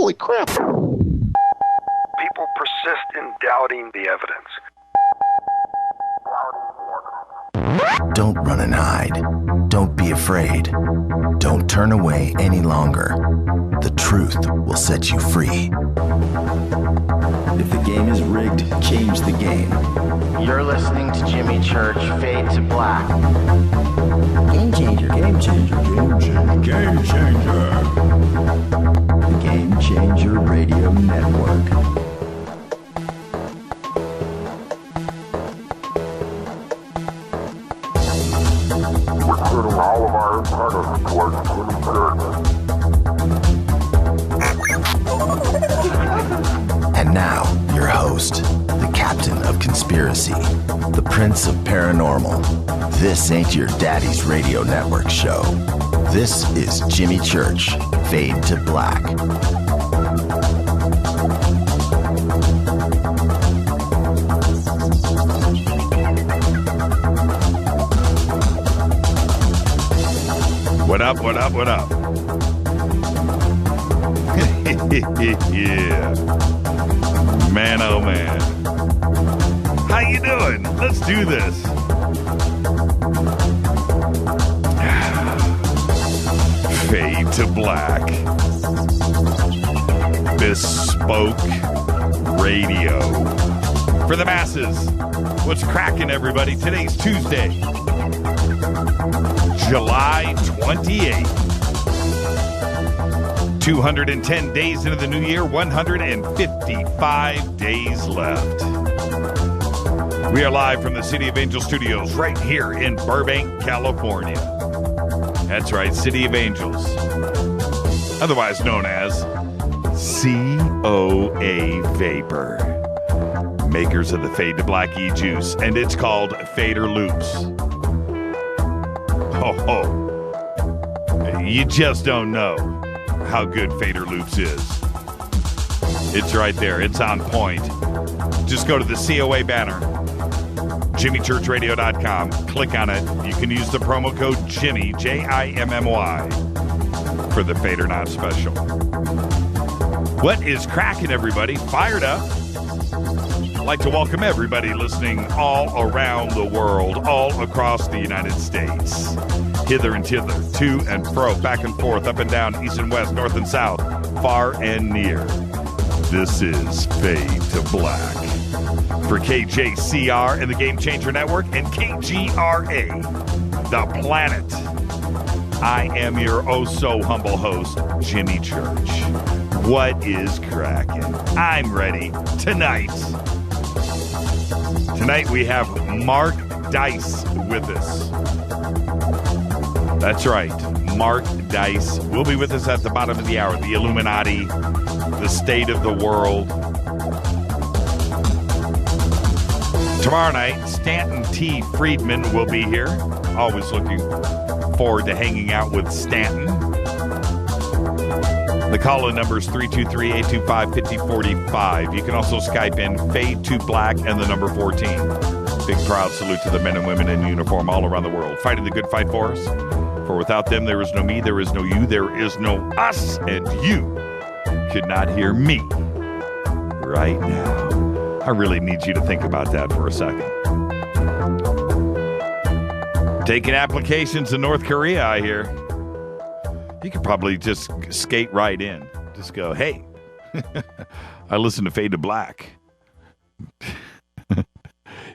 Holy crap. People persist in doubting the evidence. Don't run and hide. Don't be afraid. Don't turn away any longer. The truth will set you free. If the game is rigged, change the game. You're listening to Jimmy Church, Fade to Black. Game changer, game changer, game changer, game changer. The Game Changer Radio Network. Turning all of our incentives towards Jimmy Church. And now, your host, the captain of conspiracy, the prince of paranormal. This ain't your daddy's radio network show. This is Jimmy Church, Fade to Black. What up, what up, what up? Yeah. Man, oh man. How you doing? Let's do this. Fade to Black. Bespoke radio. For the masses. What's cracking, everybody? Today's Tuesday. July 28th. 210 days into the new year, 155 days left. We are live from the City of Angels Studios right here in Burbank, California. That's right, City of Angels. Otherwise known as COA Vapor. Makers of the Fade to Black e-juice, and it's called Fader Loops. Oh, you just don't know how good Fader Loops is. It's right there. It's on point. Just go to the COA banner, jimmychurchradio.com. Click on it. You can use the promo code Jimmy, Jimmy, for the Fader Not special. What is cracking, everybody? Fired up. I'd like to welcome everybody listening all around the world, all across the United States. Hither and thither, to and fro, back and forth, up and down, east and west, north and south, far and near. This is Fade to Black. For KJCR and the Game Changer Network and KGRA, The Planet. I am your oh-so-humble host, Jimmy Church. What is cracking? I'm ready. Tonight we have Mark Dice with us. That's right. Mark Dice will be with us at the bottom of the hour. The Illuminati, the state of the world. Tomorrow night, Stanton T. Friedman will be here. Always looking forward to hanging out with Stanton. The call-in number is 323-825-5045. You can also Skype in Fade to Black and the number 14. Big proud salute to the men and women in uniform all around the world, fighting the good fight for us. For without them, there is no me, there is no you, there is no us, and you could not hear me right now. I really need you to think about that for a second. Taking applications in North Korea, I hear. You could probably just skate right in. Just go, hey, I listen to Fade to Black.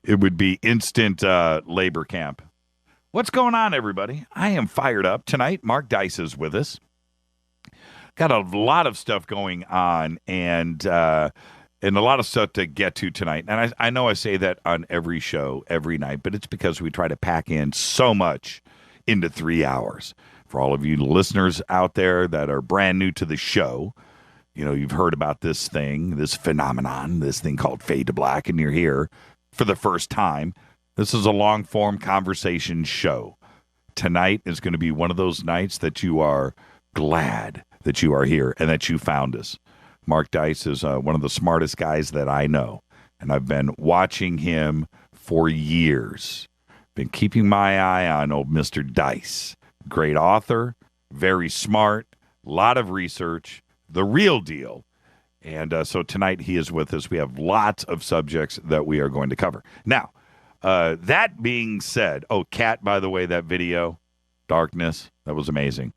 It would be instant labor camp. What's going on, everybody? I am fired up. Tonight, Mark Dice is with us. Got a lot of stuff going on and a lot of stuff to get to tonight. And I know I say that on every show, every night, but it's because we try to pack in so much into 3 hours. For all of you listeners out there that are brand new to the show, you know, you've heard about this thing, this phenomenon, this thing called Fade to Black, and you're here for the first time. This is a long-form conversation show. Tonight is going to be one of those nights that you are glad that you are here and that you found us. Mark Dice is one of the smartest guys that I know, and I've been watching him for years. Been keeping my eye on old Mr. Dice. Great author, very smart, a lot of research, the real deal. And so tonight he is with us. We have lots of subjects that we are going to cover. Now, that being said, Kat, by the way, that video, Darkness, that was amazing.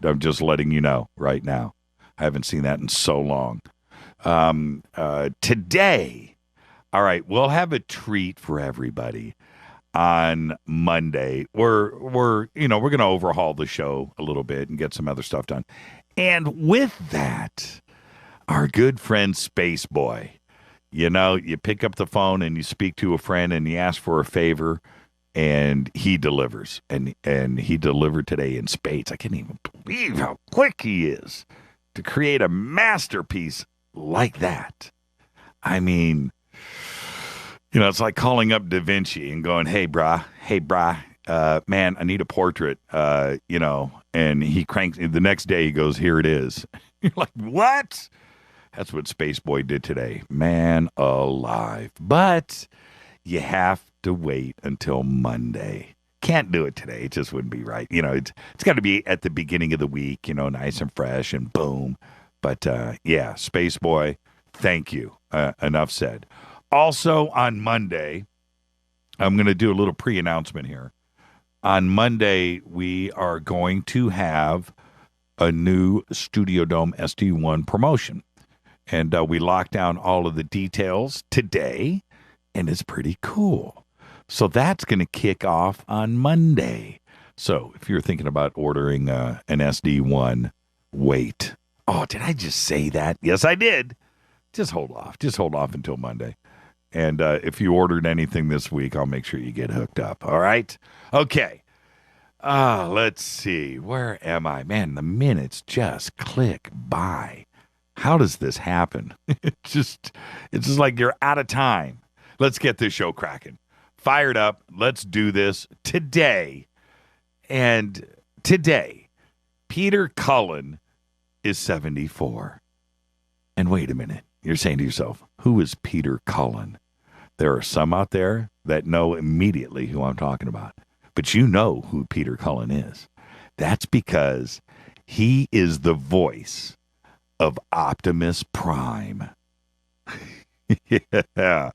I'm just letting you know right now. I haven't seen that in so long. Today, all right, we'll have a treat for everybody on Monday. We're going to overhaul the show a little bit and get some other stuff done. And with that, our good friend Space Boy. You know, you pick up the phone and you speak to a friend and you ask for a favor, and he delivers. And he delivered today in spades. I can't even believe how quick he is to create a masterpiece like that. I mean, you know, it's like calling up Da Vinci and going, hey, brah, man, I need a portrait, and he cranks. The next day he goes, here it is. You're like, what? That's what Space Boy did today. Man alive. But you have to wait until Monday. Can't do it today. It just wouldn't be right. You know, it's got to be at the beginning of the week, you know, nice and fresh and boom. But, yeah, Space Boy, thank you. Enough said. Also on Monday, I'm going to do a little pre-announcement here. On Monday, we are going to have a new Studio Dome SD1 promotion. And we locked down all of the details today, and it's pretty cool. So that's going to kick off on Monday. So if you're thinking about ordering an SD1, wait. Oh, did I just say that? Yes, I did. Just hold off. Just hold off until Monday. And if you ordered anything this week, I'll make sure you get hooked up. All right? Okay. Let's see. Where am I? Man, the minutes just click by. How does this happen? It's just like you're out of time. Let's get this show cracking. Fired up. Let's do this today. And today, Peter Cullen is 74. And wait a minute. You're saying to yourself, who is Peter Cullen? There are some out there that know immediately who I'm talking about. But you know who Peter Cullen is. That's because he is the voice of Optimus Prime. Yeah,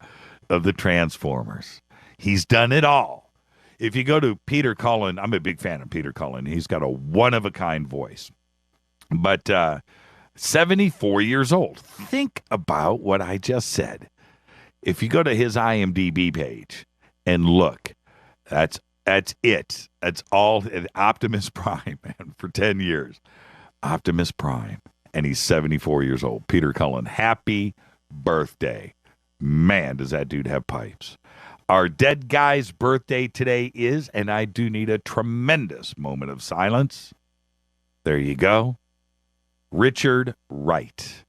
of the Transformers. He's done it all. If you go to Peter Cullen, I'm a big fan of Peter Cullen. He's got a one-of-a-kind voice. But 74 years old. Think about what I just said. If you go to his IMDb page and look, that's it. That's all. Optimus Prime, man, for 10 years. Optimus Prime. And he's 74 years old. Peter Cullen, happy birthday. Man, does that dude have pipes. Our dead guy's birthday today is, and I do need a tremendous moment of silence. There you go. Richard Wright,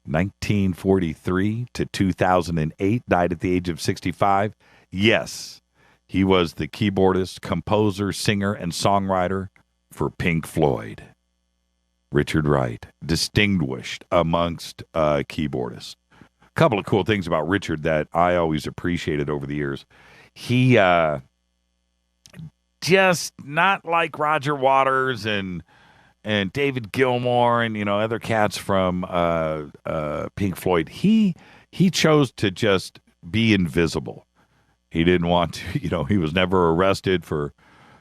1943 to 2008, died at the age of 65. Yes, he was the keyboardist, composer, singer, and songwriter for Pink Floyd. Richard Wright, distinguished amongst keyboardists. A couple of cool things about Richard that I always appreciated over the years. He just not like Roger Waters and David Gilmour and, you know, other cats from Pink Floyd. He chose to just be invisible. He didn't want to, you know, he was never arrested for,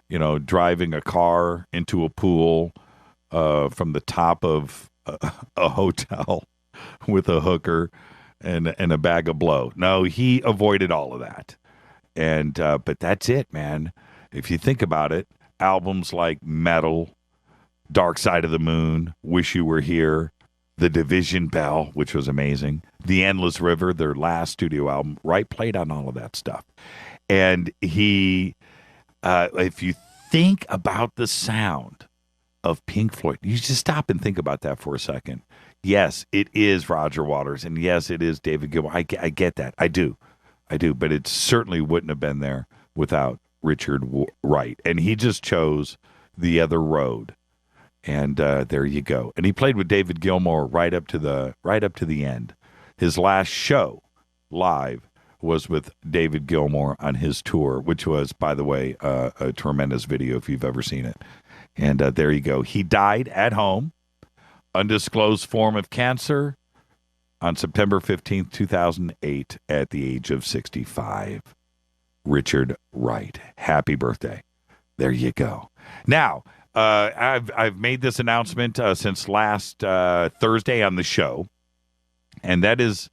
you know, driving a car into a pool from the top of a hotel with a hooker and a bag of blow. No, he avoided all of that. And but that's it, man. If you think about it, albums like Metal, Dark Side of the Moon, Wish You Were Here, The Division Bell, which was amazing, The Endless River, their last studio album, Wright played on all of that stuff. And he, if you think about the sound of Pink Floyd, you just stop and think about that for a second. Yes, it is Roger Waters, and yes, it is David Gilmour. I get that. I do. But it certainly wouldn't have been there without Richard Wright. And he just chose the other road. And there you go. And he played with David Gilmour right up to the end. His last show live was with David Gilmour on his tour, which was, by the way, a tremendous video if you've ever seen it. And there you go. He died at home undisclosed form of cancer on September 15th, 2008, at the age of 65. Richard Wright. Happy birthday. There you go. Now, I've made this announcement since last Thursday on the show, and that is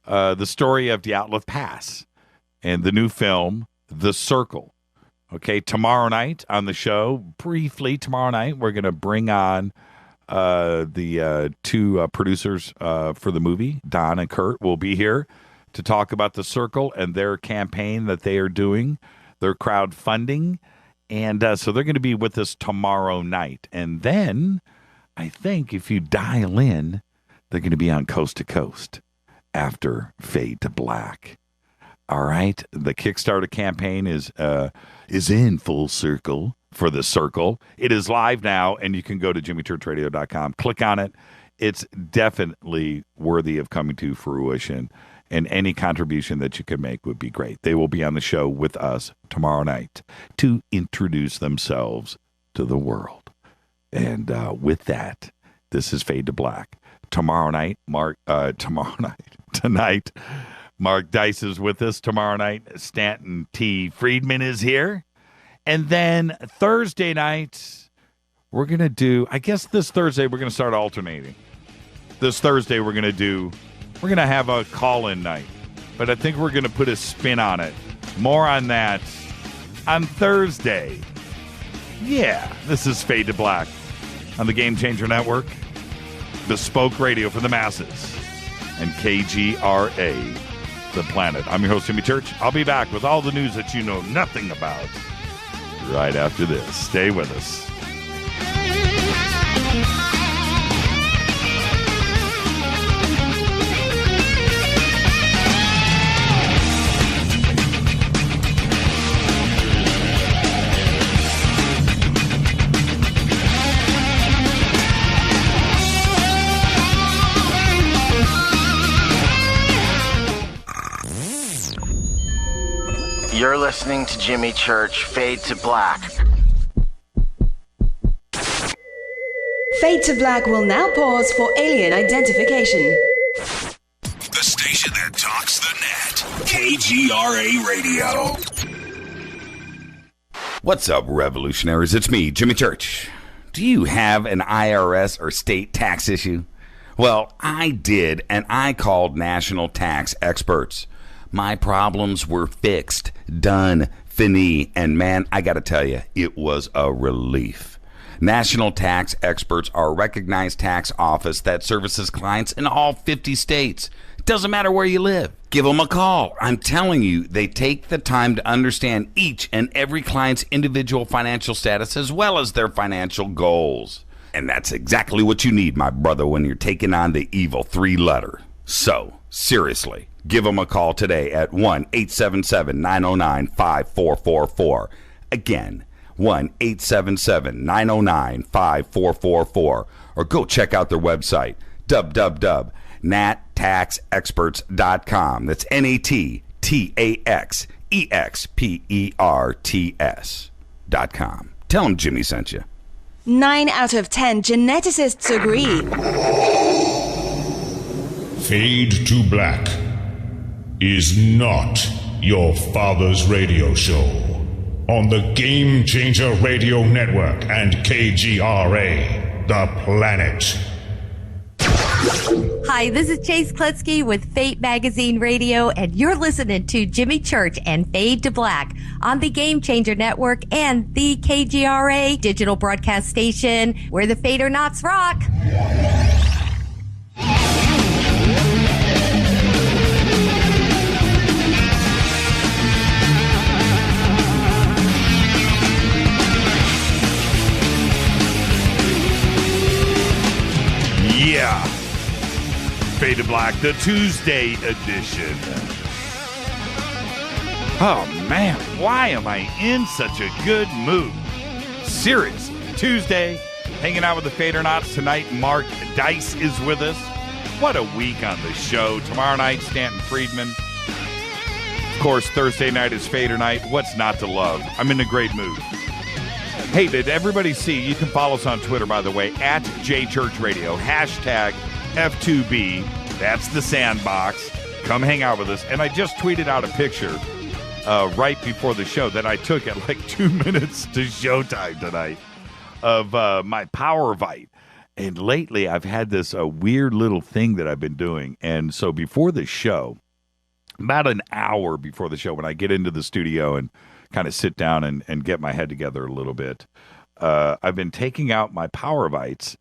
the story of Dyatlov Pass and the new film, The Circle. Okay, tomorrow night on the show, briefly tomorrow night, we're going to bring on the two producers for the movie. Don and Kurt will be here to talk about The Circle and their campaign that they are doing, their crowdfunding. And so they're going to be with us tomorrow night. And then I think if you dial in, they're going to be on Coast to Coast after Fade to Black. All right. The Kickstarter campaign is in full circle for The Circle. It is live now, and you can go to jimmychurchradio.com. Click on it. It's definitely worthy of coming to fruition. And any contribution that you can make would be great. They will be on the show with us tomorrow night to introduce themselves to the world. And with that, this is Fade to Black. Tonight, Mark Dice is with us. Tomorrow night, Stanton T. Friedman is here. And then Thursday night, we're going to do, I guess this Thursday, we're going to start alternating. This Thursday, we're going to have a call-in night, but I think we're going to put a spin on it. More on that on Thursday. Yeah, this is Fade to Black on the Game Changer Network, bespoke radio for the masses, and KGRA, the planet. I'm your host, Jimmy Church. I'll be back with all the news that you know nothing about right after this. Stay with us. You're listening to Jimmy Church, Fade to Black. Fade to Black will now pause for alien identification. The station that talks the net. KGRA Radio. What's up, revolutionaries? It's me, Jimmy Church. Do you have an IRS or state tax issue? Well, I did, and I called national tax experts. My problems were fixed, done, fini, and man, I gotta tell you, it was a relief. National Tax Experts are a recognized tax office that services clients in all 50 states. Doesn't matter where you live. Give them a call. I'm telling you, they take the time to understand each and every client's individual financial status as well as their financial goals. And that's exactly what you need, my brother, when you're taking on the evil three-letter. So, seriously, give them a call today at 1-877-909-5444. Again, 1-877-909-5444. Or go check out their website, www.nattaxexperts.com. That's NATTAXEXPERTS.com. Tell them Jimmy sent you. 9 out of 10 geneticists agree. Fade to Black is not your father's radio show on the Game Changer Radio Network and KGRA, the planet. Hi, this is Chase Kletsky with Fate Magazine Radio, and you're listening to Jimmy Church and Fade to Black on the Game Changer Network and the KGRA digital broadcast station, where the Fader-Knots rock. Yeah. Fade to Black, the Tuesday edition. Oh, man, why am I in such a good mood? Seriously, Tuesday, hanging out with the Fader-Knots tonight. Mark Dice is with us. What a week on the show. Tomorrow night, Stanton Friedman. Of course, Thursday night is Fader night. What's not to love? I'm in a great mood. Hey, did everybody see? You can follow us on Twitter, by the way, at JChurchRadio, hashtag F2B. That's the sandbox. Come hang out with us. And I just tweeted out a picture right before the show that I took at like 2 minutes to showtime tonight of my Power Vite. And lately I've had this weird little thing that I've been doing. And so before the show, about an hour before the show, when I get into the studio and kind of sit down and get my head together a little bit, I've been taking out my Power Vites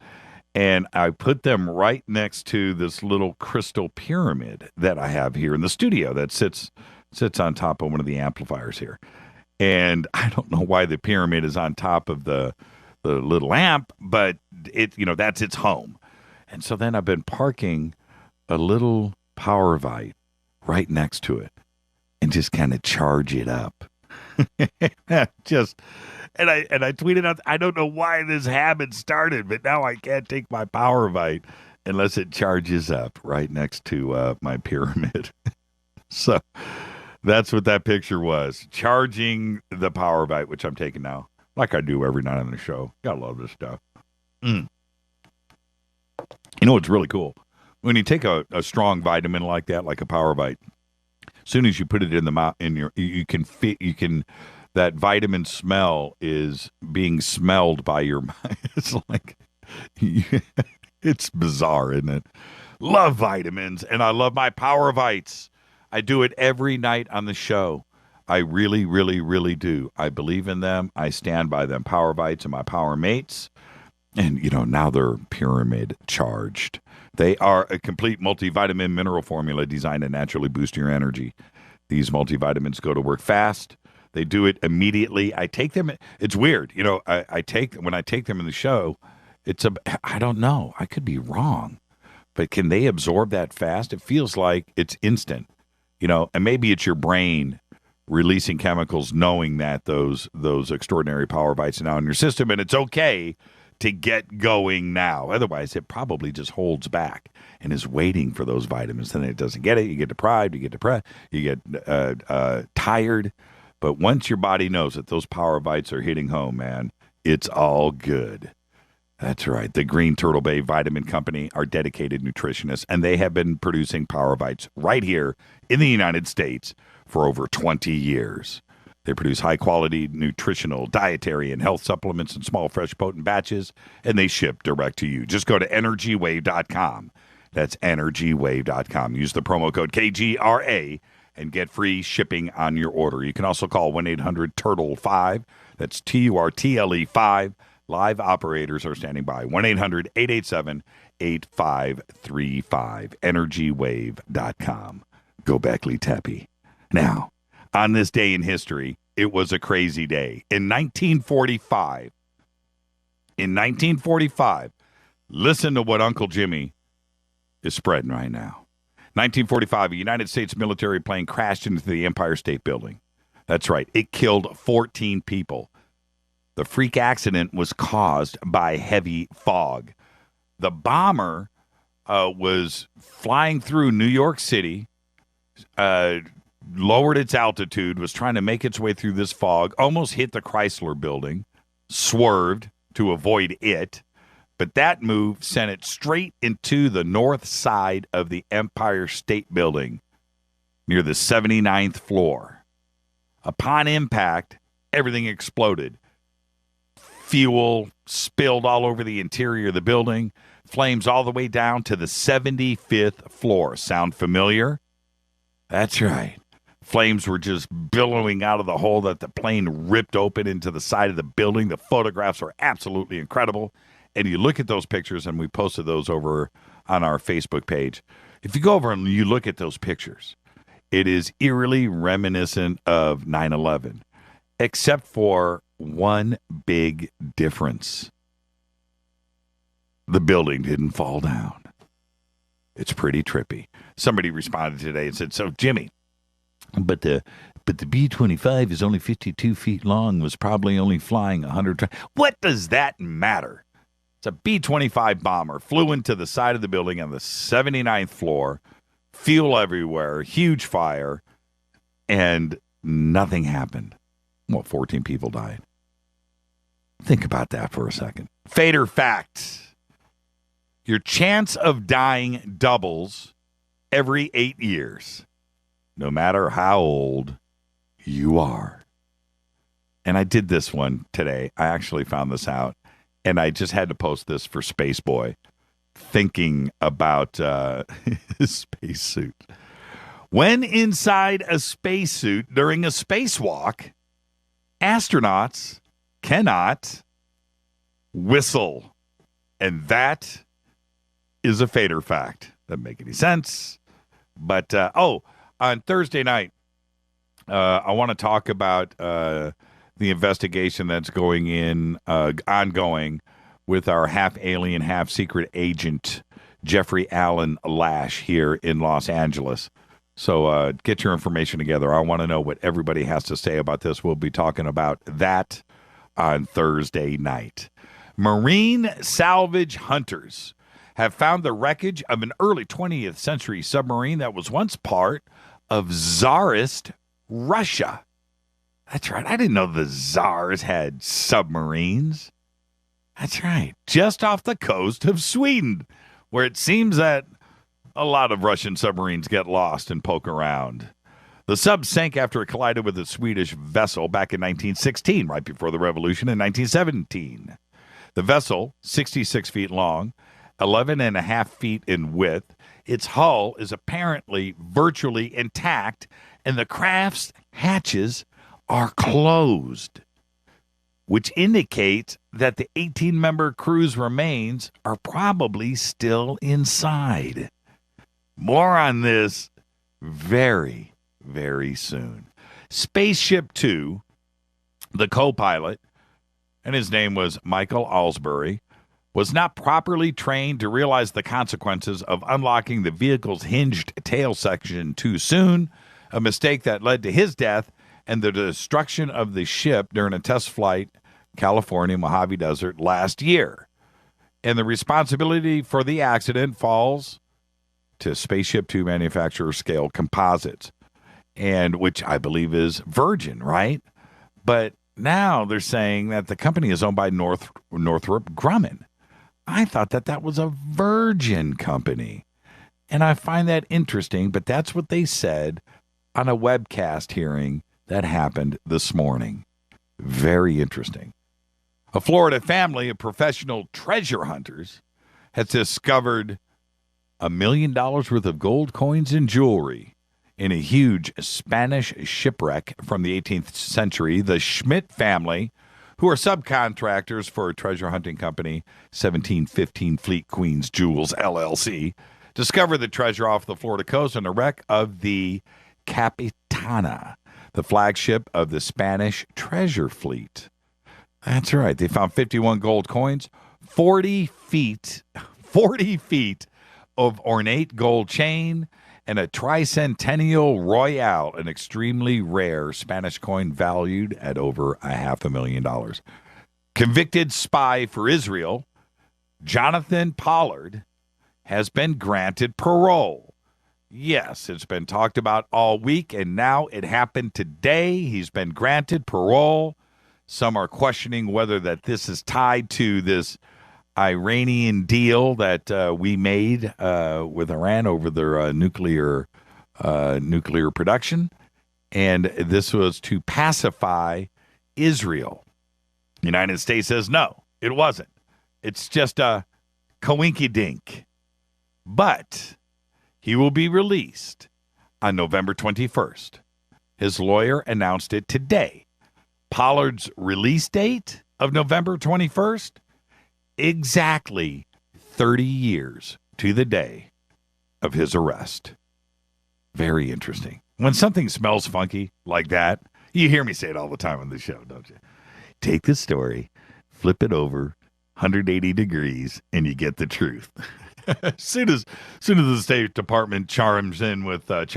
and I put them right next to this little crystal pyramid that I have here in the studio that sits on top of one of the amplifiers here. And I don't know why the pyramid is on top of the little amp, but that's its home. And so then I've been parking a little Power Vite right next to it and just kind of charge it up. And I tweeted out, I don't know why this habit started, but now I can't take my Power Vite unless it charges up right next to my pyramid. So that's what that picture was. Charging the Power Vite, which I'm taking now, like I do every night on the show. Gotta love this stuff. You know what's really cool? When you take a strong vitamin like that, like a Power Vite, as soon as you put it in the mouth, you can that vitamin smell is being smelled by your mind. It's like it's bizarre, isn't it? Love vitamins, and I love my Power Vites. I do it every night on the show. I really, really, really do. I believe in them. I stand by them. Power Vites and my Power Mates. And, now they're pyramid charged. They are a complete multivitamin mineral formula designed to naturally boost your energy. These multivitamins go to work fast. They do it immediately. I take them. It's weird. When I take them in the show, I don't know. I could be wrong. But can they absorb that fast? It feels like it's instant. And maybe it's your brain releasing chemicals knowing that those extraordinary Power Vites are now in your system, and it's okay to get going now. Otherwise, it probably just holds back and is waiting for those vitamins. Then it doesn't get it. You get deprived. You get depressed. You get tired. But once your body knows that those Power Vites are hitting home, man, it's all good. That's right. The Green Turtle Bay Vitamin Company are dedicated nutritionists, and they have been producing Power Vites right here in the United States for over 20 years. They produce high-quality nutritional, dietary, and health supplements in small, fresh, potent batches, and they ship direct to you. Just go to EnergyWave.com. That's EnergyWave.com. Use the promo code KGRA and get free shipping on your order. You can also call 1-800-TURTLE-5. That's TURTLE5. Live operators are standing by. 1-800-887-8535. EnergyWave.com. Go Beckley Teppy. Now, on this day in history, it was a crazy day. In 1945, listen to what Uncle Jimmy is spreading right now. 1945, a United States military plane crashed into the Empire State Building. That's right. It killed 14 people. The freak accident was caused by heavy fog. The bomber was flying through New York City, lowered its altitude, was trying to make its way through this fog, almost hit the Chrysler Building, swerved to avoid it, but that move sent it straight into the north side of the Empire State Building near the 79th floor. Upon impact, everything exploded. Fuel spilled all over the interior of the building, flames all the way down to the 75th floor. Sound familiar? That's right. Flames were just billowing out of the hole that the plane ripped open into the side of the building. The photographs are absolutely incredible. And you look at those pictures, and we posted those over on our Facebook page. If you go over and you look at those pictures, it is eerily reminiscent of 9/11, except for one big difference. The building didn't fall down. It's pretty trippy. Somebody responded today and said, so, Jimmy, but the B-25 is only 52 feet long, was probably only flying 100. What does that matter? It's a B-25 bomber, flew into the side of the building on the 79th floor, fuel everywhere, huge fire, and nothing happened. Well, 14 people died. Think about that for a second. Fader fact. Your chance of dying doubles every 8 years, no matter how old you are. And I did this one today. I actually found this out, and I just had to post this for Spaceboy, thinking about his spacesuit. When inside a spacesuit during a spacewalk, astronauts cannot whistle. And that is a fader fact. Doesn't make any sense. But, on Thursday night, I want to talk about the investigation that's ongoing with our half-alien, half-secret agent, Jeffrey Allen Lash, here in Los Angeles. So get your information together. I want to know what everybody has to say about this. We'll be talking about that on Thursday night. Marine salvage hunters have found the wreckage of an early 20th century submarine that was once part of Tsarist Russia. That's right. I didn't know the Tsars had submarines. That's right. Just off the coast of Sweden, where it seems that a lot of Russian submarines get lost and poke around. The sub sank after it collided with a Swedish vessel back in 1916, right before the revolution in 1917. The vessel, 66 feet long, 11 and a half feet in width, its hull is apparently virtually intact, and the craft's hatches are closed, which indicates that the 18-member crew's remains are probably still inside. More on this very, very soon. Spaceship Two, the co-pilot, and his name was Michael Alsbury, was not properly trained to realize the consequences of unlocking the vehicle's hinged tail section too soon, a mistake that led to his death and the destruction of the ship during a test flight California Mojave Desert last year. And the responsibility for the accident falls to Spaceship Two manufacturer Scale Composites, and which I believe is Virgin, right? But now they're saying that the company is owned by Northrop Grumman. I thought that was a Virgin company, and I find that interesting, but that's what they said on a webcast hearing that happened this morning. Very interesting. A Florida family of professional treasure hunters has discovered $1 million worth of gold coins and jewelry in a huge Spanish shipwreck from the 18th century. The Schmidt family, who are subcontractors for a treasure hunting company, 1715 Fleet Queens Jewels, LLC, discovered the treasure off the Florida coast on a wreck of the Capitana, the flagship of the Spanish treasure fleet. That's right. They found 51 gold coins, 40 feet of ornate gold chain, and a tricentennial royale, an extremely rare Spanish coin valued at over $500,000. Convicted spy for Israel, Jonathan Pollard, has been granted parole. Yes, it's been talked about all week, and now it happened today. He's been granted parole. Some are questioning whether that this is tied to this Iranian deal that we made with Iran over their nuclear production, and this was to pacify Israel. The United States says no, it wasn't. It's just a coinky-dink. But he will be released on November 21st. His lawyer announced it today. Pollard's release date of November 21st, exactly 30 years to the day of his arrest. Very interesting. When something smells funky like that, you hear me say it all the time on the show, don't you? Take the story, flip it over 180 degrees, and you get the truth. As soon as the State Department chimes in with, well,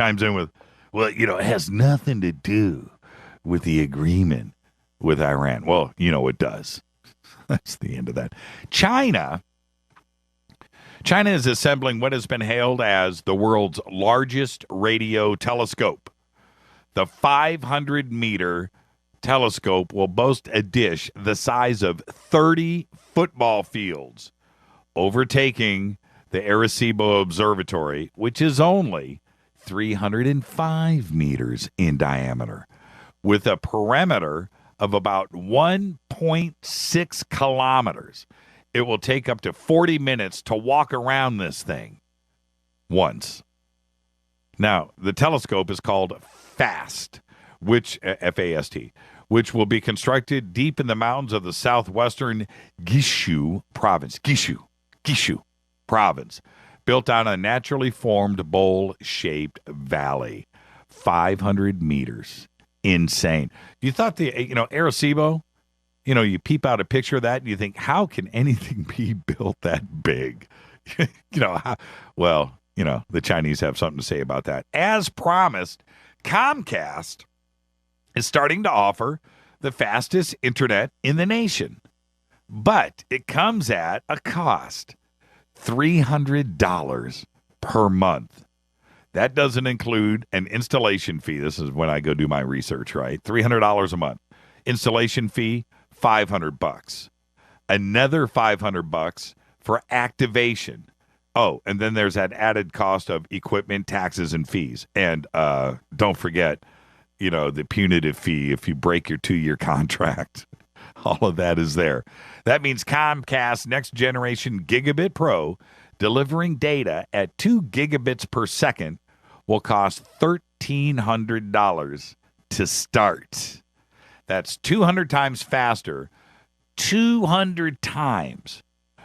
it has nothing to do with the agreement with Iran. Well, it does. That's the end of that. China is assembling what has been hailed as the world's largest radio telescope, the 500-meter telescope will boast a dish the size of 30 football fields, overtaking the Arecibo Observatory, which is only 305 meters in diameter, with a perimeter of about 1.6 kilometers. It will take up to 40 minutes to walk around this thing once. Now, the telescope is called FAST, F-A-S-T, which will be constructed deep in the mountains of the southwestern Gishu province. Gishu province, built on a naturally formed bowl-shaped valley, 500 meters. Insane. You thought Arecibo, you peep out a picture of that and you think, how can anything be built that big? The Chinese have something to say about that. As promised, Comcast is starting to offer the fastest internet in the nation, but it comes at a cost, $300 per month. That doesn't include an installation fee. This is when I go do my research, right? $300 a month. Installation fee, $500. Another $500 for activation. Oh, and then there's that added cost of equipment, taxes, and fees. And don't forget, the punitive fee if you break your 2-year contract. All of that is there. That means Comcast Next Generation Gigabit Pro, delivering data at 2 gigabits per second, will cost $1,300 to start. That's 200 times faster, 200 times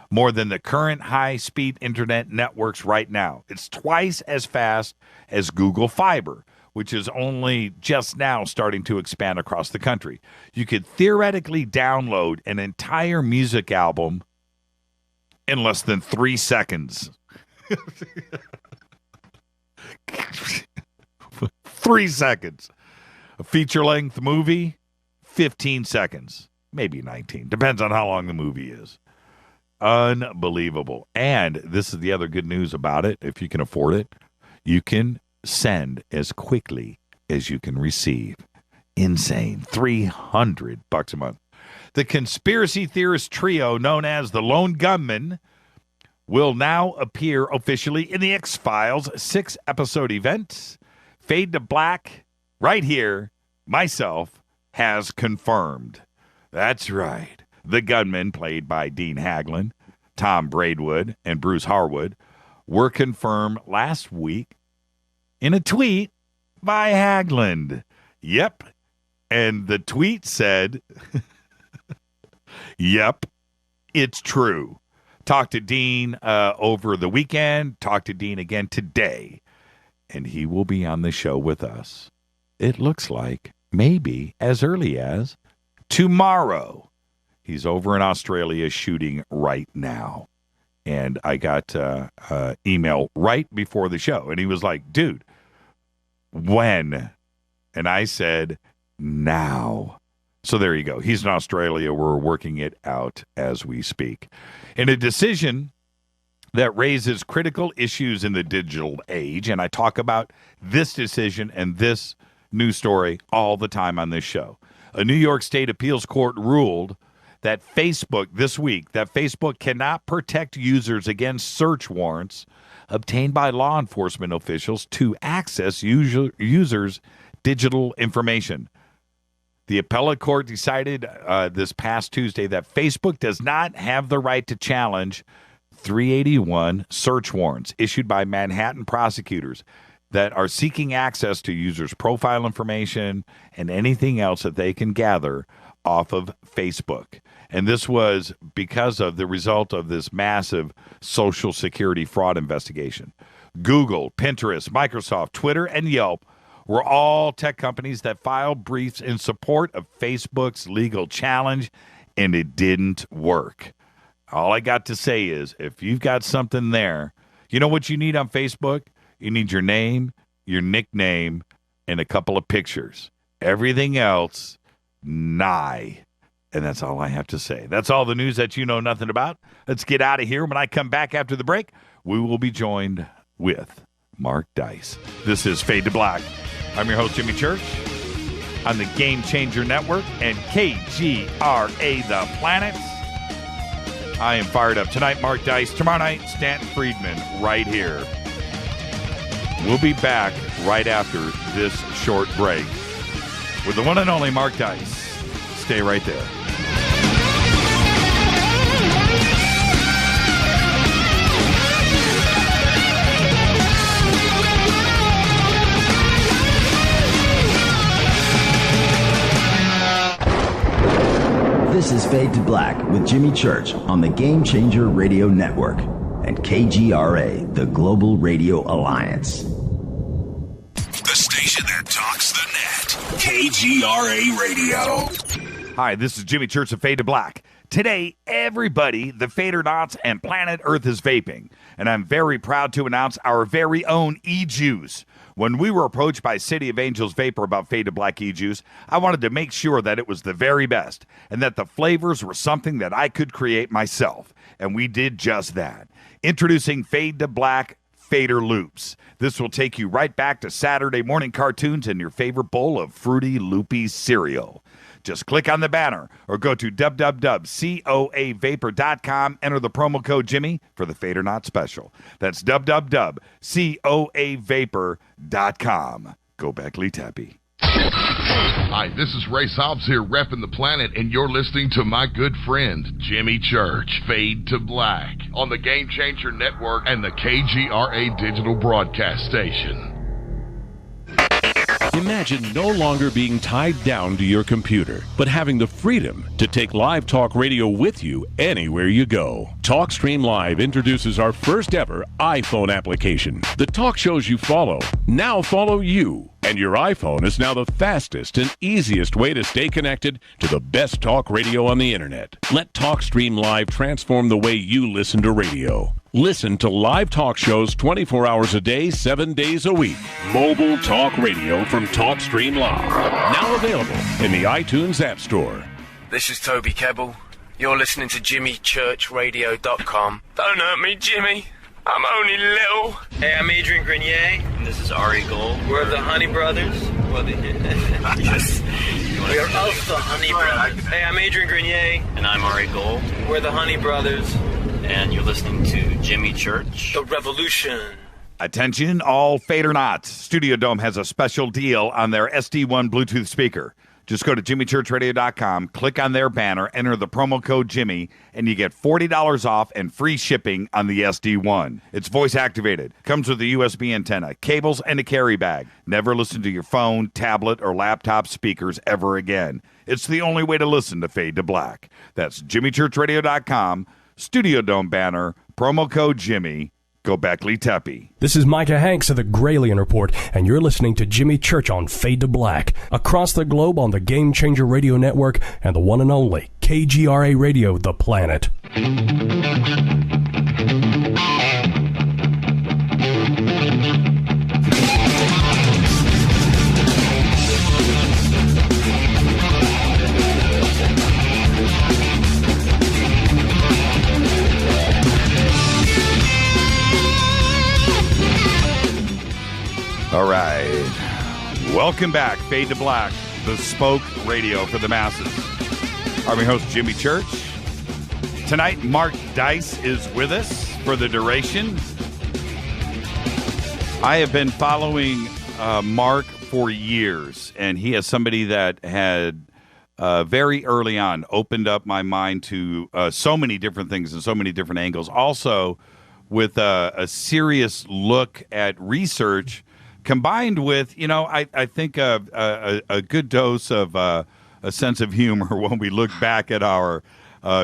more than the current high-speed internet networks right now. It's twice as fast as Google Fiber, which is only just now starting to expand across the country. You could theoretically download an entire music album in less than 3 seconds. 3 seconds. A feature-length movie, 15 seconds. Maybe 19. Depends on how long the movie is. Unbelievable. And this is the other good news about it. If you can afford it, you can send as quickly as you can receive. Insane. $300 a month. The conspiracy theorist trio known as the Lone Gunman will now appear officially in the X-Files 6-episode event. Fade to Black, right here, myself, has confirmed. That's right. The gunmen, played by Dean Haglund, Tom Braidwood, and Bruce Harwood, were confirmed last week in a tweet by Haglund. Yep. And the tweet said, yep, it's true. Talked to Dean over the weekend, talked to Dean again today, and he will be on the show with us. It looks like maybe as early as tomorrow. He's over in Australia shooting right now. And I got email right before the show. And he was like, dude, when? And I said, now. So there you go. He's in Australia. We're working it out as we speak. In a decision that raises critical issues in the digital age, and I talk about this decision and this news story all the time on this show, a New York State appeals court ruled that Facebook cannot protect users against search warrants obtained by law enforcement officials to access users' digital information. The appellate court decided this past Tuesday that Facebook does not have the right to challenge 381 search warrants issued by Manhattan prosecutors that are seeking access to users' profile information and anything else that they can gather off of Facebook. And this was because of the result of this massive Social Security fraud investigation. Google, Pinterest, Microsoft, Twitter, and Yelp were all tech companies that filed briefs in support of Facebook's legal challenge, and it didn't work. All I got to say is, if you've got something there, you know what you need on Facebook? You need your name, your nickname, and a couple of pictures. Everything else, nigh. And that's all I have to say. That's all the news that you know nothing about. Let's get out of here. When I come back after the break, we will be joined with Mark Dice. This is Fade to Black. I'm your host, Jimmy Church. on the Game Changer Network and KGRA The Planet. I am fired up. Tonight, Mark Dice. Tomorrow night, Stanton Friedman right here. We'll be back right after this short break with the one and only Mark Dice. Stay right there. This is Fade to Black with Jimmy Church on the Game Changer Radio Network and KGRA, the Global Radio Alliance. The station that talks the net. KGRA Radio. Hi, this is Jimmy Church of Fade to Black. Today, everybody, the Fadernauts and planet Earth is vaping. And I'm very proud to announce our very own e-juice. When we were approached by City of Angels Vapor about Fade to Black e-juice, I wanted to make sure that it was the very best and that the flavors were something that I could create myself. And we did just that. Introducing Fade to Black Fader Loops. This will take you right back to Saturday morning cartoons and your favorite bowl of Fruity Loopy cereal. Just click on the banner or go to www.coavapor.com. Enter the promo code Jimmy for the Fader Not special. That's www.coavapor.com. Go back, Lee Tappy. Hi, this is Ray Hobbs here repping the planet, and you're listening to my good friend, Jimmy Church, Fade to Black, on the Game Changer Network and the KGRA digital broadcast station. Imagine no longer being tied down to your computer, but having the freedom to take live talk radio with you anywhere you go. TalkStream Live introduces our first ever iPhone application. The talk shows you follow now follow you. And your iPhone is now the fastest and easiest way to stay connected to the best talk radio on the internet. Let TalkStream Live transform the way you listen to radio. Listen to live talk shows 24 hours a day, 7 days a week. Mobile talk radio from TalkStream Live. Now available in the iTunes App Store. This is Toby Kebbell. You're listening to JimmyChurchRadio.com. Don't hurt me, Jimmy. I'm only little. Hey, I'm Adrian Grenier. And this is Ari Gold. We're the Honey Brothers. We're of the Honey Brothers. Hey, I'm Adrian Grenier. And I'm Ari Gold. We're the Honey Brothers. And you're listening to Jimmy Church. The Revolution. Attention, all Fadernauts. Studio Dome has a special deal on their SD1 Bluetooth speaker. Just go to jimmychurchradio.com, click on their banner, enter the promo code Jimmy, and you get $40 off and free shipping on the SD1. It's voice activated, comes with a USB antenna, cables, and a carry bag. Never listen to your phone, tablet, or laptop speakers ever again. It's the only way to listen to Fade to Black. That's jimmychurchradio.com, Studio Dome banner, promo code Jimmy. Go back, Lee Tappy. This is Micah Hanks of the Gralien Report, and you're listening to Jimmy Church on Fade to Black, across the globe on the Game Changer Radio Network and the one and only KGRA Radio, The Planet. All right. Welcome back, Fade to Black, the spoke radio for the masses. I'm your host, Jimmy Church. Tonight, Mark Dice is with us for the duration. I have been following Mark for years, and he is somebody that had very early on opened up my mind to so many different things and so many different angles. Also, with a serious look at research combined with, I think a good dose of a sense of humor when we look back at our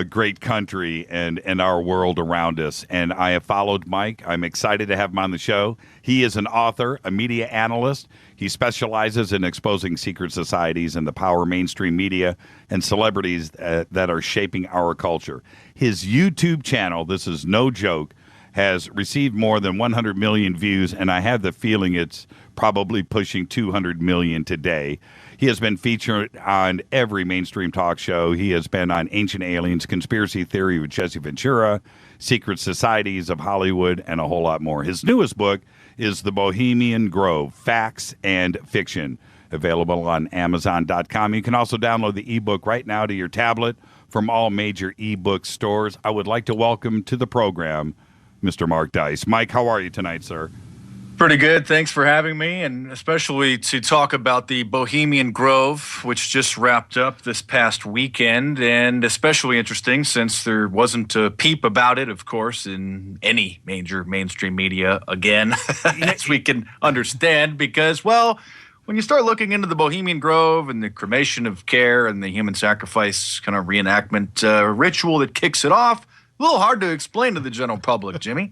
great country and our world around us. And I have followed Mike. I'm excited to have him on the show. He is an author, a media analyst. He specializes in exposing secret societies and the power of mainstream media and celebrities that are shaping our culture. His YouTube channel, this is no joke, has received more than 100 million views, and I have the feeling it's probably pushing 200 million today. He has been featured on every mainstream talk show. He has been on Ancient Aliens, Conspiracy Theory with Jesse Ventura, Secret Societies of Hollywood, and a whole lot more. His newest book is The Bohemian Grove, Facts and Fiction. available on Amazon.com. You can also download the ebook right now to your tablet from all major ebook stores. I would like to welcome to the program Mr. Mark Dice. Mike, how are you tonight, sir? Pretty good. Thanks for having me, and especially to talk about the Bohemian Grove, which just wrapped up this past weekend, and especially interesting since there wasn't a peep about it, of course, in any major mainstream media again, as we can understand, because, well, when you start looking into the Bohemian Grove and the cremation of care and the human sacrifice kind of reenactment ritual that kicks it off, a little hard to explain to the general public, Jimmy.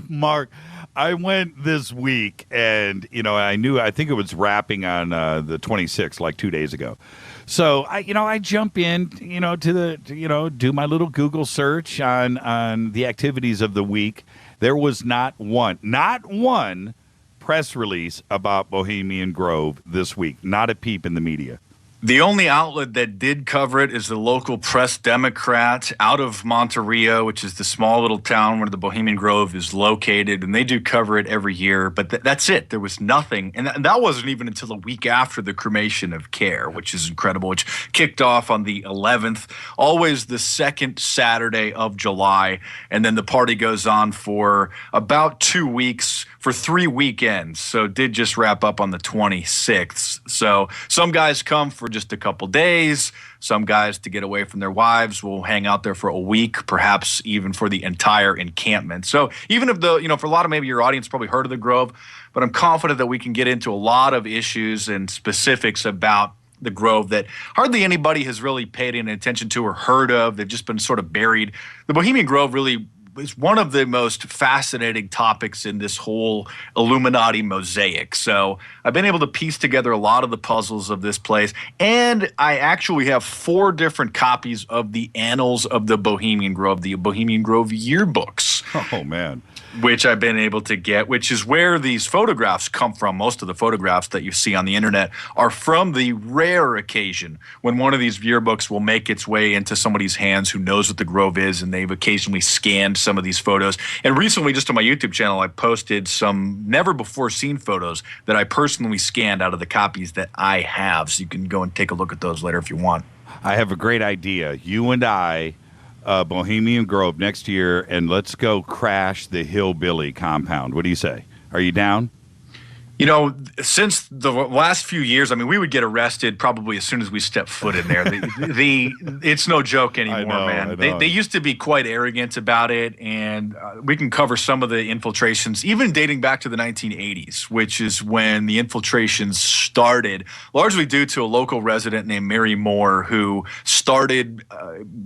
Mark, I went this week, and I think it was wrapping on the 26th, like 2 days ago. So I jump in, do my little Google search on the activities of the week. There was not one press release about Bohemian Grove this week. Not a peep in the media. The only outlet that did cover it is the local Press Democrat out of Monterey, which is the small little town where the Bohemian Grove is located, and they do cover it every year, but that's it. There was nothing, and that wasn't even until a week after the cremation of care, which is incredible, which kicked off on the 11th, always the second Saturday of July, and then the party goes on for about 2 weeks, for 3 weekends, so it did just wrap up on the 26th. So some guys come for just a couple days. Some guys, to get away from their wives, will hang out there for a week, perhaps even for the entire encampment. So even if for a lot of maybe your audience probably heard of the Grove, but I'm confident that we can get into a lot of issues and specifics about the Grove that hardly anybody has really paid any attention to or heard of. They've just been sort of buried. The Bohemian Grove really is one of the most fascinating topics in this whole Illuminati mosaic. So I've been able to piece together a lot of the puzzles of this place, and I actually have 4 different copies of the Annals of the Bohemian Grove, the Bohemian Grove yearbooks. Oh, man. Which I've been able to get, which is where these photographs come from. Most of the photographs that you see on the internet are from the rare occasion when one of these yearbooks will make its way into somebody's hands who knows what the Grove is, and they've occasionally scanned some of these photos. And recently, just on my YouTube channel, I posted some never-before-seen photos that I personally scanned out of the copies that I have. So you can go and take a look at those later if you want. I have a great idea. You and I, Bohemian Grove next year, and let's go crash the Hillbilly compound. What do you say? Are you down? Since the last few years, we would get arrested probably as soon as we step foot in there. It's no joke anymore, man. They used to be quite arrogant about it, and we can cover some of the infiltrations, even dating back to the 1980s, which is when the infiltrations started, largely due to a local resident named Mary Moore, who started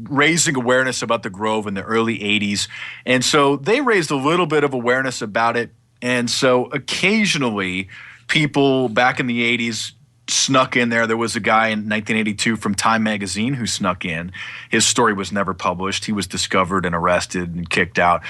raising awareness about the Grove in the early 80s. And so they raised a little bit of awareness about it. And so occasionally people back in the 80s snuck in there. There was a guy in 1982 from Time magazine who snuck in. His story was never published. He was discovered and arrested and kicked out.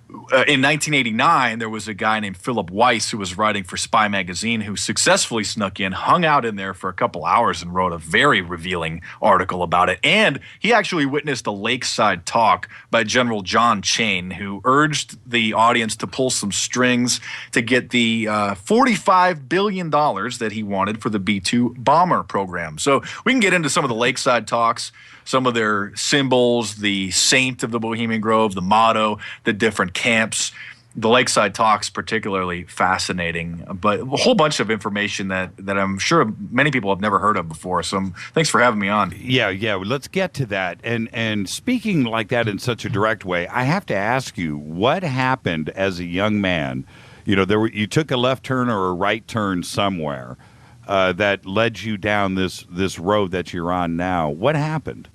In 1989, there was a guy named Philip Weiss who was writing for Spy magazine who successfully snuck in, hung out in there for a couple hours, and wrote a very revealing article about it. And he actually witnessed a lakeside talk by General John Chain, who urged the audience to pull some strings to get the $45 billion that he wanted for the B-2 bomber program. So we can get into some of the lakeside talks, some of their symbols, the saint of the Bohemian Grove, the motto, the different camps. The lakeside talks particularly fascinating, but a whole bunch of information that I'm sure many people have never heard of before. So thanks for having me on. Yeah. Let's get to that. And speaking like that in such a direct way, I have to ask you, what happened as a young man? You took a left turn or a right turn somewhere that led you down this road that you're on now. What happened?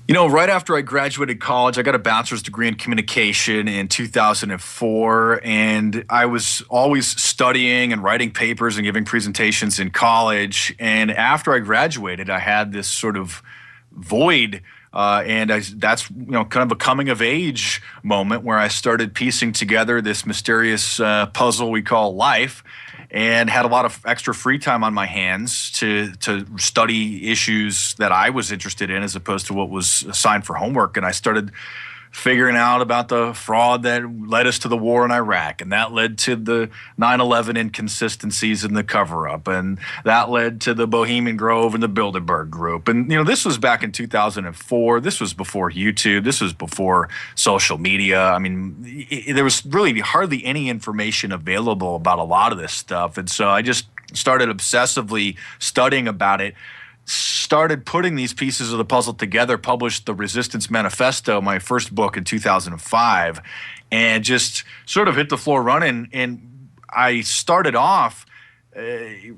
Right after I graduated college, I got a bachelor's degree in communication in 2004, and I was always studying and writing papers and giving presentations in college. And after I graduated, I had this sort of void, and that's kind of a coming of age moment where I started piecing together this mysterious puzzle we call life, and had a lot of extra free time on my hands to study issues that I was interested in as opposed to what was assigned for homework. And I started figuring out about the fraud that led us to the war in Iraq, and that led to the 9/11 inconsistencies in the cover-up, and that led to the Bohemian Grove and the Builderberg Group. And, this was back in 2004. This was before YouTube. This was before social media. I mean, there was really hardly any information available about a lot of this stuff. And so I just started obsessively studying about it, started putting these pieces of the puzzle together, published the Resistance Manifesto, my first book, in 2005, and just sort of hit the floor running. And I started off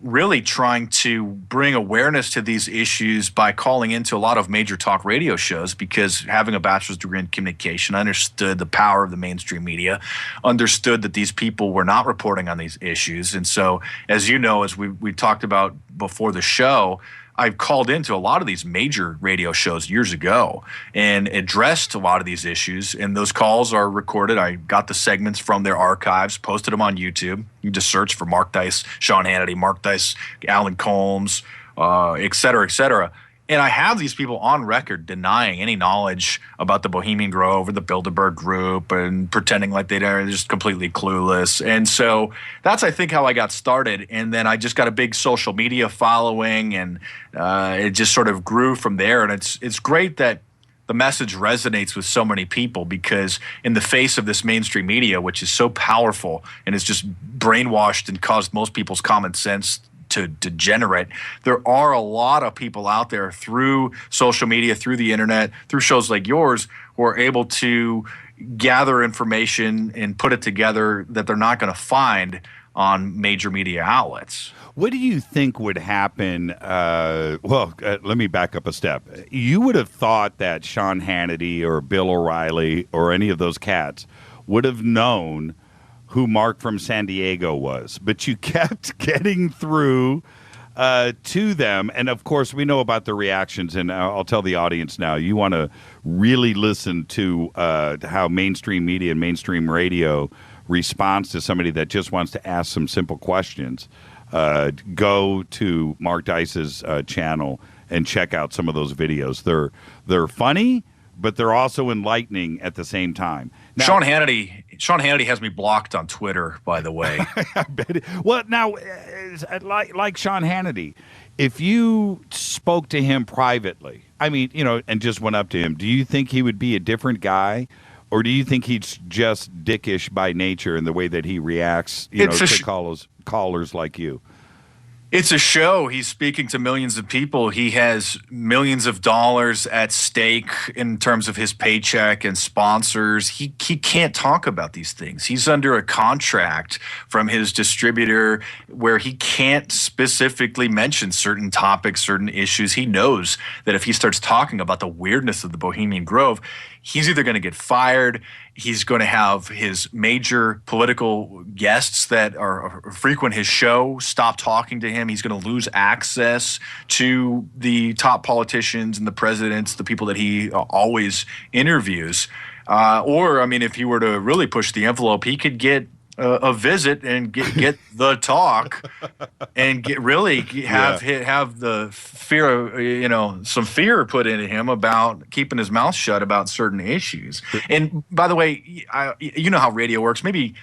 really trying to bring awareness to these issues by calling into a lot of major talk radio shows, because having a bachelor's degree in communication, I understood the power of the mainstream media, understood that these people were not reporting on these issues. And so, as you know, as we talked about before the show, I've called into a lot of these major radio shows years ago and addressed a lot of these issues, and those calls are recorded. I got the segments from their archives, posted them on YouTube. You just search for Mark Dice, Sean Hannity, Mark Dice, Alan Colmes, et cetera, et cetera. And I have these people on record denying any knowledge about the Bohemian Grove or the Bilderberg Group and pretending like they're just completely clueless. And so that's, I think, how I got started. And then I just got a big social media following, and it just sort of grew from there. And it's great that the message resonates with so many people, because in the face of this mainstream media, which is so powerful and is just brainwashed and caused most people's common sense to degenerate, there are a lot of people out there through social media, through the internet, through shows like yours, who are able to gather information and put it together that they're not going to find on major media outlets. What do you think would happen? Let me back up a step. You would have thought that Sean Hannity or Bill O'Reilly or any of those cats would have known who Mark from San Diego was, but you kept getting through to them. And of course, we know about the reactions, and I'll tell the audience now, you want to really listen to how mainstream media and mainstream radio responds to somebody that just wants to ask some simple questions. Go to Mark Dice's channel and check out some of those videos. They're funny, but they're also enlightening at the same time. Now, Sean Hannity has me blocked on Twitter, by the way. I bet well, now, like Sean Hannity, if you spoke to him privately, I mean, and just went up to him, do you think he would be a different guy? Or do you think he's just dickish by nature in the way that he reacts, to callers like you? It's a show. He's speaking to millions of people. He has millions of dollars at stake in terms of his paycheck and sponsors. He can't talk about these things. He's under a contract from his distributor where he can't specifically mention certain topics, certain issues. He knows that if he starts talking about the weirdness of the Bohemian Grove, he's either going to get fired, he's going to have his major political guests that are frequent his show stop talking to him. He's going to lose access to the top politicians and the presidents, the people that he always interviews. Or, I mean, if he were to really push the envelope, he could get a visit and get the talk and have the fear, some fear put into him about keeping his mouth shut about certain issues. And by the way, you know how radio works. Maybe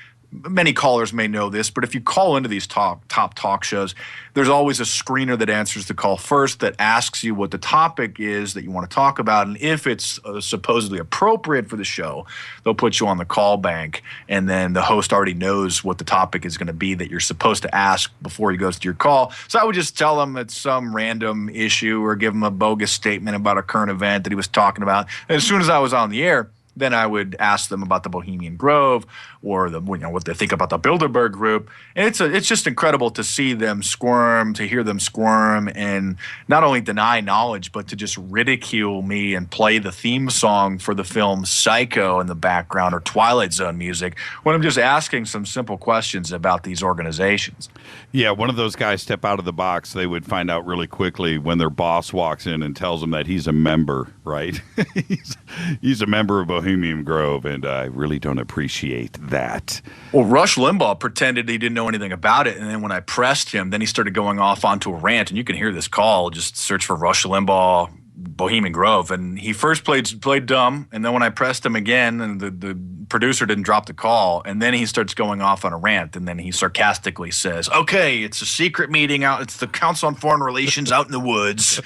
many callers may know this, but if you call into these top talk shows, there's always a screener that answers the call first that asks you what the topic is that you want to talk about. And if it's supposedly appropriate for the show, they'll put you on the call bank. And then the host already knows what the topic is going to be that you're supposed to ask before he goes to your call. So I would just tell him it's some random issue or give him a bogus statement about a current event that he was talking about. And as soon as I was on the air, then I would ask them about the Bohemian Grove or what they think about the Bilderberg Group. And it's just incredible to see them squirm, to hear them squirm, and not only deny knowledge, but to just ridicule me and play the theme song for the film Psycho in the background or Twilight Zone music when I'm just asking some simple questions about these organizations. Yeah, one of those guys step out of the box, they would find out really quickly when their boss walks in and tells them that he's a member, right? he's a member of Bohemian Grove, and I really don't appreciate that. Well, Rush Limbaugh pretended he didn't know anything about it, and then when I pressed him, then he started going off onto a rant, and you can hear this call. Just search for Rush Limbaugh Bohemian Grove, and he first played dumb, and then when I pressed him again, and the producer didn't drop the call, and then he starts going off on a rant, and then he sarcastically says, "Okay, it's a secret meeting out. It's the Council on Foreign Relations out in the woods."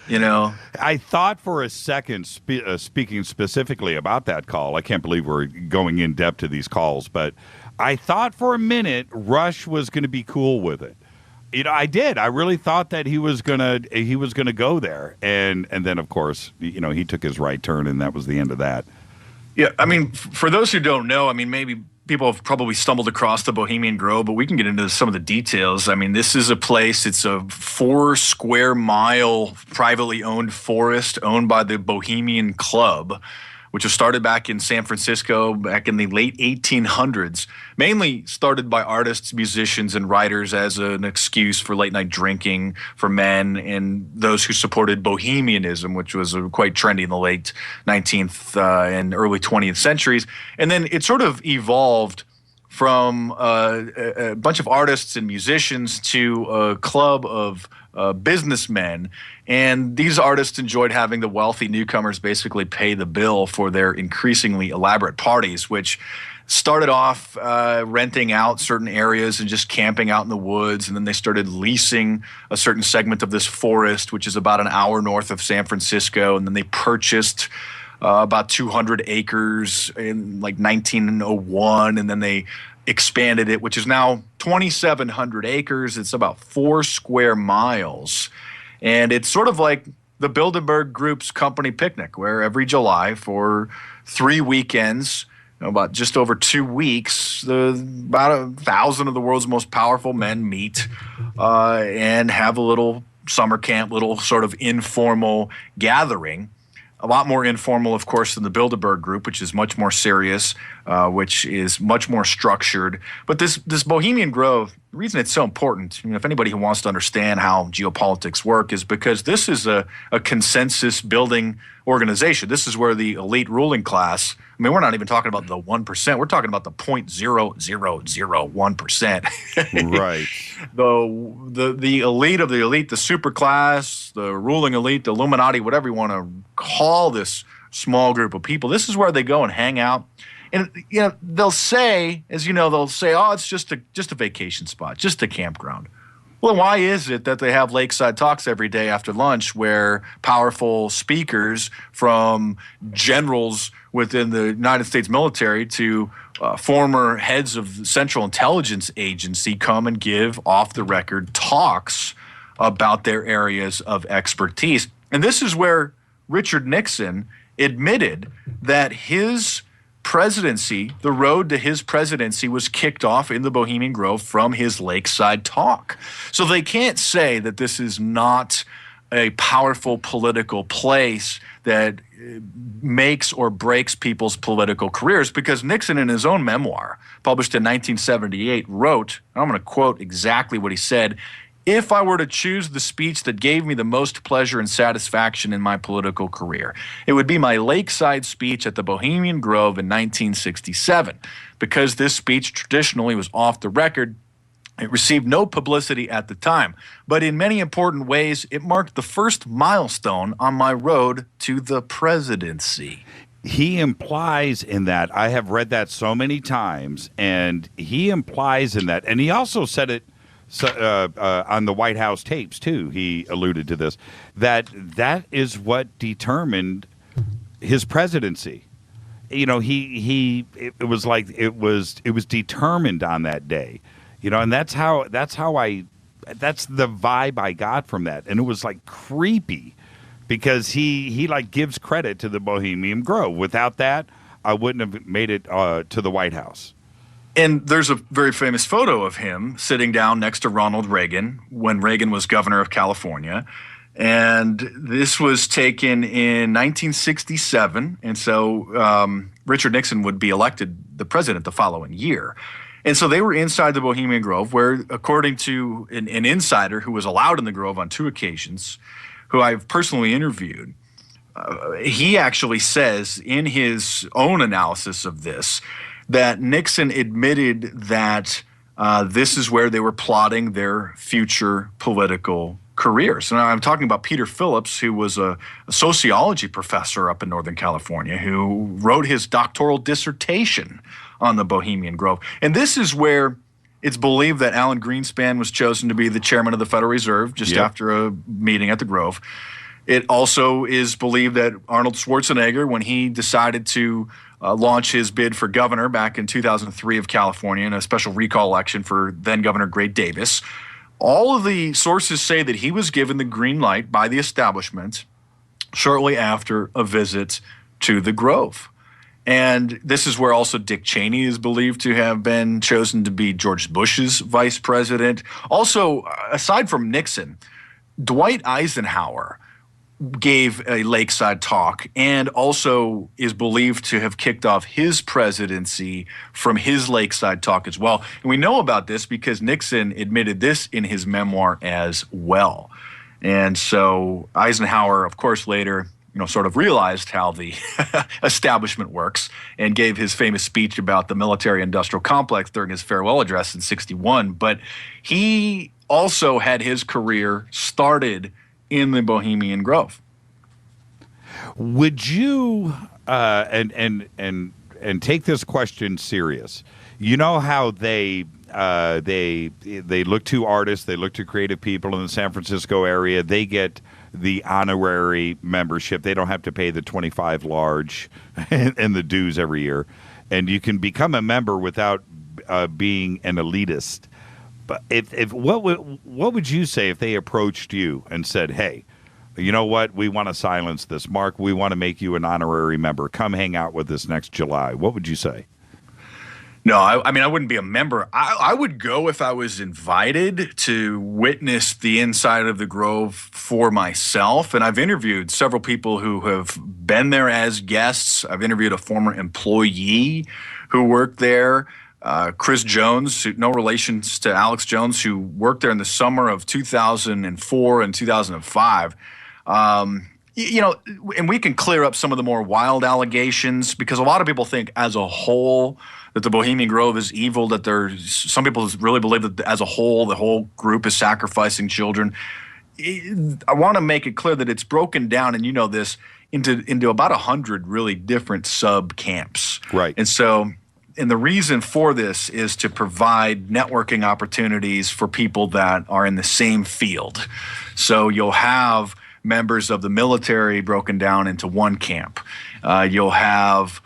I thought for a second, speaking specifically about that call, I can't believe we're going in depth to these calls, but I thought for a minute Rush was going to be cool with it. I did. I really thought that he was gonna go there, and then of course, he took his right turn, and that was the end of that. Yeah, I mean, for those who don't know, I mean, maybe people have probably stumbled across the Bohemian Grove, but we can get into some of the details. I mean, this is a place. It's a 4 square mile privately owned forest owned by the Bohemian Club, which was started back in San Francisco back in the late 1800s, mainly started by artists, musicians, and writers as an excuse for late-night drinking for men and those who supported bohemianism, which was quite trendy in the late 19th and early 20th centuries. And then it sort of evolved from a bunch of artists and musicians to a club of businessmen. And these artists enjoyed having the wealthy newcomers basically pay the bill for their increasingly elaborate parties, which started off renting out certain areas and just camping out in the woods. And then they started leasing a certain segment of this forest, which is about an hour north of San Francisco. And then they purchased about 200 acres in like 1901. And then they expanded it, which is now 2,700 acres. It's about 4 square miles. And it's sort of like the Builderberg Group's company picnic, where every July for 3 weekends, about just over 2 weeks, about 1,000 of the world's most powerful men meet and have a little summer camp, little sort of informal gathering. A lot more informal, of course, than the Builderberg Group, which is much more serious, which is much more structured. But this Bohemian Grove, the reason it's so important, if anybody who wants to understand how geopolitics work, is because this is a consensus building organization. This is where the elite ruling class, I mean, we're not even talking about the 1%. We're talking about the 0.0001%. Right. The elite of the elite, the super class, the ruling elite, the Illuminati, whatever you want to call this small group of people. This is where they go and hang out. And they'll say, as you know, oh, it's just a vacation spot, just a campground. Well, why is it that they have lakeside talks every day after lunch where powerful speakers from generals within the United States military to former heads of the Central Intelligence Agency come and give off-the-record talks about their areas of expertise? And this is where Richard Nixon admitted that his presidency, the road to his presidency, was kicked off in the Bohemian Grove from his lakeside talk. So they can't say that this is not a powerful political place that makes or breaks people's political careers, because Nixon, in his own memoir, published in 1978, wrote, and I'm going to quote exactly what he said, "If I were to choose the speech that gave me the most pleasure and satisfaction in my political career, it would be my lakeside speech at the Bohemian Grove in 1967. Because this speech traditionally was off the record, it received no publicity at the time. But in many important ways, it marked the first milestone on my road to the presidency." He implies in that, I have read that so many times, and he implies in that, and he also said it on the White House tapes too. He alluded to this, that is what determined his presidency. It was determined on that day, and that's the vibe I got from that. And it was like creepy because he like gives credit to the Bohemian Grove. Without that, I wouldn't have made it to the White House. And there's a very famous photo of him sitting down next to Ronald Reagan when Reagan was governor of California. And this was taken in 1967. And so Richard Nixon would be elected the president the following year. And so they were inside the Bohemian Grove, where, according to an insider who was allowed in the Grove on 2 occasions, who I've personally interviewed, he actually says in his own analysis of this that Nixon admitted that this is where they were plotting their future political careers. And I'm talking about Peter Phillips, who was a sociology professor up in Northern California, who wrote his doctoral dissertation on the Bohemian Grove. And this is where it's believed that Alan Greenspan was chosen to be the chairman of the Federal Reserve just after a meeting at the Grove. It also is believed that Arnold Schwarzenegger, when he decided to launch his bid for governor back in 2003 of California in a special recall election for then-Governor Gray Davis, all of the sources say that he was given the green light by the establishment shortly after a visit to the Grove. And this is where also Dick Cheney is believed to have been chosen to be George Bush's vice president. Also, aside from Nixon, Dwight Eisenhower gave a lakeside talk and also is believed to have kicked off his presidency from his lakeside talk as well. And we know about this because Nixon admitted this in his memoir as well. And so Eisenhower, of course, later sort of realized how the establishment works and gave his famous speech about the military-industrial complex during his farewell address in '61. But he also had his career started in the Bohemian Grove. Would you and take this question serious? You know how they look to artists, they look to creative people in the San Francisco area. They get the honorary membership. They don't have to pay the $25 large and the dues every year, and you can become a member without being an elitist. But what would you say if they approached you and said, "Hey, you know what? We want to silence this, Mark. We want to make you an honorary member. Come hang out with us next July." What would you say? No, I mean, I wouldn't be a member. I would go if I was invited to witness the inside of the Grove for myself. And I've interviewed several people who have been there as guests. I've interviewed a former employee who worked there, Chris Jones, no relations to Alex Jones, who worked there in the summer of 2004 and 2005. And we can clear up some of the more wild allegations because a lot of people think as a whole that the Bohemian Grove is evil, that some people really believe that as a whole, the whole group is sacrificing children. I want to make it clear that it's broken down, and you know this, into about 100 really different sub-camps. Right. And so, and the reason for this is to provide networking opportunities for people that are in the same field. So you'll have members of the military broken down into one camp. You'll have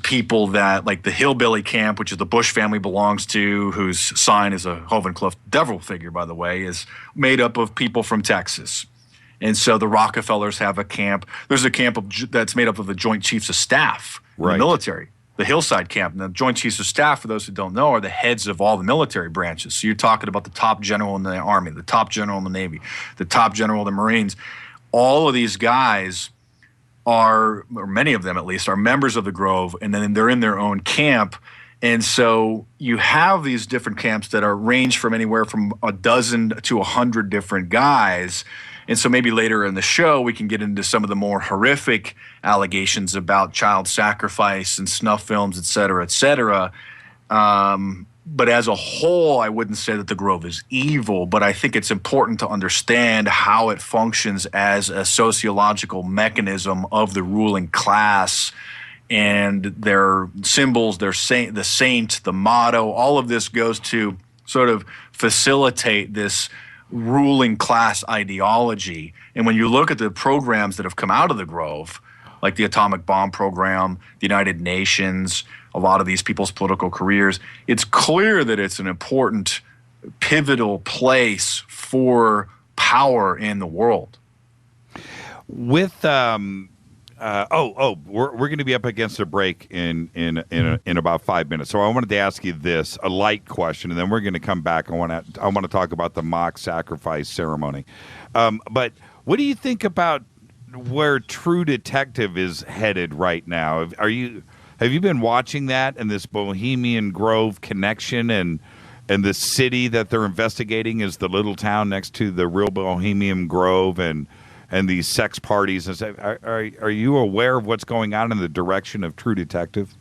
people that, like the Hillbilly Camp, which is the Bush family belongs to, whose sign is a Hovencliff devil figure, by the way, is made up of people from Texas. And so the Rockefellers have a camp. There's a camp that's made up of the Joint Chiefs of Staff in the military. The Hillside Camp. And the Joint Chiefs of Staff, for those who don't know, are the heads of all the military branches. So you're talking about the top general in the Army, the top general in the Navy, the top general in the Marines. All of these guys are, or many of them at least, are members of the Grove, and then they're in their own camp. And so you have these different camps that are range from anywhere from a dozen to 100 different guys. And so maybe later in the show, we can get into some of the more horrific allegations about child sacrifice and snuff films, et cetera, et cetera. But as a whole, I wouldn't say that the Grove is evil, but I think it's important to understand how it functions as a sociological mechanism of the ruling class and their symbols, the saint, the motto. All of this goes to sort of facilitate this ruling class ideology. And when you look at the programs that have come out of the Grove, like the atomic bomb program, the United Nations, a lot of these people's political careers, it's clear that it's an important, pivotal place for power in the world. With we're going to be up against a break in about 5 minutes. So I wanted to ask you this, a light question, and then we're going to come back. I want to talk about the mock sacrifice ceremony. But what do you think about where True Detective is headed right now? Have you been watching that and this Bohemian Grove connection and the city that they're investigating is the little town next to the real Bohemian Grove and these sex parties? Are you aware of what's going on in the direction of True Detective?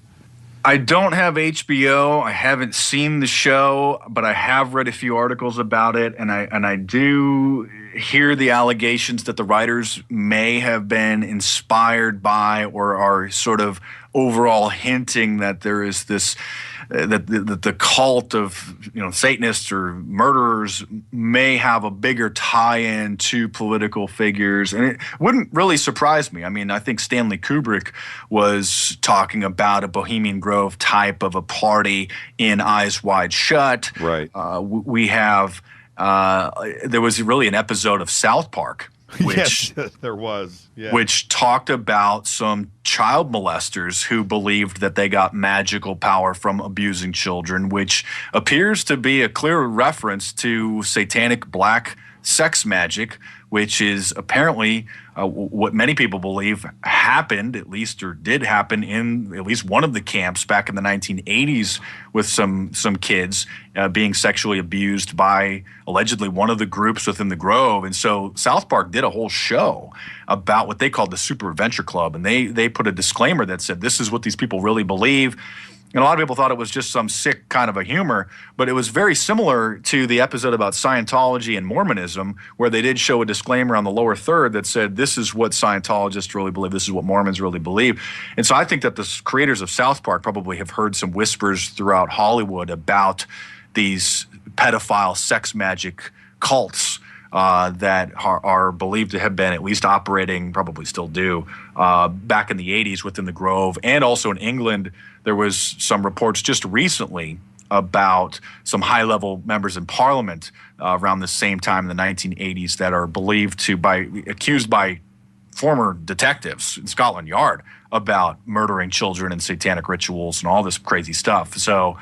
I don't have HBO. I haven't seen the show, but I have read a few articles about it, and I do hear the allegations that the writers may have been inspired by or are sort of overall hinting that there is this that the cult of Satanists or murderers may have a bigger tie-in to political figures, and it wouldn't really surprise me. I mean, I think Stanley Kubrick was talking about a Bohemian Grove type of a party in Eyes Wide Shut. Right. We have there was really an episode of South Park. Yes, there was. Yeah. Which talked about some child molesters who believed that they got magical power from abusing children, which appears to be a clear reference to satanic black sex magic, which is apparently what many people believe happened, at least, or did happen in at least one of the camps back in the 1980s with some kids being sexually abused by allegedly one of the groups within the Grove. And so South Park did a whole show about what they called the Super Adventure Club. And they put a disclaimer that said, this is what these people really believe. And a lot of people thought it was just some sick kind of a humor, but it was very similar to the episode about Scientology and Mormonism, where they did show a disclaimer on the lower third that said, this is what Scientologists really believe, this is what Mormons really believe. And so I think that the creators of South Park probably have heard some whispers throughout Hollywood about these pedophile sex magic cults that are believed to have been at least operating, probably still do, back in the 80s within the Grove. And also in England, there was some reports just recently about some high-level members in Parliament around the same time in the 1980s that are believed to accused by former detectives in Scotland Yard about murdering children and satanic rituals and all this crazy stuff. So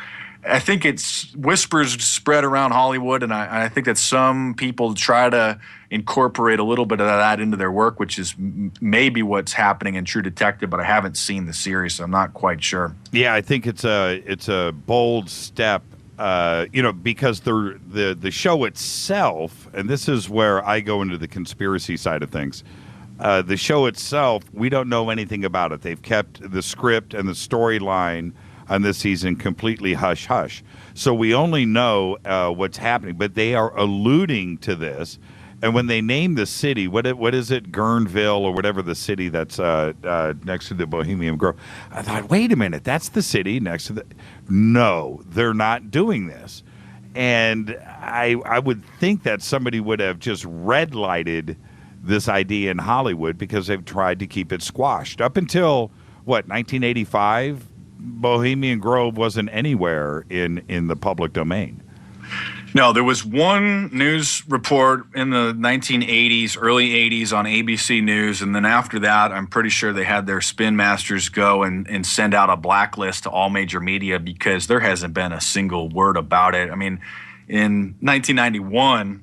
I think it's whispers spread around Hollywood, and I think that some people try to incorporate a little bit of that into their work, which is maybe what's happening in True Detective, but I haven't seen the series, so I'm not quite sure. Yeah, I think it's a bold step, because the show itself, and this is where I go into the conspiracy side of things. The show itself, we don't know anything about it. They've kept the script and the storyline on this season completely hush-hush. So we only know what's happening, but they are alluding to this. And when they name the city, what is it, Guerneville or whatever the city that's next to the Bohemian Grove, I thought, wait a minute, that's the city next to the... No, they're not doing this. And I would think that somebody would have just red-lighted this idea in Hollywood because they've tried to keep it squashed. Up until, 1985? Bohemian Grove wasn't anywhere in the public domain. No, there was one news report in the 1980s, early 80s on ABC News, and then after that, I'm pretty sure they had their spin masters go and send out a blacklist to all major media because there hasn't been a single word about it. I mean, in 1991,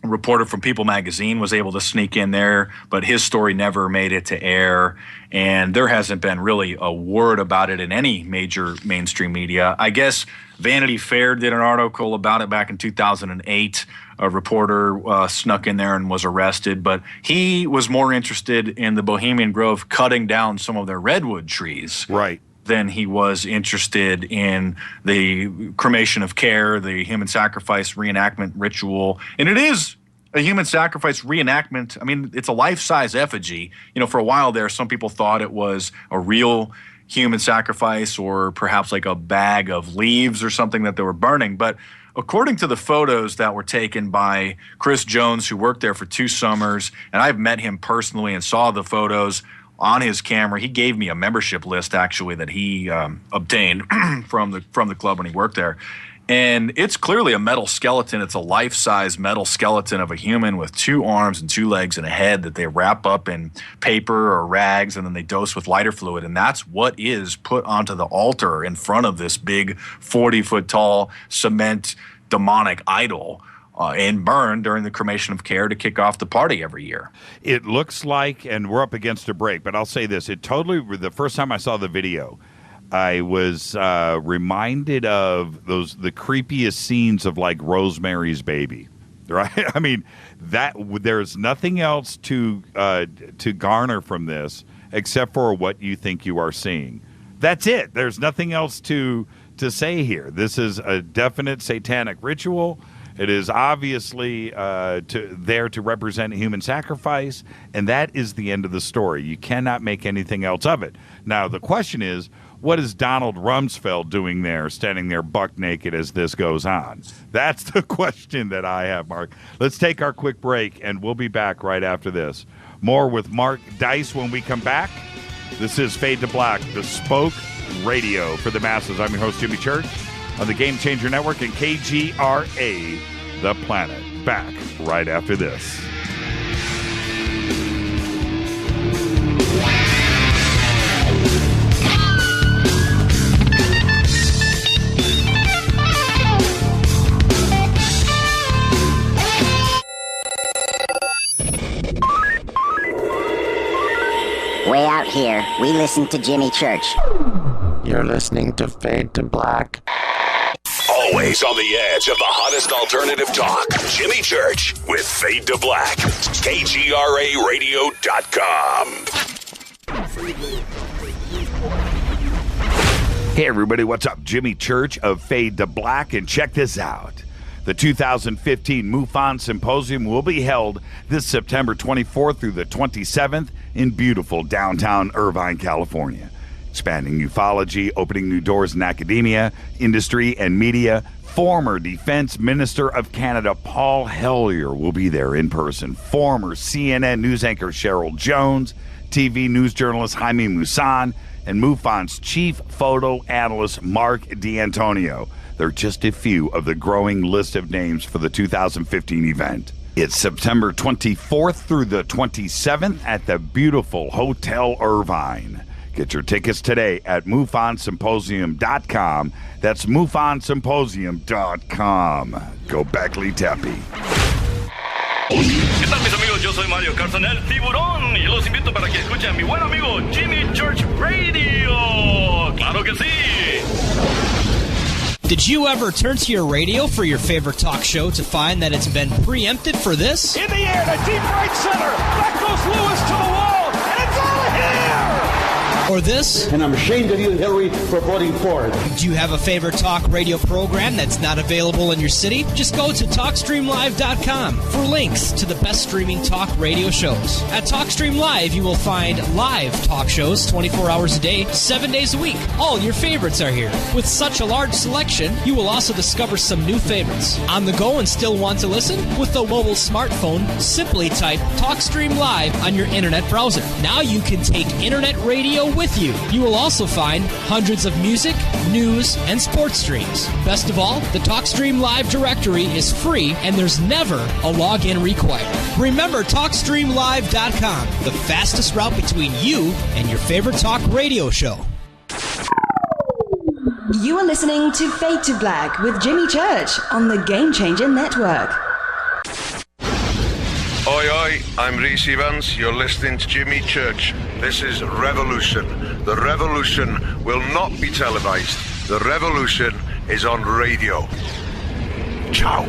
a reporter from People magazine was able to sneak in there, but his story never made it to air, and there hasn't been really a word about it in any major mainstream media. I guess Vanity Fair did an article about it back in 2008. A reporter snuck in there and was arrested, but he was more interested in the Bohemian Grove cutting down some of their redwood trees. Right. Than he was interested in the cremation of care, the human sacrifice reenactment ritual. And it is a human sacrifice reenactment. I mean, it's a life-size effigy. For a while there, some people thought it was a real human sacrifice or perhaps like a bag of leaves or something that they were burning. But according to the photos that were taken by Chris Jones, who worked there for 2 summers, and I've met him personally and saw the photos on his camera. He gave me a membership list, actually, that he obtained from the club when he worked there. And it's clearly a metal skeleton. It's a life-size metal skeleton of a human with 2 arms and 2 legs and a head that they wrap up in paper or rags, and then they dose with lighter fluid. And that's what is put onto the altar in front of this big 40-foot-tall cement demonic idol. And burned during the cremation of care to kick off the party every year. It looks like, and we're up against a break, but I'll say this. The first time I saw the video, I was reminded of the creepiest scenes of like Rosemary's Baby, right? I mean, there's nothing else to garner from this except for what you think you are seeing. That's it. There's nothing else to say here. This is a definite satanic ritual. It is obviously there to represent human sacrifice, and that is the end of the story. You cannot make anything else of it. Now, the question is, what is Donald Rumsfeld doing there, standing there buck naked as this goes on? That's the question that I have, Mark. Let's take our quick break, and we'll be back right after this. More with Mark Dice when we come back. This is Fade to Black, Bespoke Radio for the masses. I'm your host, Jimmy Church, on the Game Changer Network and KGRA, The Planet. Back right after this. Way out here, we listen to Jimmy Church. You're listening to Fade to Black. Always on the edge of the hottest alternative talk. Jimmy Church with Fade to Black. KGRARadio.com. Hey, everybody, what's up? Jimmy Church of Fade to Black, and check this out. The 2015 MUFON Symposium will be held this September 24th through the 27th in beautiful downtown Irvine, California. Expanding ufology, opening new doors in academia, industry, and media. Former Defense Minister of Canada Paul Hellyer will be there in person. Former CNN news anchor Cheryl Jones, TV news journalist Jaime Maussan, and MUFON's chief photo analyst Mark D'Antonio. They're just a few of the growing list of names for the 2015 event. It's September 24th through the 27th at the beautiful Hotel Irvine. Get your tickets today at MUFONSymposium.com. That's MUFONSymposium.com. Go Beckley Tepe. ¿Qué tal, mis amigos? Yo soy Mario Carson, el tiburón, y los invito para que escuchen a mi buen amigo Jimmy Church Radio. ¡Claro que sí! Did you ever turn to your radio for your favorite talk show to find that it's been preempted for this? In the air to deep right center. Back goes Lewis to the wall, and it's out of here! Or this? And I'm ashamed of you, Hillary, for voting for it. Do you have a favorite talk radio program that's not available in your city? Just go to TalkStreamLive.com for links to the best streaming talk radio shows. At TalkStream Live, you will find live talk shows 24 hours a day, 7 days a week. All your favorites are here. With such a large selection, you will also discover some new favorites. On the go and still want to listen? With a mobile smartphone, simply type TalkStream Live on your internet browser. Now you can take internet radio with you. You will also find hundreds of music, news, and sports streams. Best of all, the TalkStream Live directory is free and there's never a login required. Remember TalkStreamLive.com, the fastest route between you and your favorite talk radio show. You are listening to Fade to Black with Jimmy Church on the Game Changer Network. Oi, oi, I'm Reese Evans. You're listening to Jimmy Church. This is Revolution. The revolution will not be televised. The revolution is on radio. Ciao.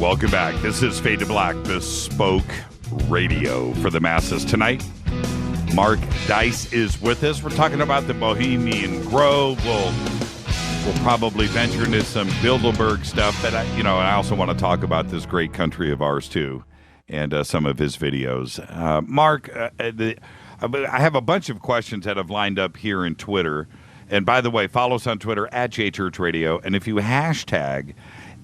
Welcome back. This is Fade to Black, Bespoke Radio for the masses. Tonight, Mark Dice is with us. We're talking about the Bohemian Grove. We'll probably venture into some Builderberg stuff, but I also want to talk about this great country of ours too, and some of his videos. Mark, I have a bunch of questions that have lined up here in Twitter. And by the way, follow us on Twitter at JChurchRadio. And if you hashtag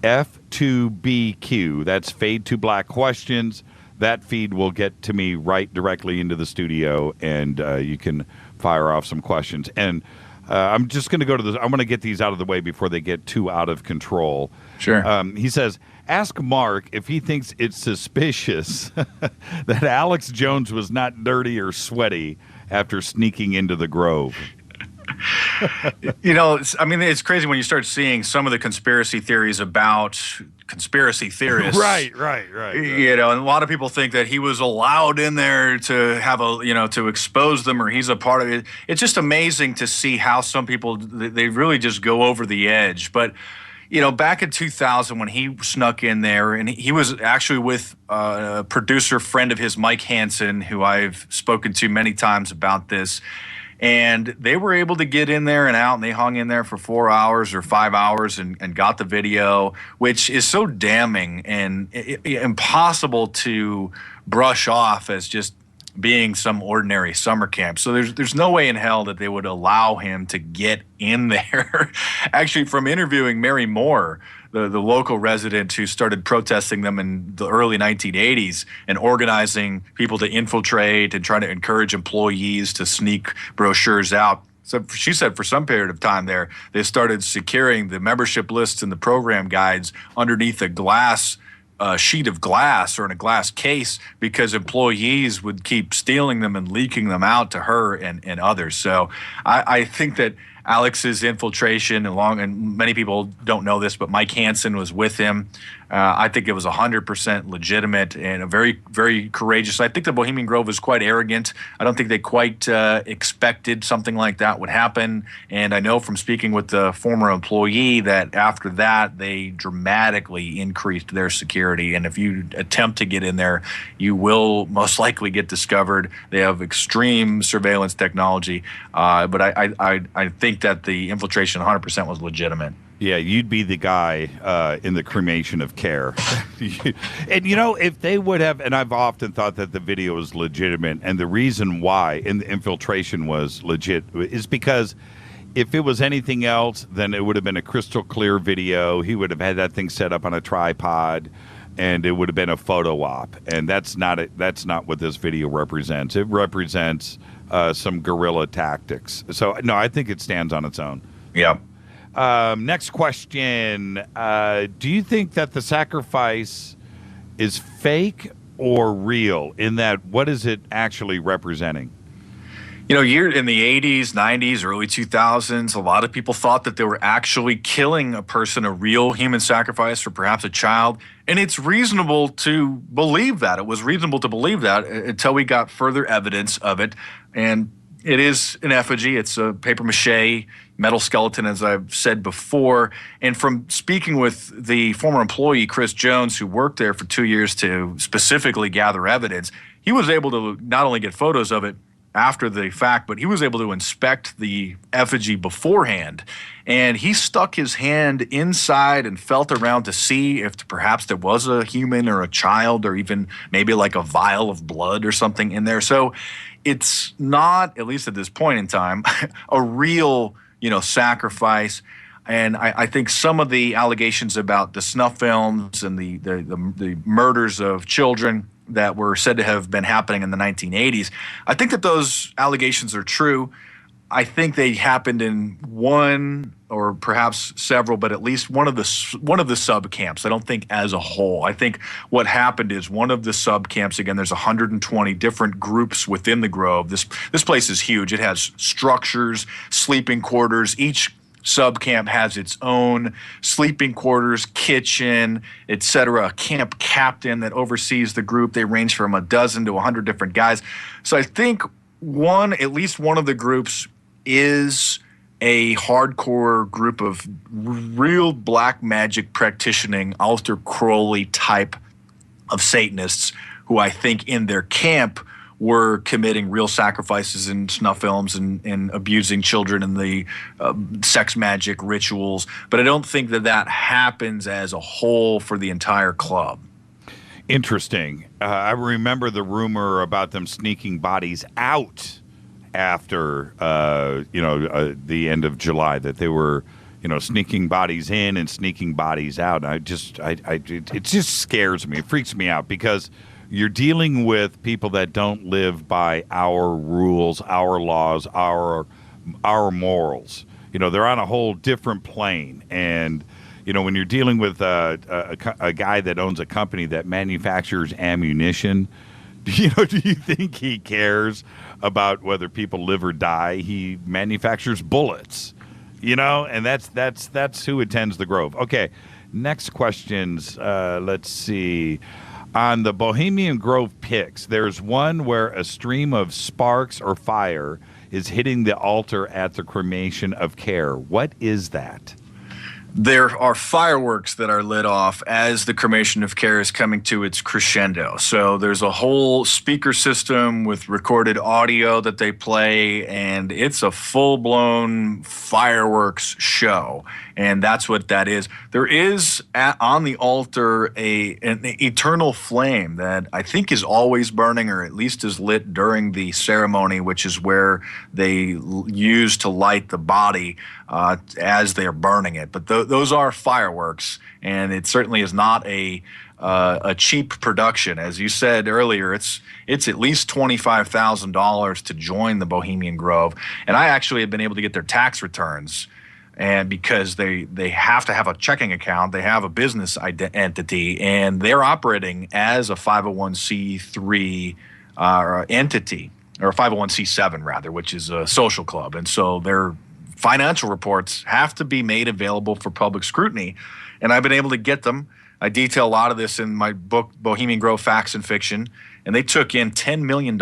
F2BQ, that's Fade to Black Questions, that feed will get to me right directly into the studio, and you can fire off some questions. And I'm just going to go to this. I'm going to get these out of the way before they get too out of control. Sure. He says, ask Mark if he thinks it's suspicious that Alex Jones was not dirty or sweaty after sneaking into the Grove. It's crazy when you start seeing some of the conspiracy theories about conspiracy theorists. Right. And a lot of people think that he was allowed in there to have to expose them, or he's a part of it. It's just amazing to see how some people, they really just go over the edge. But, back in 2000 when he snuck in there, and he was actually with a producer friend of his, Mike Hansen, who I've spoken to many times about this. And they were able to get in there and out, and they hung in there for 4 hours or 5 hours and got the video, which is so damning and impossible to brush off as just being some ordinary summer camp. So there's no way in hell that they would allow him to get in there. Actually, from interviewing Mary Moore, the local resident who started protesting them in the early 1980s and organizing people to infiltrate and trying to encourage employees to sneak brochures out. So she said for some period of time there, they started securing the membership lists and the program guides underneath a sheet of glass or in a glass case, because employees would keep stealing them and leaking them out to her and others. So I think that Alex's infiltration, and many people don't know this, but Mike Hansen was with him. I think it was 100% legitimate and a very, very courageous. I think the Bohemian Grove was quite arrogant. I don't think they quite expected something like that would happen. And I know from speaking with the former employee that after that, they dramatically increased their security. And if you attempt to get in there, you will most likely get discovered. They have extreme surveillance technology. But I think that the infiltration 100% was legitimate. Yeah, you'd be the guy in the cremation of care. And, if they would have, and I've often thought that the video was legitimate, and the reason why the infiltration was legit is because if it was anything else, then it would have been a crystal clear video. He would have had that thing set up on a tripod, and it would have been a photo op. And that's not what this video represents. It represents some guerrilla tactics. So, no, I think it stands on its own. Yeah. Next question. Do you think that the sacrifice is fake or real? In that, what is it actually representing? You're in the 80s, 90s, early 2000s, a lot of people thought that they were actually killing a person, a real human sacrifice, or perhaps a child. And it's reasonable to believe that. It was reasonable to believe that until we got further evidence of it. And it is an effigy. It's a papier-mâché metal skeleton, as I've said before. And from speaking with the former employee, Chris Jones, who worked there for 2 years to specifically gather evidence, he was able to not only get photos of it after the fact, but he was able to inspect the effigy beforehand. And he stuck his hand inside and felt around to see if perhaps there was a human or a child or even maybe like a vial of blood or something in there. So it's not, at least at this point in time, a real sacrifice. And I think some of the allegations about the snuff films and the murders of children that were said to have been happening in the 1980s, I think that those allegations are true. I think they happened in one or perhaps several, but at least one of the sub camps. I don't think as a whole. I think what happened is one of the sub camps. Again, there's 120 different groups within the Grove. This place is huge. It has structures, sleeping quarters. Each sub camp has its own sleeping quarters, kitchen, etc. A camp captain that oversees the group. They range from a dozen to 100 different guys. So I think at least one of the groups is a hardcore group of real black magic practicing Aleister Crowley type of Satanists who I think in their camp were committing real sacrifices in snuff films and abusing children in the sex magic rituals. But I don't think that happens as a whole for the entire club. Interesting. I remember the rumor about them sneaking bodies out after, the end of July, that they were, sneaking bodies in and sneaking bodies out. And it just scares me. It freaks me out because you're dealing with people that don't live by our rules, our laws, our our morals. They're on a whole different plane. And, when you're dealing with a guy that owns a company that manufactures ammunition, do you think he cares about whether people live or die? He manufactures bullets, and that's who attends the Grove. Okay, next questions. Let's see. On the Bohemian Grove pics, there's one where a stream of sparks or fire is hitting the altar at the cremation of care. What is that? There are fireworks that are lit off as the cremation of care is coming to its crescendo. So there's a whole speaker system with recorded audio that they play, and it's a full-blown fireworks show. And that's what that is. There is on the altar an eternal flame that I think is always burning, or at least is lit during the ceremony, which is where they use to light the body as they're burning it. But those are fireworks, and it certainly is not a cheap production. As you said earlier, it's at least $25,000 to join the Bohemian Grove. And I actually have been able to get their tax returns. And because they have to have a checking account, they have a business entity, and they're operating as a 501c3 entity, or a 501c7 rather, which is a social club. And so their financial reports have to be made available for public scrutiny, and I've been able to get them. I detail a lot of this in my book, Bohemian Grove Facts and Fiction, and they took in $10 million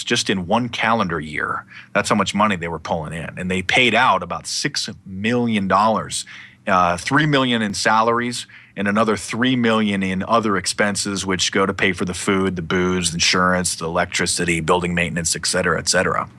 just in one calendar year. That's how much money they were pulling in. And they paid out about $6 million, $3 million in salaries, and another $3 million in other expenses, which go to pay for the food, the booze, insurance, the electricity, building maintenance, et cetera, et cetera.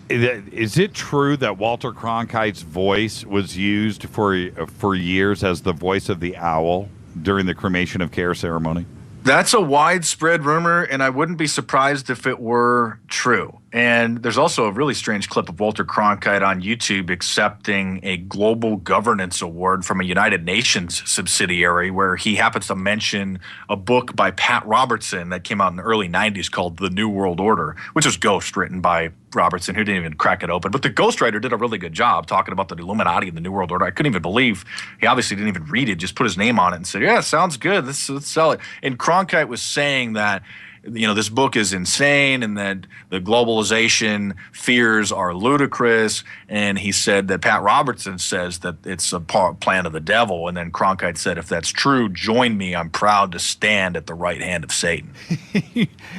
Is it true that Walter Cronkite's voice was used for years as the voice of the owl during the cremation of care ceremony? That's a widespread rumor, and I wouldn't be surprised if it were true. And there's also a really strange clip of Walter Cronkite on YouTube accepting a Global Governance Award from a United Nations subsidiary, where he happens to mention a book by Pat Robertson that came out in the early 90s called The New World Order, which was ghost written by Robertson, who didn't even crack it open. But the ghostwriter did a really good job talking about the Illuminati and the New World Order. I couldn't even believe he obviously didn't even read it, just put his name on it and said, yeah, sounds good, let's sell it. And Cronkite was saying that, this book is insane and that the globalization fears are ludicrous. And he said that Pat Robertson says that it's a plan of the devil. And then Cronkite said, if that's true, join me. I'm proud to stand at the right hand of Satan.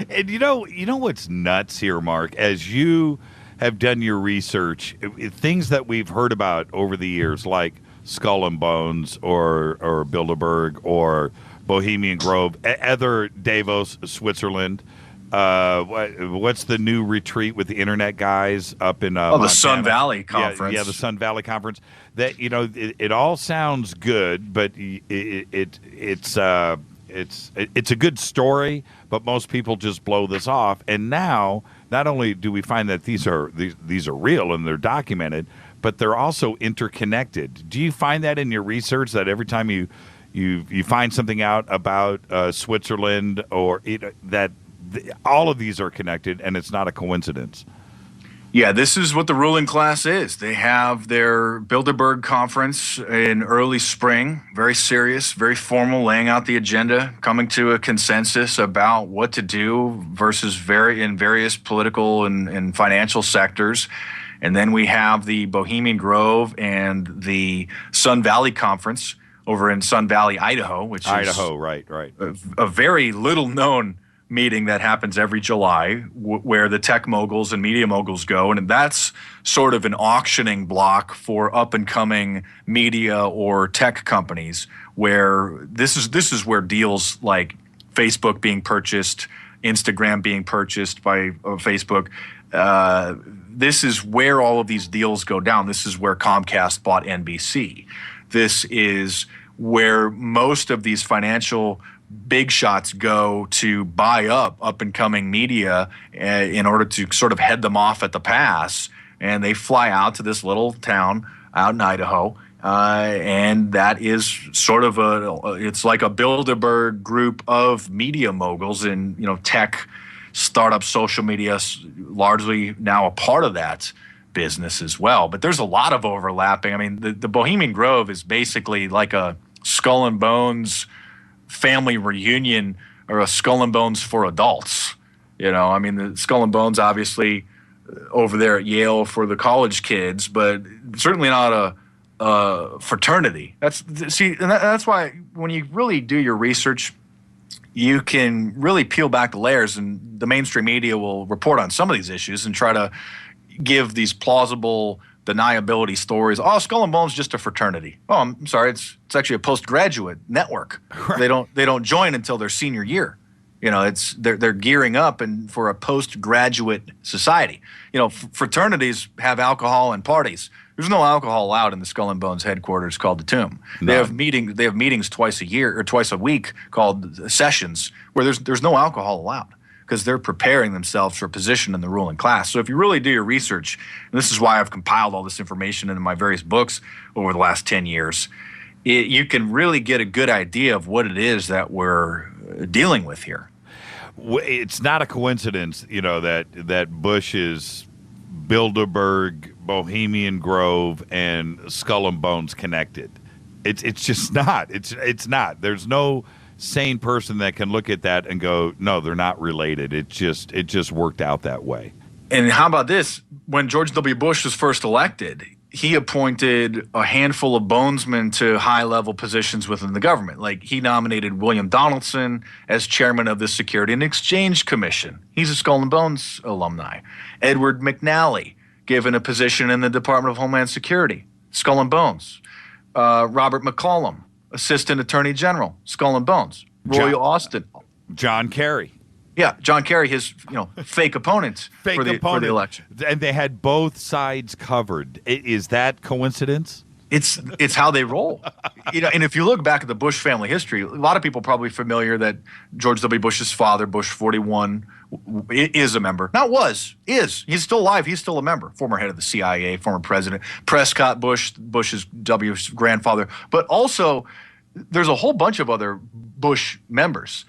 And you know what's nuts here, Mark, as you have done your research, things that we've heard about over the years, like Skull and Bones or Bilderberg or Bohemian Grove, other Davos, Switzerland. What's the new retreat with the internet guys up in the Sun Valley Conference? Yeah, the Sun Valley Conference. That it all sounds good, but it's a good story, but most people just blow this off. And now, not only do we find that these are real and they're documented, but they're also interconnected. Do you find that in your research, that every time you find something out about Switzerland or that all of these are connected and it's not a coincidence? Yeah, this is what the ruling class is. They have their Bilderberg conference in early spring, very serious, very formal, laying out the agenda, coming to a consensus about what to do versus in various political and financial sectors. And then we have the Bohemian Grove and the Sun Valley Conference over in Sun Valley, Idaho, which is right. A very little known meeting that happens every July, where the tech moguls and media moguls go, and that's sort of an auctioning block for up and coming media or tech companies. Where this is where deals like Facebook being purchased, Instagram being purchased by Facebook. This is where all of these deals go down. This is where Comcast bought NBC. This is where most of these financial big shots go to buy up and coming media in order to sort of head them off at the pass. And they fly out to this little town out in Idaho. And that is sort of it's like a Bilderberg group of media moguls in, tech, startup, social media, largely now a part of that. business as well. But there's a lot of overlapping. I mean, the Bohemian Grove is basically like a Skull and Bones family reunion, or a Skull and Bones for adults. I mean, the Skull and Bones obviously over there at Yale for the college kids, but certainly not a fraternity. That's why when you really do your research, you can really peel back the layers, and the mainstream media will report on some of these issues and try to give these plausible deniability stories. Oh, Skull and Bones is just a fraternity. Oh, I'm sorry, it's actually a postgraduate network. Right. They don't join until their senior year. They're gearing up and for a postgraduate society. Fraternities have alcohol and parties. There's no alcohol allowed in the Skull and Bones headquarters called the Tomb. No. They have meetings twice a year or twice a week called sessions where there's no alcohol allowed, because they're preparing themselves for a position in the ruling class. So if you really do your research, and this is why I've compiled all this information into my various books over the last 10 years, you can really get a good idea of what it is that we're dealing with here. It's not a coincidence, that Bush's Bilderberg, Bohemian Grove, and Skull and Bones connected. It's just not. It's not. There's no sane person that can look at that and go, no, they're not related. It just worked out that way. And how about this? When George W. Bush was first elected, he appointed a handful of bonesmen to high-level positions within the government. Like, he nominated William Donaldson as chairman of the Security and Exchange Commission. He's a Skull and Bones alumni. Edward McNally, given a position in the Department of Homeland Security, Skull and Bones. Robert McCollum, Assistant Attorney General, Skull and Bones. Roy Austin. John Kerry. Yeah, John Kerry, his fake opponent for the election. And they had both sides covered. Is that coincidence? It's how they roll. And if you look back at the Bush family history, a lot of people are probably familiar that George W. Bush's father, Bush 41, is a member. Not was, is. He's still alive. He's still a member. Former head of the CIA, former president. Prescott Bush, Bush's W's grandfather. But also, there's a whole bunch of other Bush members.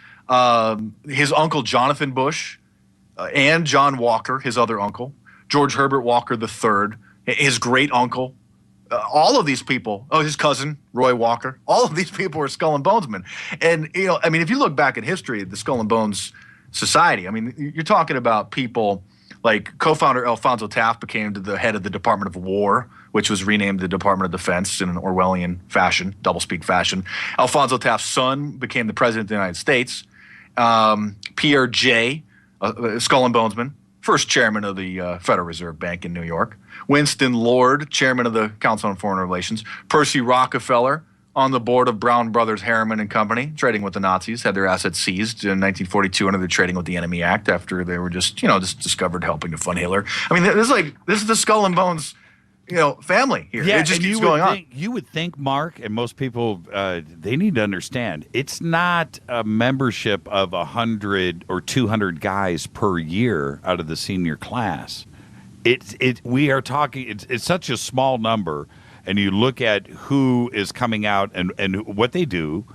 His uncle Jonathan Bush and John Walker, his other uncle, George Herbert Walker III, his great uncle, all of these people, his cousin Roy Walker, all of these people are Skull and Bonesmen. And if you look back at history, the Skull and Bones Society, you're talking about people like co-founder Alfonso Taft became the head of the Department of War, which was renamed the Department of Defense in an Orwellian fashion, doublespeak fashion. Alfonso Taft's son became the president of the United States. Pierre J., Skull and Bonesman, first chairman of the Federal Reserve Bank in New York. Winston Lord, chairman of the Council on Foreign Relations. Percy Rockefeller, on the board of Brown Brothers Harriman and Company, trading with the Nazis, had their assets seized in 1942 under the Trading with the Enemy Act after they were just discovered helping to fund Hitler. This is the Skull and Bones family here. Yeah, it just keeps going on. You would think, Mark, and most people, they need to understand, it's not a membership of 100 or 200 guys per year out of the senior class. We are talking, it's such a small number, and you look at who is coming out and what they do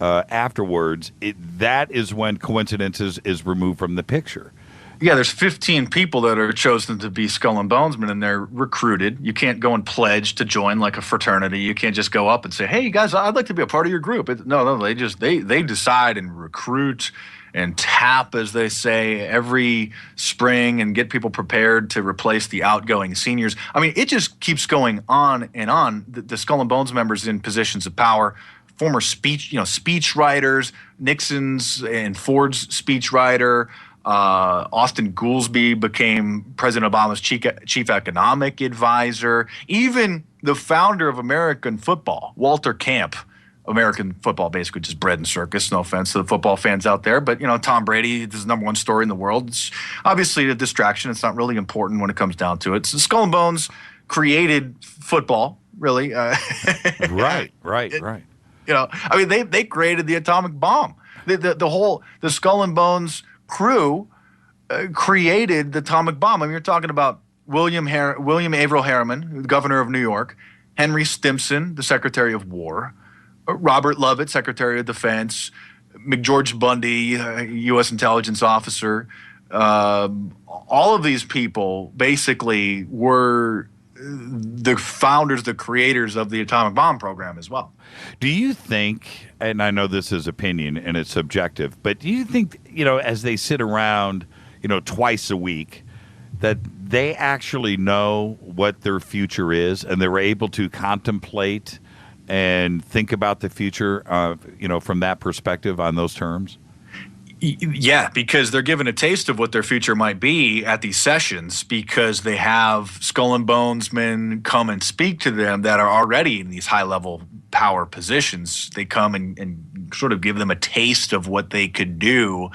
afterwards, that is when coincidences is removed from the picture. Yeah, there's 15 people that are chosen to be Skull and Bonesmen, and they're recruited. You can't go and pledge to join like a fraternity. You can't just go up and say, "Hey, guys, I'd like to be a part of your group." No, they decide and recruit and tap, as they say, every spring and get people prepared to replace the outgoing seniors. It just keeps going on and on. The Skull and Bones members in positions of power, former speech writers, Nixon's and Ford's speechwriter. Austin Goolsbee became President Obama's chief economic advisor. Even the founder of American football, Walter Camp, American football basically just bread and circus. No offense to the football fans out there, but Tom Brady is the number one story in the world. It's obviously a distraction. It's not really important when it comes down to it. So Skull and Bones created football, really. Right. They created the atomic bomb. The Skull and Bones crew created the atomic bomb. You're talking about William Averill Harriman, the governor of New York, Henry Stimson, the Secretary of War, Robert Lovett, Secretary of Defense, McGeorge Bundy, U.S. intelligence officer, all of these people basically were the founders, the creators of the atomic bomb program as well. Do you think, and I know this is opinion and it's subjective, but do you think, as they sit around, twice a week, that they actually know what their future is and they're able to contemplate and think about the future, from that perspective on those terms? Yeah, because they're given a taste of what their future might be at these sessions, because they have skull and bonesmen come and speak to them that are already in these high-level power positions. They come and sort of give them a taste of what they could do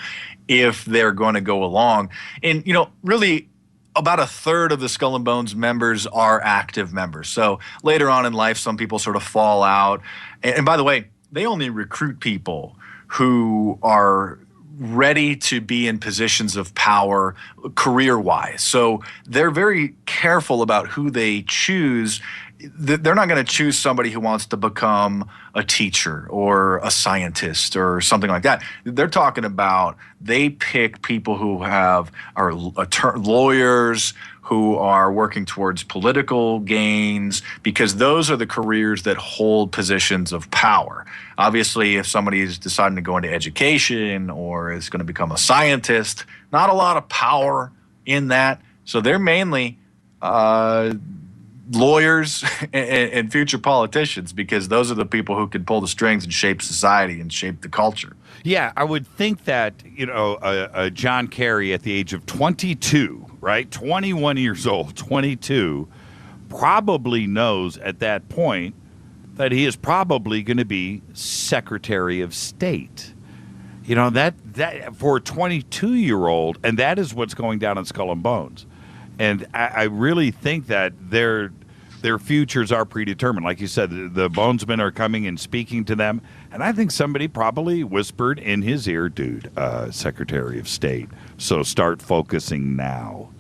if they're going to go along. And, really about a third of the Skull and Bones members are active members. So later on in life, some people sort of fall out. And by the way, they only recruit people who are ready to be in positions of power career-wise. So they're very careful about who they choose. They're not going to choose somebody who wants to become a teacher or a scientist or something like that. They're talking about, they pick people who are lawyers, who are working towards political gains, because those are the careers that hold positions of power. Obviously, if somebody is deciding to go into education or is going to become a scientist, not a lot of power in that. So they're mainly lawyers and future politicians, because those are the people who can pull the strings and shape society and shape the culture. Yeah, I would think that, John Kerry at the age of 22, right? 21 years old, 22, probably knows at that point that he is probably going to be Secretary of State. That for a 22-year-old, and that is what's going down in Skull and Bones. And I really think that their futures are predetermined. Like you said, the Bonesmen are coming and speaking to them. And I think somebody probably whispered in his ear, dude, Secretary of State, so start focusing now.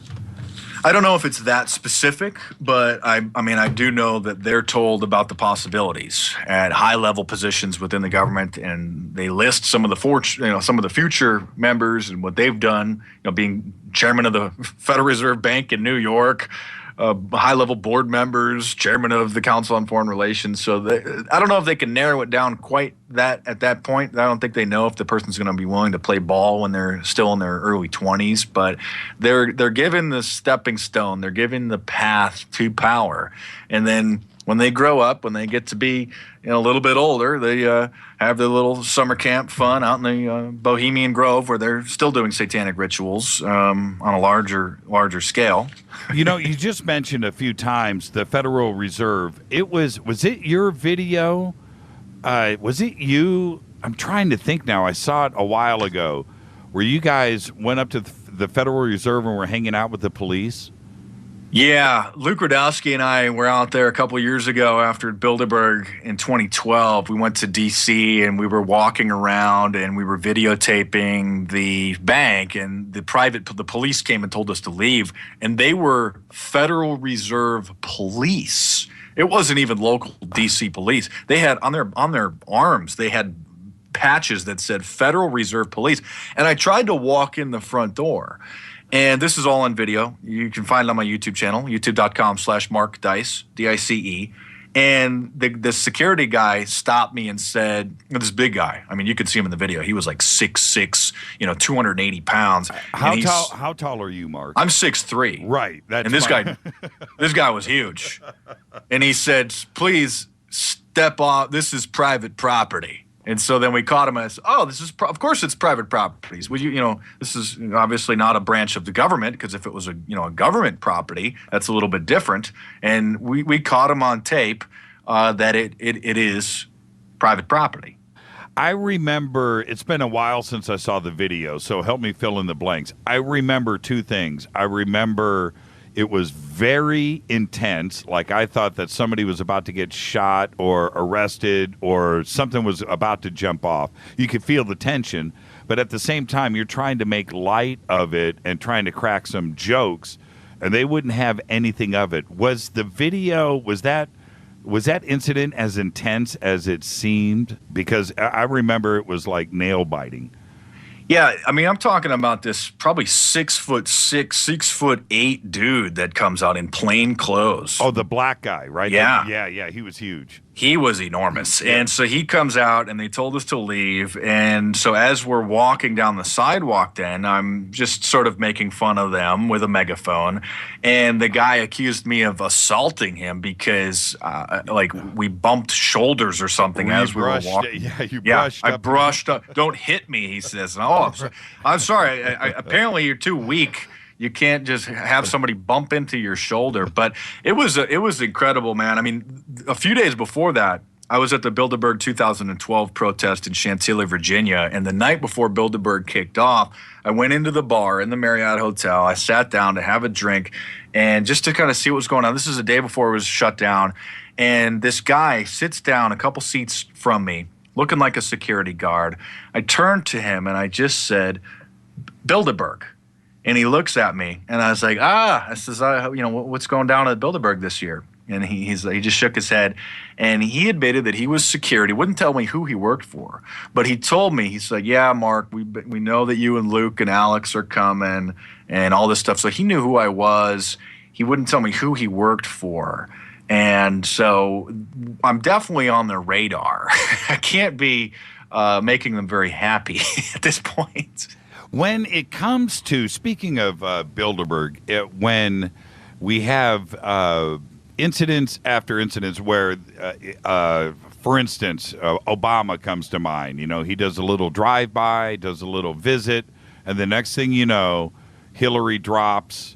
I don't know if it's that specific, but I do know that they're told about the possibilities at high-level positions within the government, and they list some of the future members and what they've done. Being chairman of the Federal Reserve Bank in New York, high-level board members, chairman of the Council on Foreign Relations. So I don't know if they can narrow it down quite that at that point. I don't think they know if the person's going to be willing to play ball when they're still in their early 20s. But they're given the stepping stone. They're given the path to power. And then when they grow up, when they get to be a little bit older, they have their little summer camp fun out in the Bohemian Grove, where they're still doing satanic rituals on a larger scale. You just mentioned a few times the Federal Reserve. Was it your video? Was it you? I'm trying to think now. I saw it a while ago, where you guys went up to the Federal Reserve and were hanging out with the police. Yeah, Luke Radowski and I were out there a couple years ago after Builderberg in 2012. We went to D.C. and we were walking around and we were videotaping the bank, and the police came and told us to leave, and they were Federal Reserve police. It wasn't even local D.C. police. They had on their arms, they had patches that said Federal Reserve Police, and I tried to walk in the front door. And this is all on video. You can find it on my YouTube channel, youtube.com/MarkDice, D-I-C-E. And the security guy stopped me and said, this big guy, you could see him in the video. He was like 6'6", 280 pounds. How tall are you, Mark? I'm 6'3". Right. And this guy was huge. And he said, please step off. This is private property. And so then we caught him as, of course it's private properties. This is obviously not a branch of the government, because if it was a government property, that's a little bit different. And we caught him on tape that it is private property. I remember, it's been a while since I saw the video, so help me fill in the blanks. I remember two things. I remember it was very intense. Like, I thought that somebody was about to get shot or arrested or something was about to jump off. You could feel the tension, but at the same time, you're trying to make light of it and trying to crack some jokes, and they wouldn't have anything of it. Was the video, was that incident as intense as it seemed? Because I remember it was like nail biting. Yeah, I mean, I'm talking about this probably 6'6", 6'8" dude that comes out in plain clothes. Oh, the black guy, right? Yeah. Yeah, he was huge. He was enormous. And so he comes out, and they told us to leave. And so as we're walking down the sidewalk then, I'm just sort of making fun of them with a megaphone. And the guy accused me of assaulting him because, we bumped shoulders or something as we were walking. Yeah, you brushed up. I brushed up. Don't hit me, he says. Oh, I'm sorry. Apparently you're too weak. You can't just have somebody bump into your shoulder. But it was incredible, man. I mean, a few days before that, I was at the Builderberg 2012 protest in Chantilly, Virginia. And the night before Builderberg kicked off, I went into the bar in the Marriott Hotel. I sat down to have a drink and just to kind of see what was going on. This is the day before it was shut down. And this guy sits down a couple seats from me, looking like a security guard. I turned to him and I just said, Builderberg. And he looks at me, and I was like, I says, what's going down at Builderberg this year? And he just shook his head, and he admitted that he was security. Wouldn't tell me who he worked for, but he told me, he's like, yeah, Mark, we know that you and Luke and Alex are coming and all this stuff. So he knew who I was. He wouldn't tell me who he worked for. And so I'm definitely on their radar. I can't be making them very happy at this point. When it comes to, speaking of Bilderberg, when we have incidents after incidents where, for instance, Obama comes to mind. You know, he does a little drive-by, does a little visit, and the next thing you know, Hillary drops.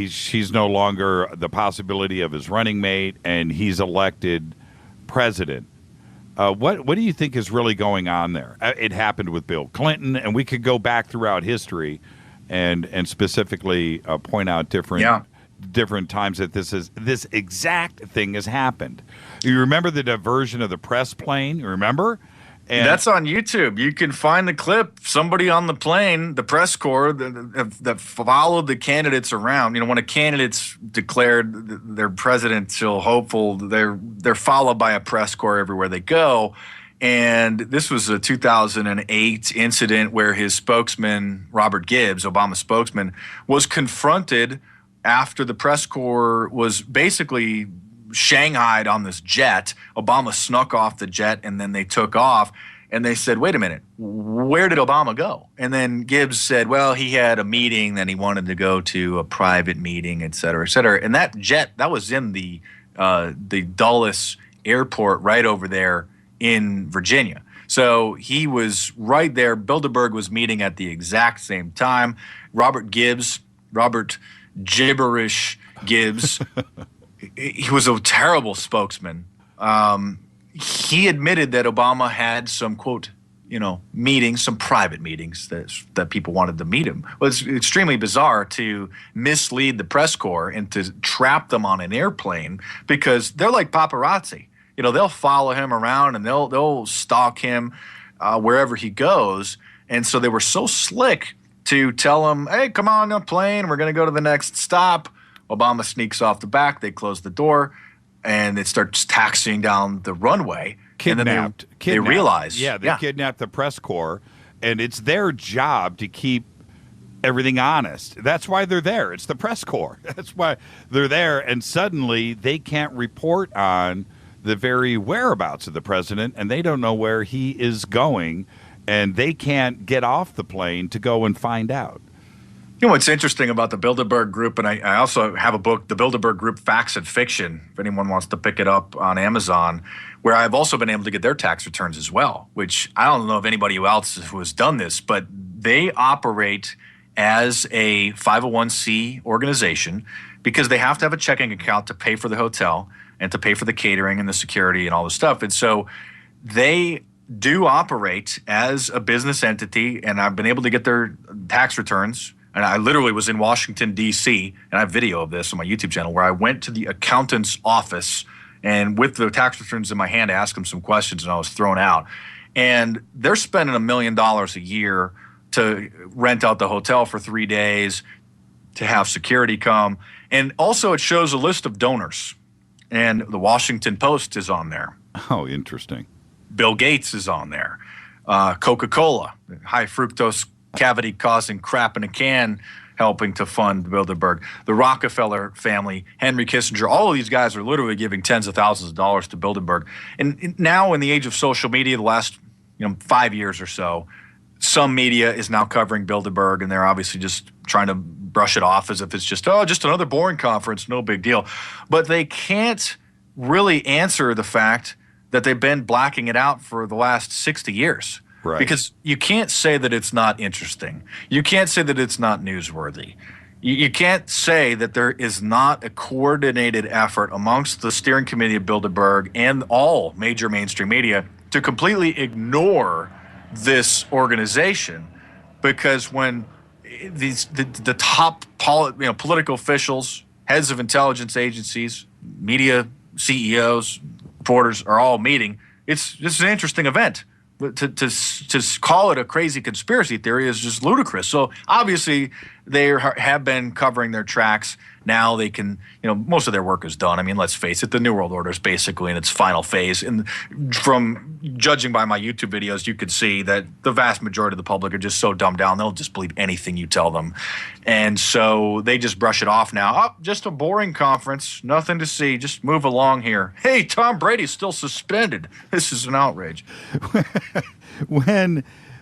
She's no longer the possibility of his running mate, and he's elected president. What do you think is really going on there? It happened with Bill Clinton, and we could go back throughout history and specifically point out different times that this exact thing has happened. You remember the diversion of the press plane? You remember? And that's on YouTube. You can find the clip. Somebody on the plane, the press corps that followed the candidates around. You know, when a candidate's declared their presidential hopeful, they're followed by a press corps everywhere they go. And this was a 2008 incident where his spokesman, Robert Gibbs, Obama's spokesman, was confronted after the press corps was basically shanghaied on this jet. Obama snuck off the jet and then they took off, and they said, wait a minute, where did Obama go? And then Gibbs said, well, he had a meeting, then he wanted to go to a private meeting, et cetera, et cetera. And that jet, that was in the Dulles airport right over there in Virginia. So he was right there. Bilderberg was meeting at the exact same time. Robert Gibberish Gibbs, he was a terrible spokesman. He admitted that Obama had some, quote, meetings, some private meetings that people wanted to meet him. Well, it's extremely bizarre to mislead the press corps and to trap them on an airplane because they're like paparazzi. They'll follow him around and they'll stalk him wherever he goes. And so they were so slick to tell him, hey, come on the plane, we're going to go to the next stop. Obama sneaks off the back, they close the door, and it starts taxiing down the runway. Kidnapped. They realize. Yeah, they kidnapped the press corps, and it's their job to keep everything honest. That's why they're there. It's the press corps. That's why they're there, and suddenly they can't report on the very whereabouts of the president, and they don't know where he is going, and they can't get off the plane to go and find out. What's interesting about the Builderberg Group, and I also have a book, the Builderberg Group Facts and Fiction, if anyone wants to pick it up on Amazon, where I've also been able to get their tax returns as well, which I don't know of anybody else who has done this, but they operate as a 501c organization because they have to have a checking account to pay for the hotel and to pay for the catering and the security and all the stuff. And so they do operate as a business entity, and I've been able to get their tax returns. And I literally was in Washington, D.C., and I have video of this on my YouTube channel where I went to the accountant's office and with the tax returns in my hand, I asked them some questions and I was thrown out. And they're spending $1 million a year to rent out the hotel for 3 days, to have security come. And also it shows a list of donors. And the Washington Post is on there. Oh, interesting. Bill Gates is on there. Coca-Cola, high fructose cavity-causing crap in a can, helping to fund Bilderberg. The Rockefeller family, Henry Kissinger, all of these guys are literally giving tens of thousands of dollars to Bilderberg. And now in the age of social media, the last 5 years or so, some media is now covering Bilderberg, and they're obviously just trying to brush it off as if it's just another boring conference, no big deal. But they can't really answer the fact that they've been blacking it out for the last 60 years. Right. Because you can't say that it's not interesting. You can't say that it's not newsworthy. You can't say that there is not a coordinated effort amongst the steering committee of Bilderberg and all major mainstream media to completely ignore this organization. Because when the top political officials, heads of intelligence agencies, media CEOs, reporters are all meeting, it's an interesting event. To call it a crazy conspiracy theory is just ludicrous. So obviously they have been covering their tracks. Now they can, most of their work is done. I mean, let's face it, the New World Order is basically in its final phase. And from judging by my YouTube videos, you could see that the vast majority of the public are just so dumbed down, they'll just believe anything you tell them. And so they just brush it off now. Oh, just a boring conference, nothing to see, just move along here. Hey, Tom Brady's still suspended. This is an outrage.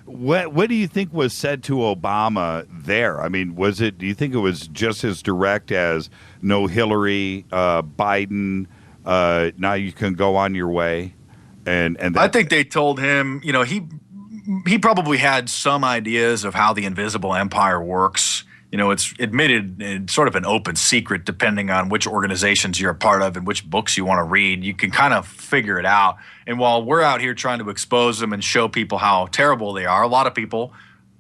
What do you think was said to Obama there? I mean, do you think it was just as direct as no Hillary, Biden, now you can go on your way? And I think they told him, he probably had some ideas of how the invisible empire works. It's admitted in sort of an open secret, depending on which organizations you're a part of and which books you want to read. You can kind of figure it out. And while we're out here trying to expose them and show people how terrible they are, a lot of people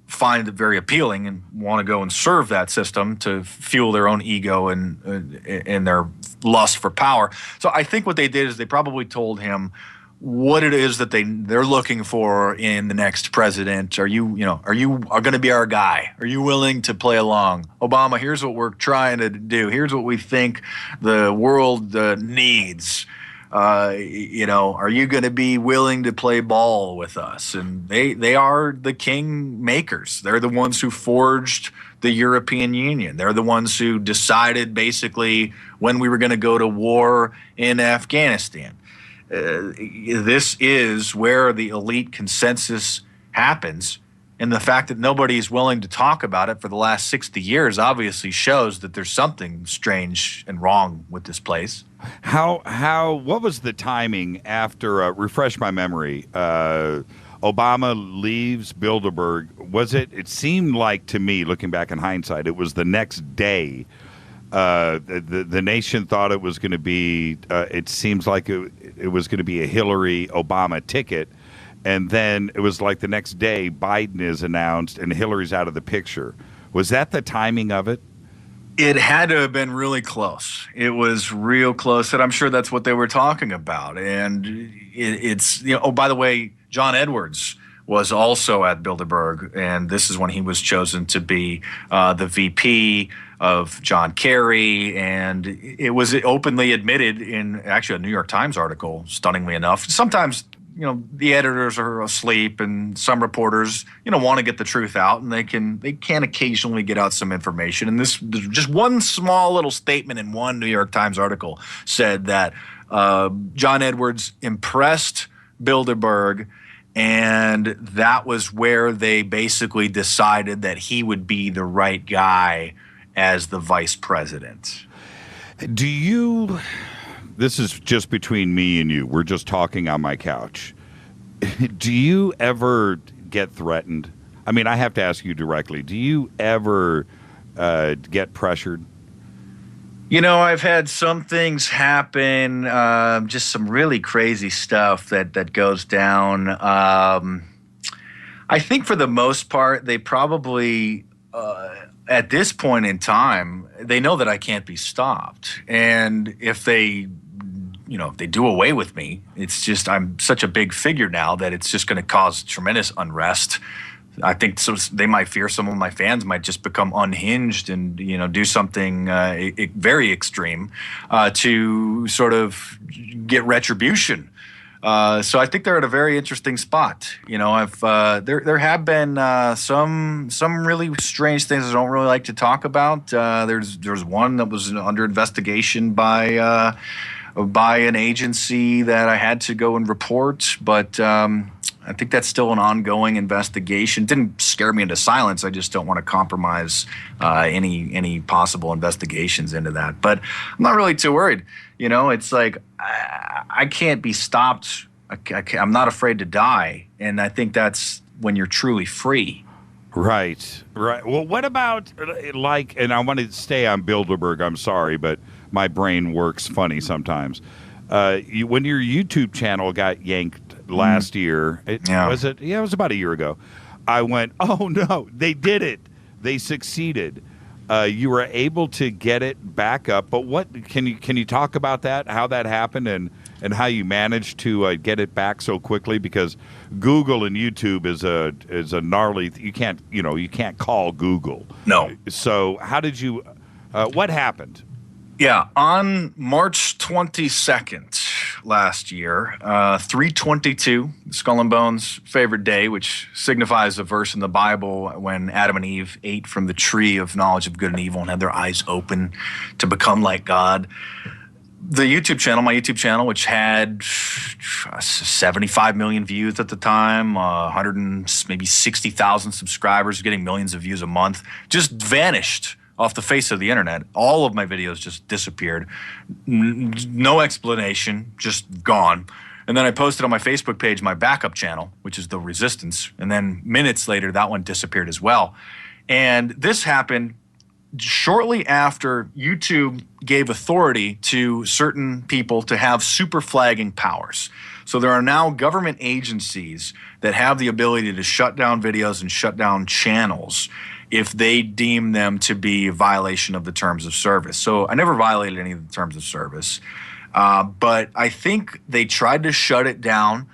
find it very appealing and want to go and serve that system to fuel their own ego and their lust for power. So I think what they did is they probably told him what it is that they're looking for in the next president. Are you going to be our guy? Are you willing to play along? Obama, here's what we're trying to do. Here's what we think the world needs. Are you going to be willing to play ball with us? And they are the king makers. They're the ones who forged the European Union. They're the ones who decided basically when we were going to go to war in Afghanistan. This is where the elite consensus happens, and the fact that nobody is willing to talk about it for the last 60 years obviously shows that there's something strange and wrong with this place. What was the timing after, refresh my memory, Obama leaves Bilderberg? It seemed like to me, looking back in hindsight, it was the next day. The nation thought it was going to be, it seems like it was going to be a Hillary-Obama ticket. And then it was like the next day, Biden is announced and Hillary's out of the picture. Was that the timing of it? It had to have been really close. It was real close, and I'm sure that's what they were talking about. And it's, by the way, John Edwards was also at Bilderberg, and this is when he was chosen to be the VP of John Kerry, and it was openly admitted in actually a New York Times article, stunningly enough. Sometimes, the editors are asleep, and some reporters, want to get the truth out, and they can occasionally get out some information. And this just one small little statement in one New York Times article said that John Edwards impressed Bilderberg, and that was where they basically decided that he would be the right guy as the vice president. This is just between me and you. We're just talking on my couch. Do you ever get threatened? I mean, I have to ask you directly. Do you ever get pressured? I've had some things happen, just some really crazy stuff that goes down. I think for the most part, they probably, at this point in time, they know that I can't be stopped. And if they do away with me, it's just I'm such a big figure now that it's just going to cause tremendous unrest. I think so. They might fear some of my fans might just become unhinged and do something very extreme to sort of get retribution So I think they're at a very interesting spot. You know, there have been some really strange things I don't really like to talk about. There's one that was under investigation by an agency that I had to go and report, but I think that's still an ongoing investigation. It didn't scare me into silence. I just don't want to compromise any possible investigations into that. But I'm not really too worried. You know, it's like I can't be stopped. I'm not afraid to die, and I think that's when you're truly free. Right. Well, what about and I want to stay on Builderberg. I'm sorry, but my brain works funny sometimes. When your YouTube channel got yanked last year, it was about a year ago. I went, oh no, they did it. They succeeded. You were able to get it back up, but what can you talk about that? How that happened and how you managed to get it back so quickly? Because Google and YouTube is a gnarly. You can't call Google. No. So how did you? What happened? Yeah, on March 22nd last year, 322, Skull and Bones' favorite day, which signifies a verse in the Bible when Adam and Eve ate from the tree of knowledge of good and evil and had their eyes open to become like God. The YouTube channel, my YouTube channel, which had 75 million views at the time, 100 and maybe 60,000 subscribers, getting millions of views a month, just vanished off the face of the internet. All of my videos just disappeared. No explanation, just gone. And then I posted on my Facebook page my backup channel, which is The Resistance. And then minutes later, that one disappeared as well. And this happened shortly after YouTube gave authority to certain people to have super flagging powers. So there are now government agencies that have the ability to shut down videos and shut down channels if they deem them to be a violation of the terms of service. So I never violated any of the terms of service, but I think they tried to shut it down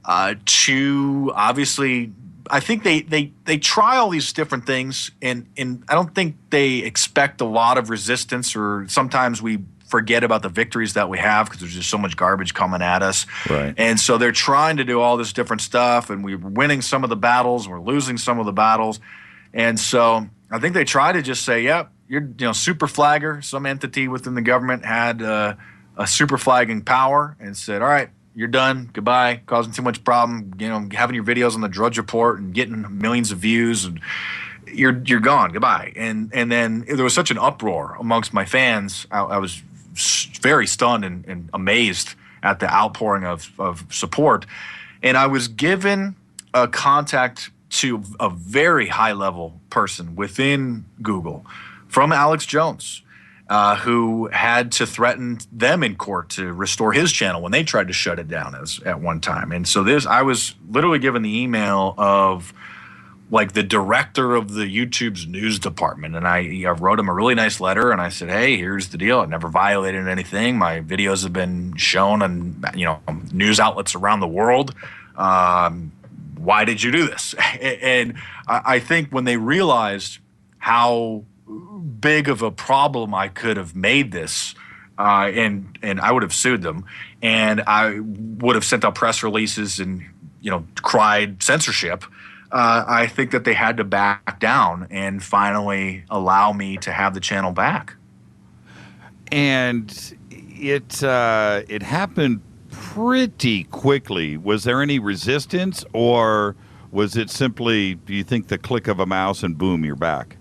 to obviously, I think they try all these different things, and I don't think they expect a lot of resistance, or sometimes we forget about the victories that we have because there's just so much garbage coming at us. Right. And so they're trying to do all this different stuff, and we're winning some of the battles, we're losing some of the battles. And so I think they try to just say, yep, you're super flagger. Some entity within the government had a super flagging power and said, all right, you're done, goodbye, causing too much problem, having your videos on the Drudge Report and getting millions of views, and you're gone, goodbye. And then there was such an uproar amongst my fans. I was very stunned and amazed at the outpouring of support. And I was given a contact to a very high-level person within Google from Alex Jones, who had to threaten them in court to restore his channel when they tried to shut it down at one time. And so I was literally given the email of like the director of the YouTube's news department. And I wrote him a really nice letter, and I said, hey, here's the deal. I never violated anything. My videos have been shown on news outlets around the world. Why did you do this? And I think when they realized how big of a problem I could have made this, and I would have sued them, and I would have sent out press releases and cried censorship, I think that they had to back down and finally allow me to have the channel back. And it happened pretty quickly. Was there any resistance, or was it simply, do you think, the click of a mouse and boom, you're back?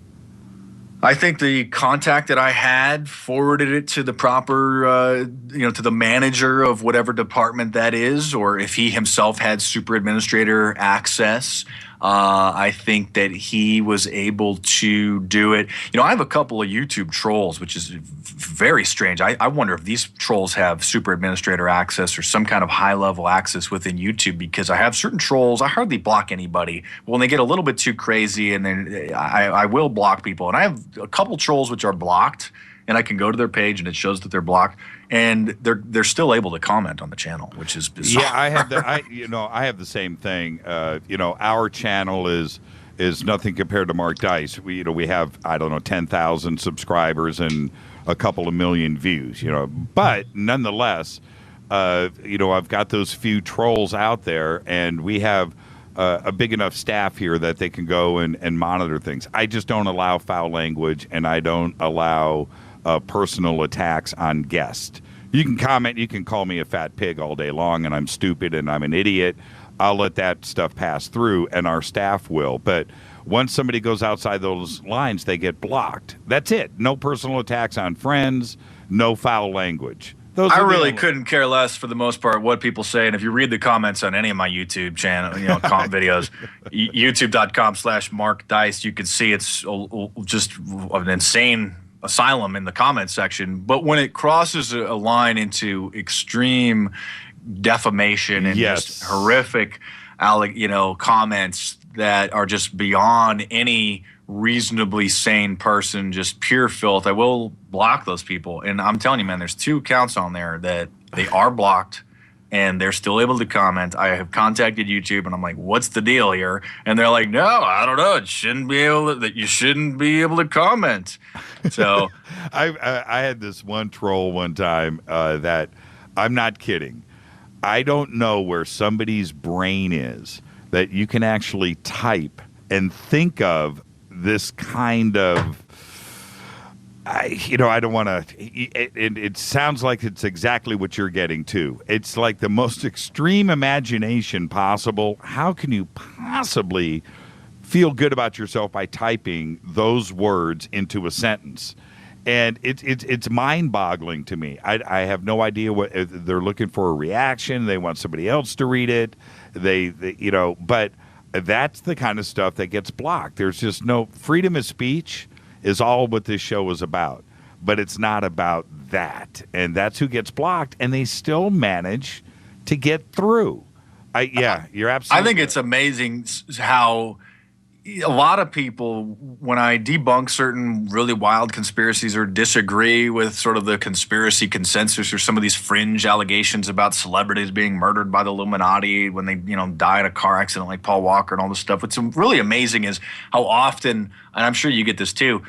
I think the contact that I had forwarded it to the proper, to the manager of whatever department that is, or if he himself had super administrator access, I think that he was able to do it. I have a couple of YouTube trolls, which is very strange. I wonder if these trolls have super administrator access or some kind of high-level access within YouTube, because I have certain trolls. I hardly block anybody. When they get a little bit too crazy, and then I will block people. And I have a couple trolls which are blocked, and I can go to their page and it shows that they're blocked, and they're still able to comment on the channel, which is bizarre. Yeah, I have the same thing. Our channel is nothing compared to Mark Dice. We have 10,000 subscribers and a couple of million views. But nonetheless, I've got those few trolls out there, and we have a big enough staff here that they can go and monitor things. I just don't allow foul language, and I don't allow personal attacks on guests. You can comment, you can call me a fat pig all day long, and I'm stupid and I'm an idiot. I'll let that stuff pass through, and our staff will. But once somebody goes outside those lines, they get blocked. That's it. No personal attacks on friends, no foul language. I really couldn't care less for the most part what people say. And if you read the comments on any of my YouTube channel, videos, youtube.com/Mark Dice, you can see it's just an insane asylum in the comment section. But when it crosses a line into extreme defamation and just horrific, comments that are just beyond any reasonably sane person, just pure filth, I will block those people. And I'm telling you, man, there's 2 accounts on there that they are blocked and they're still able to comment. I have contacted YouTube and I'm like, what's the deal here? And they're like, no, I don't know. You shouldn't be able to comment. So I had this one troll one time that I'm not kidding. I don't know where somebody's brain is that you can actually type and think of this kind of, I don't want to, it sounds like it's exactly what you're getting to. It's like the most extreme imagination possible. How can you possibly feel good about yourself by typing those words into a sentence? And it's mind-boggling to me. I have no idea what they're looking for. A reaction. They want somebody else to read it. But that's the kind of stuff that gets blocked. There's just no freedom of speech is all what this show is about, but it's not about that. And that's who gets blocked, and they still manage to get through. You're absolutely I think it's amazing how a lot of people, when I debunk certain really wild conspiracies or disagree with sort of the conspiracy consensus or some of these fringe allegations about celebrities being murdered by the Illuminati when they, die in a car accident like Paul Walker and all this stuff. What's really amazing is how often, and I'm sure you get this too,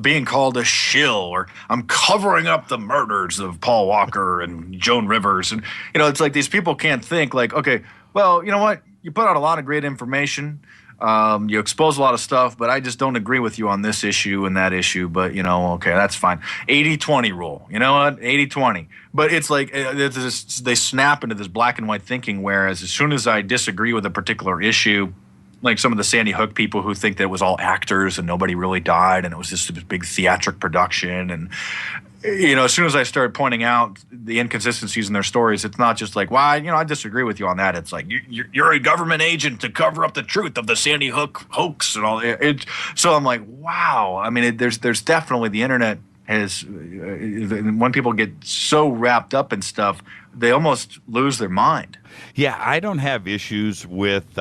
being called a shill, or I'm covering up the murders of Paul Walker and Joan Rivers. And, it's like these people can't think like, okay, well, you know what? You put out a lot of great information. You expose a lot of stuff, but I just don't agree with you on this issue and that issue. But, okay, that's fine. 80-20 rule. You know what? 80-20. But it's like they snap into this black and white thinking, whereas as soon as I disagree with a particular issue, like some of the Sandy Hook people who think that it was all actors and nobody really died and it was just a big theatric production. And, as soon as I started pointing out the inconsistencies in their stories, it's not just like, well, I disagree with you on that. It's like, you're a government agent to cover up the truth of the Sandy Hook hoax and all that. So I'm like, wow. I mean, there's definitely, the internet has, when people get so wrapped up in stuff, they almost lose their mind. Yeah, I don't have issues with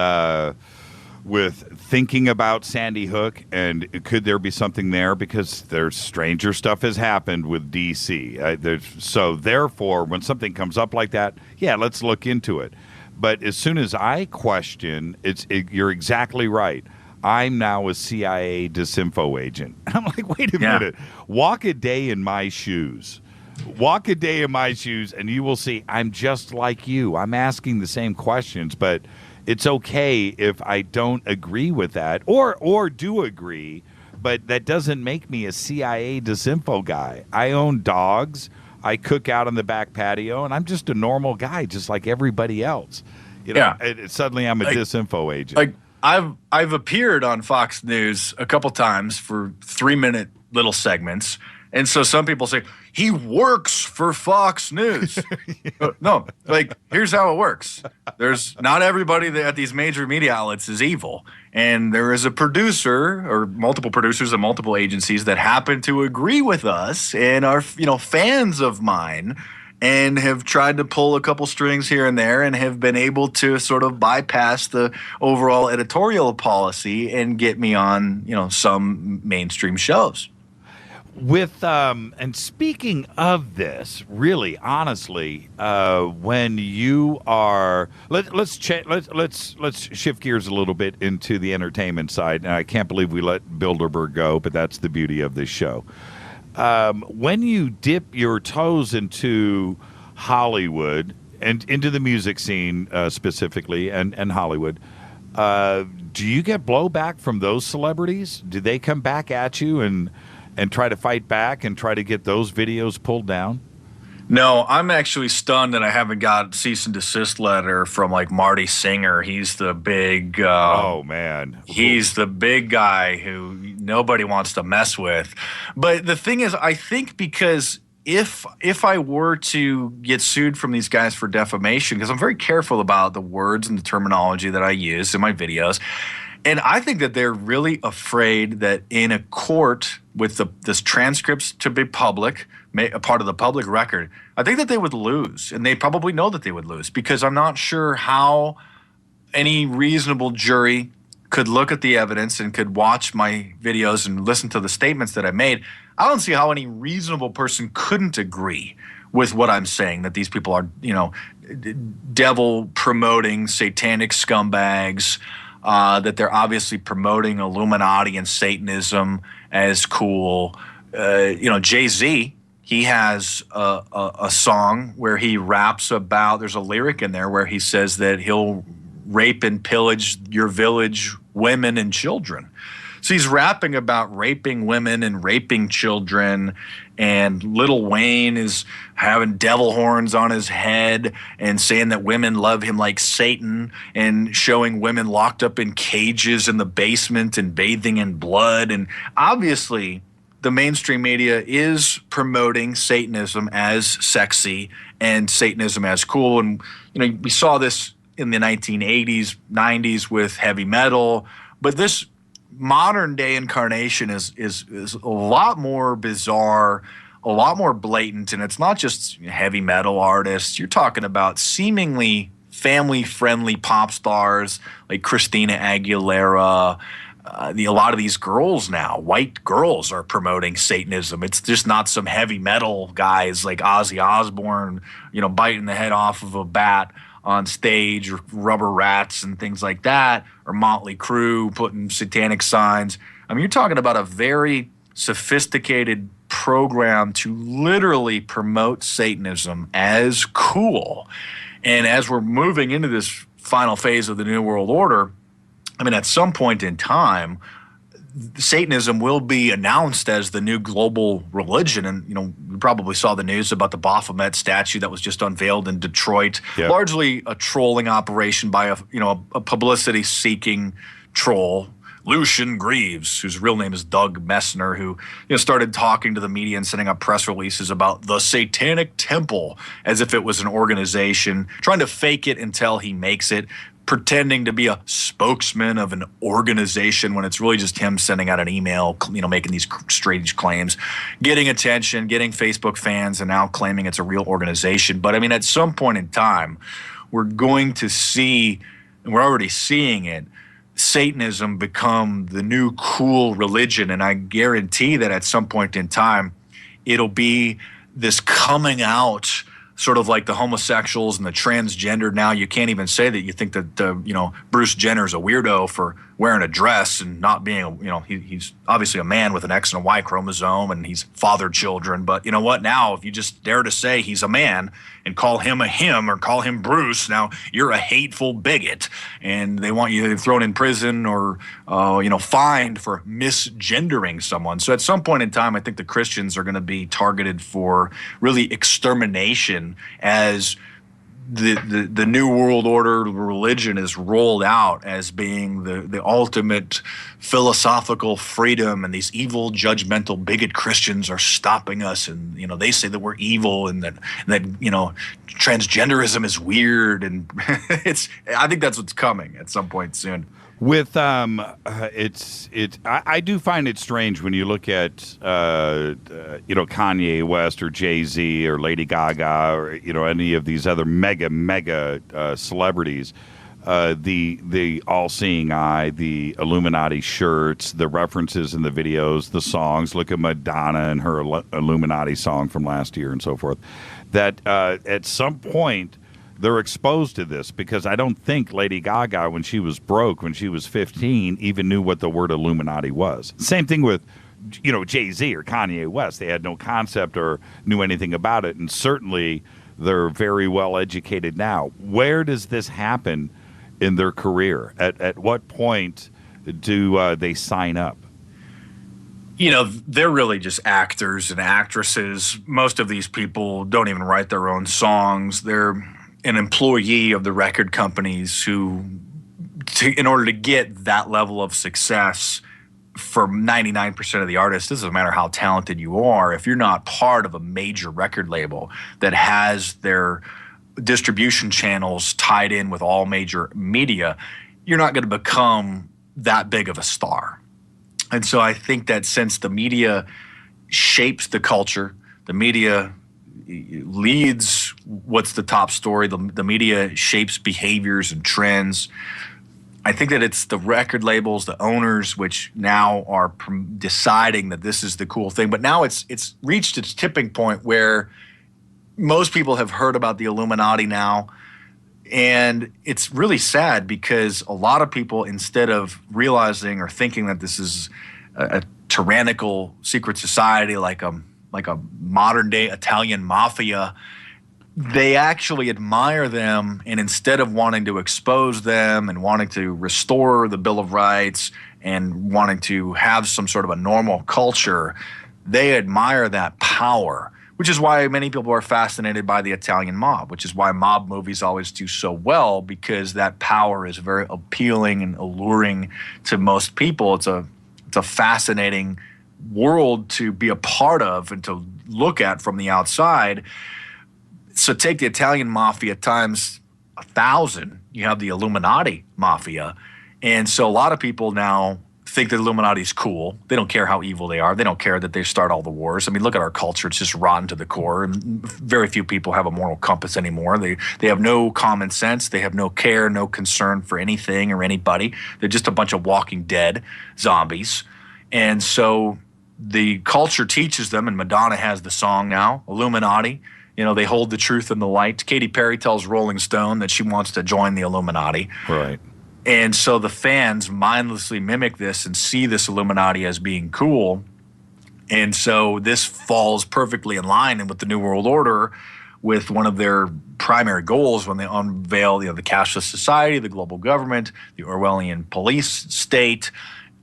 thinking about Sandy Hook and could there be something there, because there's stranger stuff has happened with DC. So therefore, when something comes up like that, yeah, let's look into it. But as soon as I question, you're exactly right. I'm now a CIA disinfo agent. I'm like, wait a minute. Walk a day in my shoes. Walk a day in my shoes, and you will see I'm just like you. I'm asking the same questions, but it's okay if I don't agree with that, or do agree, but that doesn't make me a CIA disinfo guy. I own dogs. I cook out on the back patio, and I'm just a normal guy, just like everybody else. Suddenly I'm a disinfo agent. Like I've appeared on Fox News a couple times for 3-minute little segments. And so some people say, he works for Fox News. No, like, here's how it works. There's not everybody at these major media outlets is evil. And there is a producer or multiple producers at multiple agencies that happen to agree with us and are, fans of mine and have tried to pull a couple strings here and there and have been able to sort of bypass the overall editorial policy and get me on, some mainstream shows. With and speaking of this, really, honestly, when you are, let's shift gears a little bit into the entertainment side. And I can't believe we let Builderberg go, but that's the beauty of this show. When you dip your toes into Hollywood and into the music scene specifically and Hollywood, do you get blowback from those celebrities? Do they come back at you and try to fight back and try to get those videos pulled down? No, I'm actually stunned that I haven't got a cease and desist letter from like Marty Singer. He's the big oh man. He's the big guy who nobody wants to mess with. But the thing is, I think because if I were to get sued from these guys for defamation, because I'm very careful about the words and the terminology that I use in my videos, and I think that they're really afraid that in a court with this transcripts to be public, a part of the public record, I think that they would lose, and they probably know that they would lose, because I'm not sure how any reasonable jury could look at the evidence and could watch my videos and listen to the statements that I made. I don't see how any reasonable person couldn't agree with what I'm saying, that these people are, devil promoting satanic scumbags, that they're obviously promoting Illuminati and Satanism as cool. Jay-Z, he has a song where he raps about, there's a lyric in there where he says that he'll rape and pillage your village women and children. So he's rapping about raping women and raping children, and Lil Wayne is having devil horns on his head and saying that women love him like Satan, and showing women locked up in cages in the basement and bathing in blood. And obviously the mainstream media is promoting Satanism as sexy and Satanism as cool. And, we saw this in the 1980s, 90s with heavy metal, but this modern day incarnation is a lot more bizarre, a lot more blatant, and it's not just heavy metal artists. You're talking about seemingly family-friendly pop stars like Christina Aguilera. A lot of these girls now, white girls, are promoting Satanism. It's just not some heavy metal guys like Ozzy Osbourne, biting the head off of a bat on stage, or Rubber Rats and things like that, or Motley Crue putting satanic signs. I mean, you're talking about a very sophisticated program to literally promote Satanism as cool. And as we're moving into this final phase of the New World Order, I mean, at some point in time, Satanism will be announced as the new global religion. And, you probably saw the news about the Baphomet statue that was just unveiled in Detroit, yep. Largely a trolling operation by a publicity-seeking troll, Lucian Greaves, whose real name is Doug Messner, who started talking to the media and sending out press releases about the Satanic Temple as if it was an organization, trying to fake it until he makes it, pretending to be a spokesman of an organization when it's really just him sending out an email, making these strange claims, getting attention, getting Facebook fans, and now claiming it's a real organization. But I mean, at some point in time, we're going to see, and we're already seeing it, Satanism become the new cool religion. And I guarantee that at some point in time, it'll be this coming out, sort of like the homosexuals and the transgender. Now you can't even say that you think that Bruce Jenner's a weirdo for wearing a dress and not being he's obviously a man with an X and a Y chromosome, and he's fathered children. But you know what? Now if you just dare to say he's a man and call him a him or call him Bruce, now you're a hateful bigot, and they want you thrown in prison or fined for misgendering someone. So at some point in time, I think the Christians are going to be targeted for really extermination as the New World Order religion is rolled out as being the ultimate philosophical freedom, and these evil, judgmental, bigot Christians are stopping us, and they say that we're evil, and that transgenderism is weird, and I think that's what's coming at some point soon. With I do find it strange when you look at Kanye West or Jay-Z or Lady Gaga or any of these other mega celebrities, the all-seeing eye, the Illuminati shirts, the references in the videos, the songs. Look at Madonna and her Illuminati song from last year and so forth. That at some point they're exposed to this, because I don't think Lady Gaga, when she was broke, when she was 15, even knew what the word Illuminati was. Same thing with, Jay-Z or Kanye West. They had no concept or knew anything about it. And certainly They're very well educated now. Where does this happen in their career? At what point do they sign up? You know, they're really just actors and actresses. Most of these people don't even write their own songs. They're an employee of the record companies who, in order to get that level of success, for 99% of the artists, it doesn't matter how talented you are, if you're not part of a major record label that has their distribution channels tied in with all major media, you're not going to become that big of a star. And so I think that since the media shapes the culture, the media leads what's the top story, the media shapes behaviors and trends, I think that it's the record labels, the owners, which now are deciding that this is the cool thing. But now it's reached its tipping point where most people have heard about the Illuminati now. And it's really sad because a lot of people, instead of realizing or thinking that this is a tyrannical secret society like a modern day Italian mafia, they actually admire them, and instead of wanting to expose them and wanting to restore the Bill of Rights and wanting to have some sort of a normal culture, they admire that power, which is why many people are fascinated by the Italian mob, which is why mob movies always do so well, because that power is very appealing and alluring to most people. It's a fascinating world to be a part of and to look at from the outside. So take the Italian mafia times 1,000. You have the Illuminati mafia. And so a lot of people now think the Illuminati is cool. They don't care how evil they are. They don't care that they start all the wars. I mean, look at our culture. It's just rotten to the core. And very few people have a moral compass anymore. They have no common sense. They have no care, no concern for anything or anybody. They're just a bunch of walking dead zombies. And so the culture teaches them, and Madonna has the song now, Illuminati. You know, they hold the truth in the light. Katy Perry tells Rolling Stone that she wants to join the Illuminati. Right. And so the fans mindlessly mimic this and see this Illuminati as being cool. And so this falls perfectly in line with the New World Order, with one of their primary goals when they unveil, the cashless society, the global government, the Orwellian police state,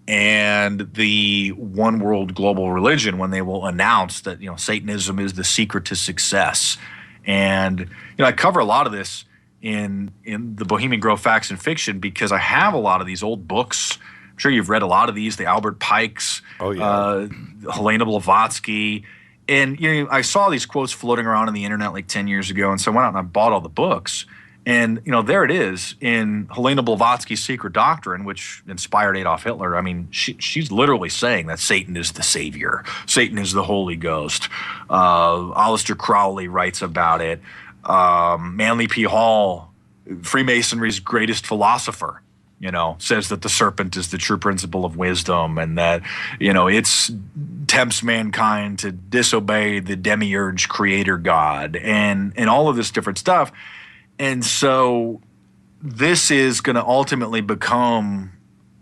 and the one world global religion, when they will announce that, Satanism is the secret to success. And, I cover a lot of this in the Bohemian Grove Facts and Fiction, because I have a lot of these old books. I'm sure you've read a lot of these, the Albert Pikes, Helena Blavatsky. And I saw these quotes floating around on the internet like 10 years ago, and so I went out and I bought all the books. And, there it is in Helena Blavatsky's Secret Doctrine, which inspired Adolf Hitler. I mean, she's literally saying that Satan is the savior. Satan is the Holy Ghost. Aleister Crowley writes about it. Manly P. Hall, Freemasonry's greatest philosopher, says that the serpent is the true principle of wisdom, and that, it's tempts mankind to disobey the demiurge creator God, and all of this different stuff. And so this is going to ultimately become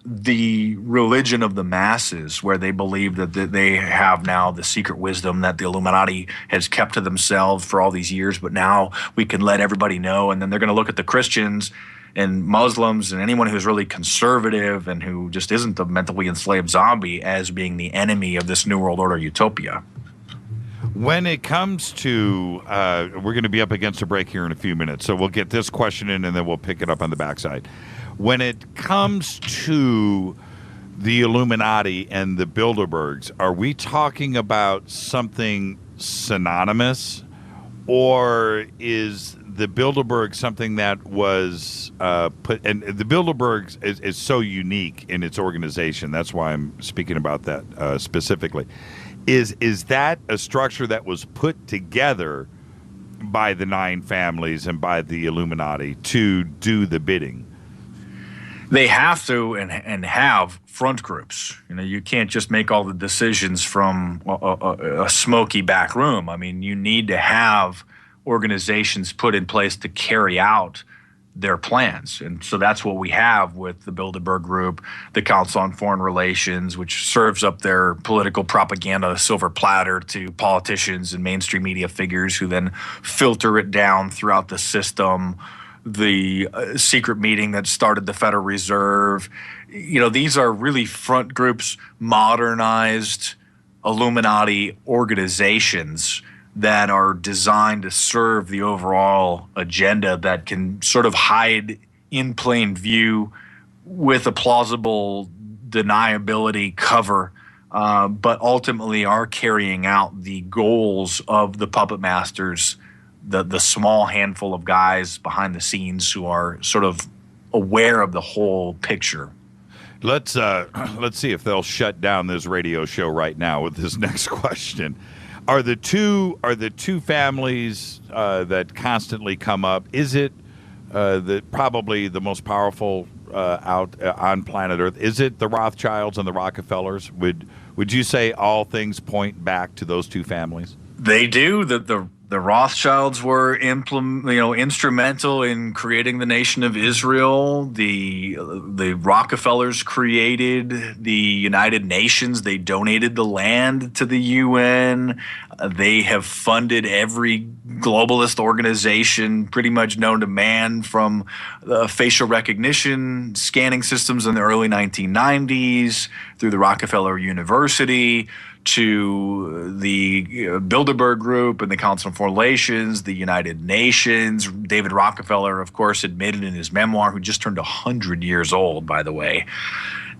the religion of the masses, where they believe that they have now the secret wisdom that the Illuminati has kept to themselves for all these years, but now we can let everybody know. And then they're going to look at the Christians and Muslims and anyone who's really conservative and who just isn't a mentally enslaved zombie as being the enemy of this New World Order utopia. When it comes to, we're going to be up against a break here in a few minutes, so we'll get this question in and then we'll pick it up on the backside. When it comes to the Illuminati and the Bilderbergs, are we talking about something synonymous, or is the Bilderberg something that was put, and the Bilderbergs is so unique in its organization, that's why I'm speaking about that specifically. Is that a structure that was put together by the 9 families and by the Illuminati to do the bidding? They have to and have front groups. You can't just make all the decisions from a smoky back room. I mean, you need to have organizations put in place to carry out their plans. And so that's what we have with the Builderberg Group, the Council on Foreign Relations, which serves up their political propaganda silver platter to politicians and mainstream media figures who then filter it down throughout the system. The secret meeting that started the Federal Reserve. These are really front groups, modernized Illuminati organizations that are designed to serve the overall agenda that can sort of hide in plain view with a plausible deniability cover, but ultimately are carrying out the goals of the puppet masters, the small handful of guys behind the scenes who are sort of aware of the whole picture. Let's see if they'll shut down this radio show right now with this next question. Are the two families that constantly come up? Is it probably the most powerful out on planet Earth? Is it the Rothschilds and the Rockefellers? Would you say all things point back to those two families? They do. The Rothschilds were instrumental in creating the nation of Israel. The Rockefellers created the United Nations. They donated the land to the UN. They have funded every globalist organization pretty much known to man, from facial recognition scanning systems in the early 1990s through the Rockefeller University to the Bilderberg Group and the Council on Foreign Relations, the United Nations. David Rockefeller, of course, admitted in his memoir, who just turned 100 years old, by the way,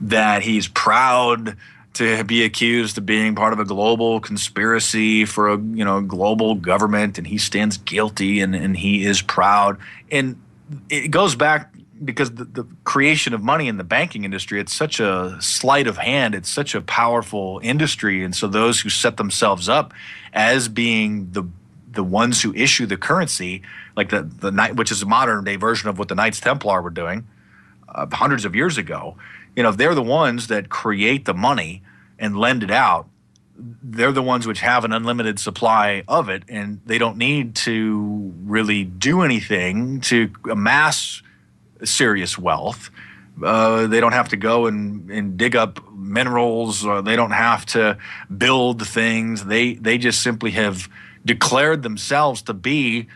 that he's proud to be accused of being part of a global conspiracy for a global government, and he stands guilty and he is proud. And it goes back because the creation of money in the banking industry, it's such a sleight of hand. It's such a powerful industry. And so those who set themselves up as being the ones who issue the currency, like the knight, which is a modern day version of what the Knights Templar were doing hundreds of years ago, they're the ones that create the money and lend it out. They're the ones which have an unlimited supply of it, and they don't need to really do anything to amass serious wealth. They don't have to go and dig up minerals, or they don't have to build things. They just simply have declared themselves to be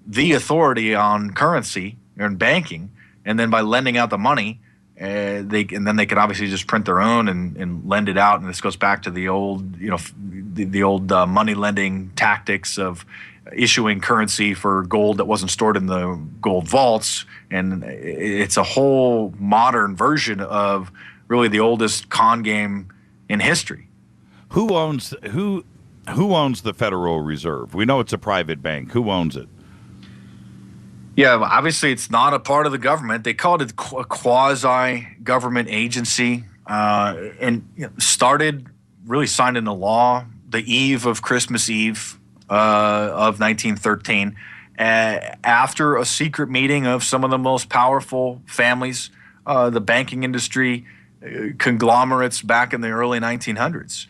the authority on currency and banking, and then by lending out the money, they can obviously just print their own and lend it out. And this goes back to the old the old money lending tactics of issuing currency for gold that wasn't stored in the gold vaults. And it's a whole modern version of really the oldest con game in history. Who owns the Federal Reserve? We know it's a private bank. Who owns it? Yeah, obviously it's not a part of the government. They called it a quasi-government agency, and started really signed into law the eve of Christmas Eve of 1913, after a secret meeting of some of the most powerful families, the banking industry conglomerates back in the early 1900s.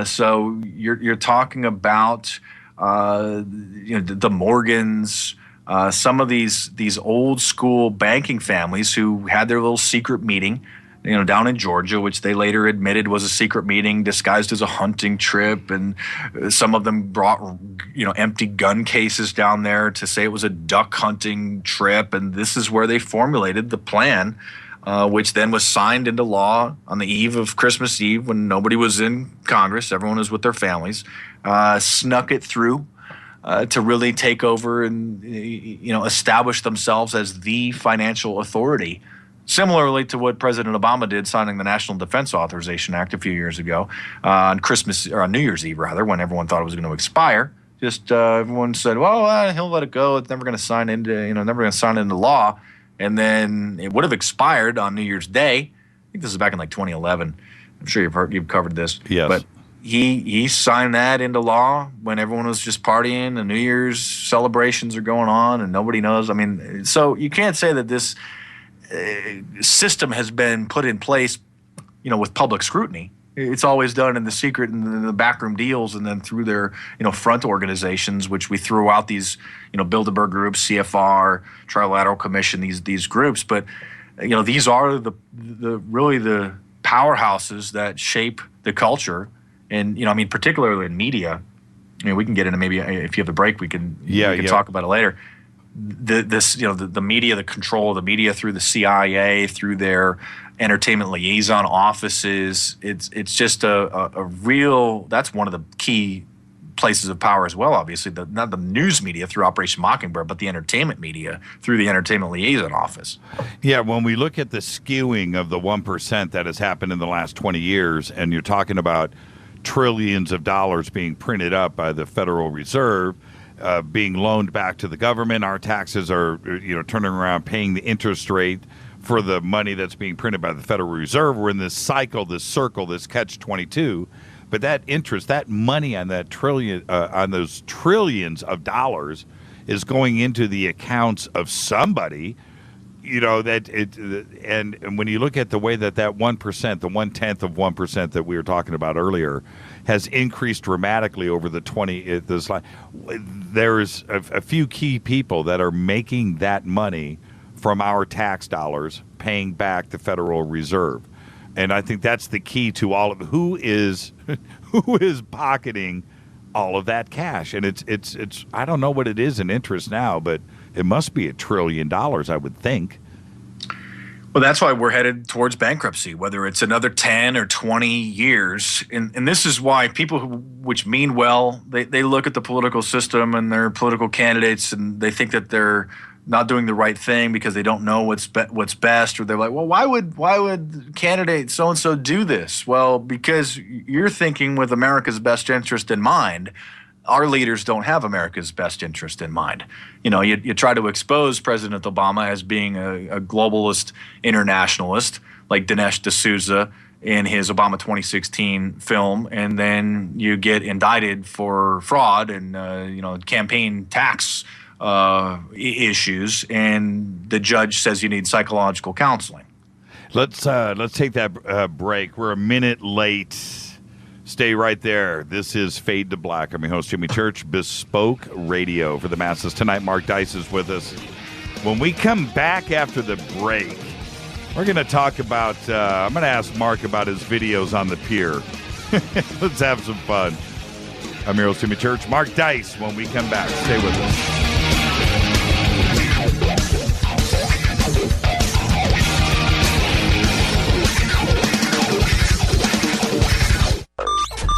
So you're talking about the Morgans, some of these old school banking families who had their little secret meeting, down in Georgia, which they later admitted was a secret meeting disguised as a hunting trip. And some of them brought, empty gun cases down there to say it was a duck hunting trip. And this is where they formulated the plan, which then was signed into law on the eve of Christmas Eve when nobody was in Congress. Everyone was with their families, snuck it through to really take over and, establish themselves as the financial authority. Similarly to what President Obama did, signing the National Defense Authorization Act a few years ago on New Year's Eve, rather, when everyone thought it was going to expire. Just everyone said, "Well, he'll let it go. It's never going to sign into law." And then it would have expired on New Year's Day. I think this is back in 2011. I'm sure you've covered this. Yes. But he signed that into law when everyone was just partying. The New Year's celebrations are going on, and nobody knows. I mean, so you can't say that this system has been put in place, with public scrutiny. It's always done in the secret and the backroom deals, and then through their front organizations, which we threw out these Builderberg Group, CFR, Trilateral Commission, these groups. But these are the really the powerhouses that shape the culture, and particularly in media. We can get into, maybe if you have the break, we can talk about it later. The media, the control of the media through the CIA, through their entertainment liaison offices. It's just a real. That's one of the key places of power as well. Obviously, not the news media through Operation Mockingbird, but the entertainment media through the entertainment liaison office. Yeah, when we look at the skewing of the 1% that has happened in the last 20 years, and you're talking about trillions of dollars being printed up by the Federal Reserve, being loaned back to the government. Our taxes are, turning around, paying the interest rate for the money that's being printed by the Federal Reserve. We're in this cycle, this circle, this catch-22. But that interest, that money on that on those trillions of dollars, is going into the accounts of somebody. And when you look at the way that 1%, the 1/10 of 1% that we were talking about earlier, has increased dramatically over the 20. There's a few key people that are making that money from our tax dollars, paying back the Federal Reserve, and I think that's the key to all of who is pocketing all of that cash. And it's I don't know what it is in interest now, but it must be $1 trillion, I would think. Well, that's why we're headed towards bankruptcy, whether it's another 10 or 20 years. And this is why people which mean well, they look at the political system and their political candidates, and they think that they're not doing the right thing because they don't know what's best, or they're like, well, why would candidate so-and-so do this? Well, because you're thinking with America's best interest in mind. Our leaders don't have America's best interest in mind. You try to expose President Obama as being a globalist internationalist, like Dinesh D'Souza in his Obama 2016 film, and then you get indicted for fraud and campaign tax issues, and the judge says you need psychological counseling. Let's take that break. We're a minute late. Stay right there. This is Fade to Black. I'm your host, Jimmy Church, Bespoke Radio for the masses. Tonight, Mark Dice is with us. When we come back after the break, we're going to talk about, I'm going to ask Mark about his videos on the pier. Let's have some fun. I'm your host, Jimmy Church. Mark Dice, when we come back. Stay with us.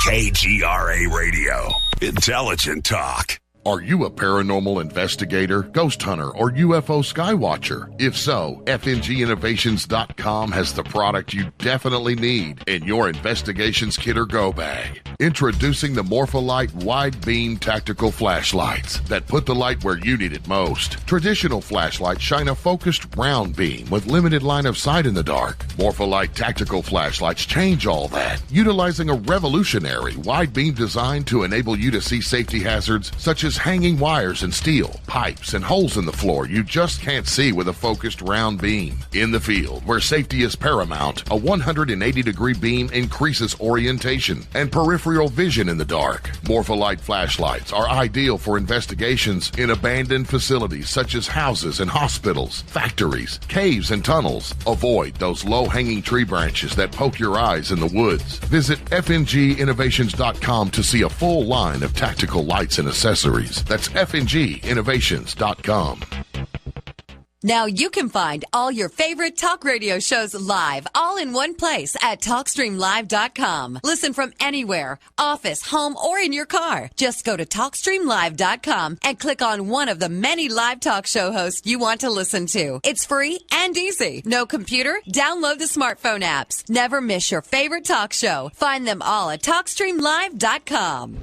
KGRA Radio. Intelligent talk. Are you a paranormal investigator, ghost hunter, or UFO skywatcher? If so, FNGinnovations.com has the product you definitely need in your investigations kit or go bag. Introducing the Morpholite Wide Beam Tactical Flashlights that put the light where you need it most. Traditional flashlights shine a focused round beam with limited line of sight in the dark. Morpholite Tactical Flashlights change all that, utilizing a revolutionary wide beam design to enable you to see safety hazards such as hanging wires and steel, pipes, and holes in the floor you just can't see with a focused round beam. In the field, where safety is paramount, a 180-degree beam increases orientation and peripheral vision in the dark. Morpholite flashlights are ideal for investigations in abandoned facilities such as houses and hospitals, factories, caves, and tunnels. Avoid those low-hanging tree branches that poke your eyes in the woods. Visit FNGinnovations.com to see a full line of tactical lights and accessories. That's FNGinnovations.com. Now you can find all your favorite talk radio shows live, all in one place at TalkStreamLive.com. Listen from anywhere, office, home, or in your car. Just go to TalkStreamLive.com and click on one of the many live talk show hosts you want to listen to. It's free and easy. No computer? Download the smartphone apps. Never miss your favorite talk show. Find them all at TalkStreamLive.com.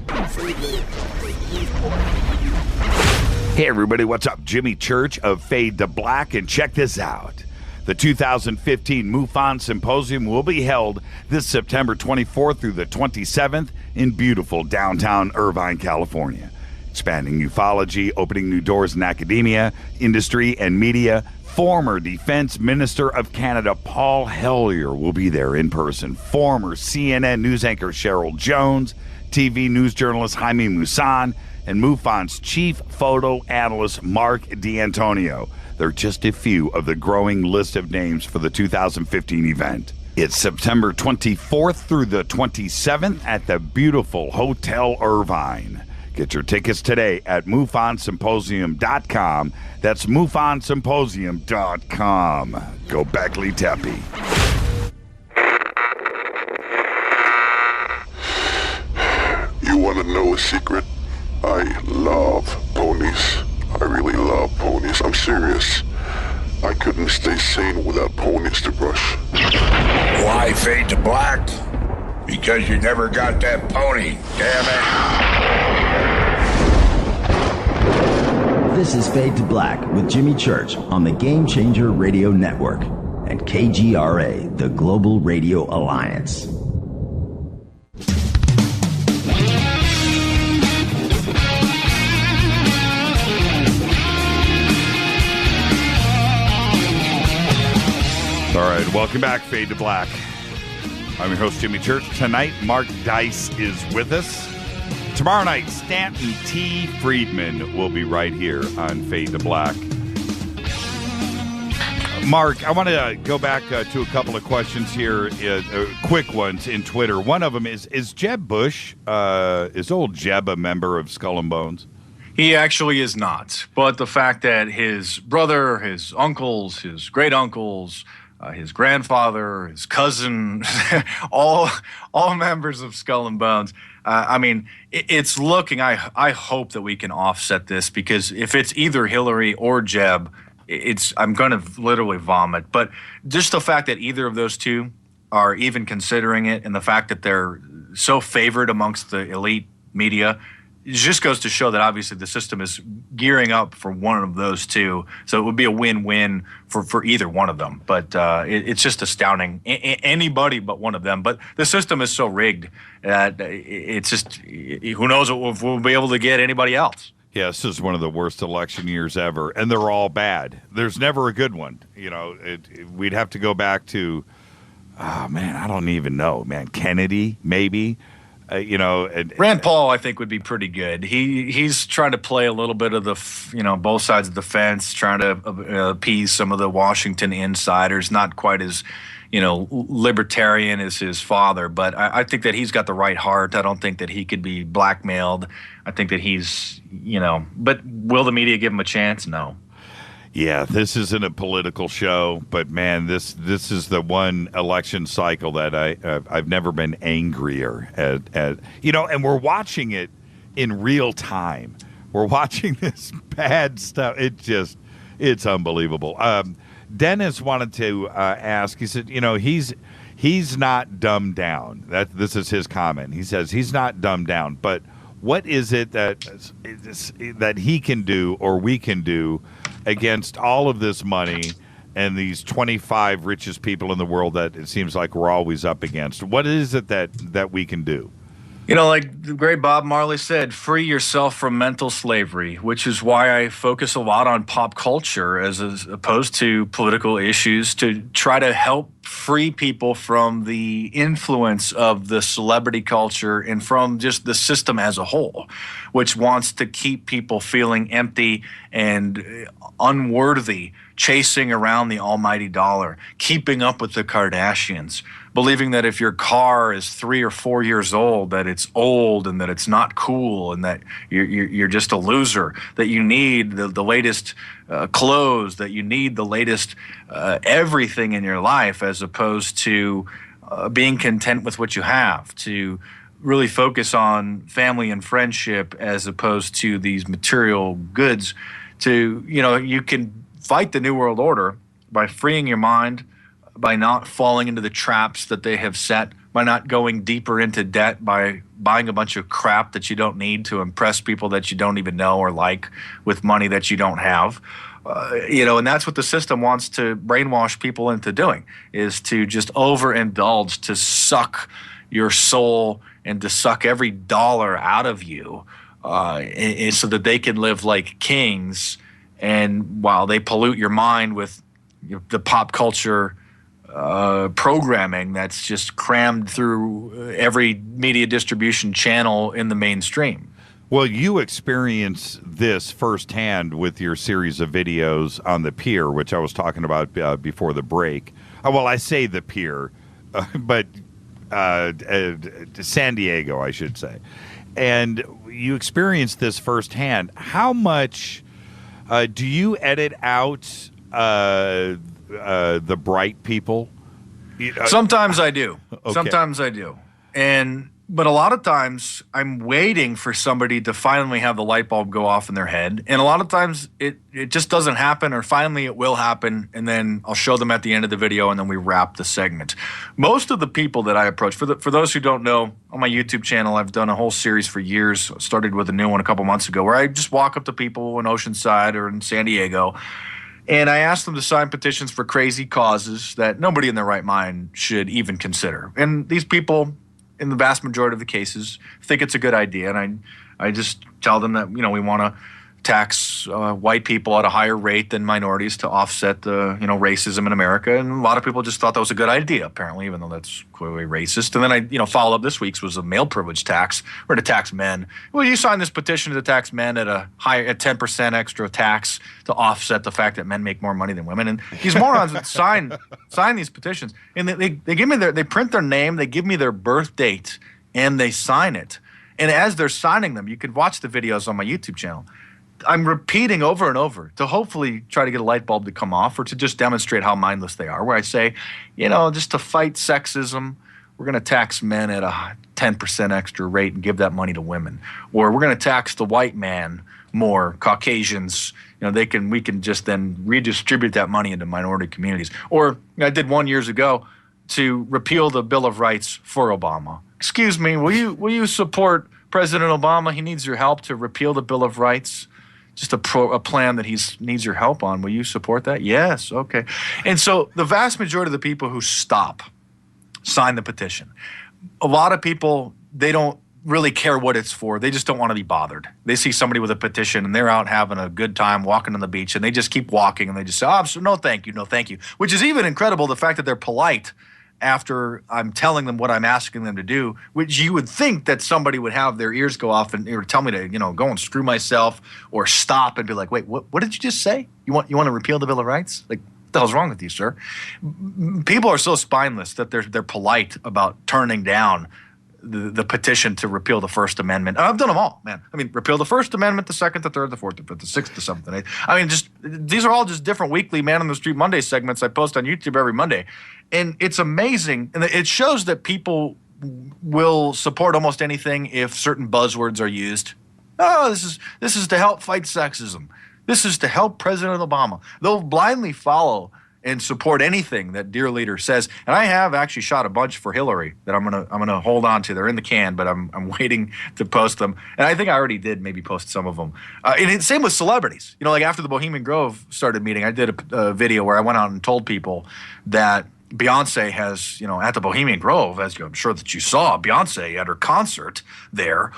Hey everybody, what's up? Jimmy Church of Fade to Black, and check this out. The 2015 MUFON Symposium will be held this September 24th through the 27th in beautiful downtown Irvine, California. Expanding ufology, opening new doors in academia, industry, and media, Former Defense Minister of Canada Paul Hellyer will be there in person. Former CNN news anchor Cheryl Jones, TV news journalist Jaime Maussan, and MUFON's chief photo analyst Mark D'Antonio. They're just a few of the growing list of names for the 2015 event. It's September 24th through the 27th at the beautiful Hotel Irvine. Get your tickets today at MUFONsymposium.com. That's MUFONsymposium.com. Go Beckley Teppy. You want to know a secret? I love ponies. I really love ponies. I'm serious. I couldn't stay sane without ponies to brush. Why fade to black? Because you never got that pony, damn it. This is Fade to Black with Jimmy Church on the Game Changer Radio Network and KGRA, the Global Radio Alliance. All right, welcome back, Fade to Black. I'm your host, Jimmy Church. Tonight, Mark Dice is with us. Tomorrow night, Stanton T. Friedman will be right here on Fade to Black. Mark, I want to go back to a couple of questions here, quick ones in Twitter. One of them is Jeb Bush, is old Jeb a member of Skull and Bones? He actually is not. But the fact that his brother, his uncles, his great-uncles, his grandfather, his cousin, all members of Skull and Bones. I mean, it's looking. I hope that we can offset this, because if it's either Hillary or Jeb, I'm going to literally vomit. But just the fact that either of those two are even considering it, and the fact that they're so favored amongst the elite media, it just goes to show that obviously the system is gearing up for one of those two. So it would be a win-win for either one of them. But it's just astounding. Anybody but one of them. But the system is so rigged that it's just, who knows if we'll be able to get anybody else. Yeah, this is one of the worst election years ever, and they're all bad. There's never a good one. You know, we'd have to go back to, oh, man, I don't even know, man. Kennedy, maybe. Rand Paul, I think, would be pretty good. He's trying to play a little bit of both sides of the fence, trying to appease some of the Washington insiders. Not quite as, libertarian as his father, but I think that he's got the right heart. I don't think that he could be blackmailed. I think that he's, but will the media give him a chance? No. Yeah, this isn't a political show, but man, this is the one election cycle that I've never been angrier at. And we're watching it in real time. We're watching this bad stuff. It's unbelievable. Dennis wanted to ask. He said, he's not dumbed down. This is his comment. He says he's not dumbed down, but what is it that he can do or we can do against all of this money and these 25 richest people in the world that it seems like we're always up against? What is it that we can do? Like the great Bob Marley said, free yourself from mental slavery, which is why I focus a lot on pop culture as opposed to political issues, to try to help free people from the influence of the celebrity culture and from just the system as a whole, which wants to keep people feeling empty and unworthy, chasing around the almighty dollar, keeping up with the Kardashians, believing that if your car is 3 or 4 years old, that it's old and that it's not cool and that you're just a loser, that you need the latest clothes, that you need the latest everything in your life, as opposed to being content with what you have, to really focus on family and friendship as opposed to these material goods. You can fight the New World Order by freeing your mind, by not falling into the traps that they have set, by not going deeper into debt, by buying a bunch of crap that you don't need to impress people that you don't even know or like with money that you don't have. And that's what the system wants to brainwash people into doing, is to just overindulge, to suck your soul and to suck every dollar out of you so that they can live like kings And while they pollute your mind with the pop culture programming that's just crammed through every media distribution channel in the mainstream. Well, you experience this firsthand with your series of videos on the pier, which I was talking about before the break. Well, I say the pier, but San Diego, I should say. And you experience this firsthand. How much do you edit out the bright people? Sometimes I do. Okay. Sometimes I do. But a lot of times I'm waiting for somebody to finally have the light bulb go off in their head. And a lot of times it just doesn't happen, or finally it will happen. And then I'll show them at the end of the video, and then we wrap the segment. Most of the people that I approach, for those who don't know, on my YouTube channel, I've done a whole series for years. Started with a new one a couple months ago, where I just walk up to people in Oceanside or in San Diego, and I ask them to sign petitions for crazy causes that nobody in their right mind should even consider. And these people, in the vast majority of the cases, think it's a good idea. And I just tell them that, we want to tax white people at a higher rate than minorities to offset the, racism in America. And a lot of people just thought that was a good idea, apparently, even though that's clearly racist. And then I, follow up this week's was a male privilege tax, or to tax men. Well, you sign this petition to tax men at a higher, at 10% extra tax to offset the fact that men make more money than women. And these morons would sign these petitions, and they give me they print their name, they give me their birth date, and they sign it. And as they're signing them, you can watch the videos on my YouTube channel. I'm repeating over and over to hopefully try to get a light bulb to come off, or to just demonstrate how mindless they are, where I say, just to fight sexism, we're going to tax men at a 10% extra rate and give that money to women. Or we're going to tax the white man more, Caucasians, we can just then redistribute that money into minority communities. Or I did one years ago to repeal the Bill of Rights for Obama. Excuse me, will you support President Obama? He needs your help to repeal the Bill of Rights. Just a plan that he needs your help on. Will you support that? Yes. Okay. And so the vast majority of the people who stop sign the petition. A lot of people, they don't really care what it's for. They just don't want to be bothered. They see somebody with a petition and they're out having a good time walking on the beach, and they just keep walking, and they just say, no, thank you. No, thank you. Which is even incredible, the fact that they're polite after I'm telling them what I'm asking them to do, which you would think that somebody would have their ears go off and tell me to, go and screw myself, or stop and be like, wait, what did you just say? You want to repeal the Bill of Rights? Like, what the hell's wrong with you, sir? People are so spineless that they're polite about turning down the petition to repeal the First Amendment. And I've done them all, man. I mean, repeal the First Amendment, the Second, the Third, the Fourth, the Fifth, the Sixth, the Seventh, and Eighth. I mean, these are all just different weekly Man on the Street Monday segments I post on YouTube every Monday. And it's amazing. And it shows that people will support almost anything if certain buzzwords are used. Oh, this is to help fight sexism. This is to help President Obama. They'll blindly follow and support anything that dear leader says. And I have actually shot a bunch for Hillary that I'm gonna hold on to. They're in the can, but I'm waiting to post them. And I think I already did maybe post some of them. And same with celebrities. Like after the Bohemian Grove started meeting, I did a video where I went out and told people that Beyonce has, at the Bohemian Grove, as I'm sure that you saw, Beyonce at her concert there,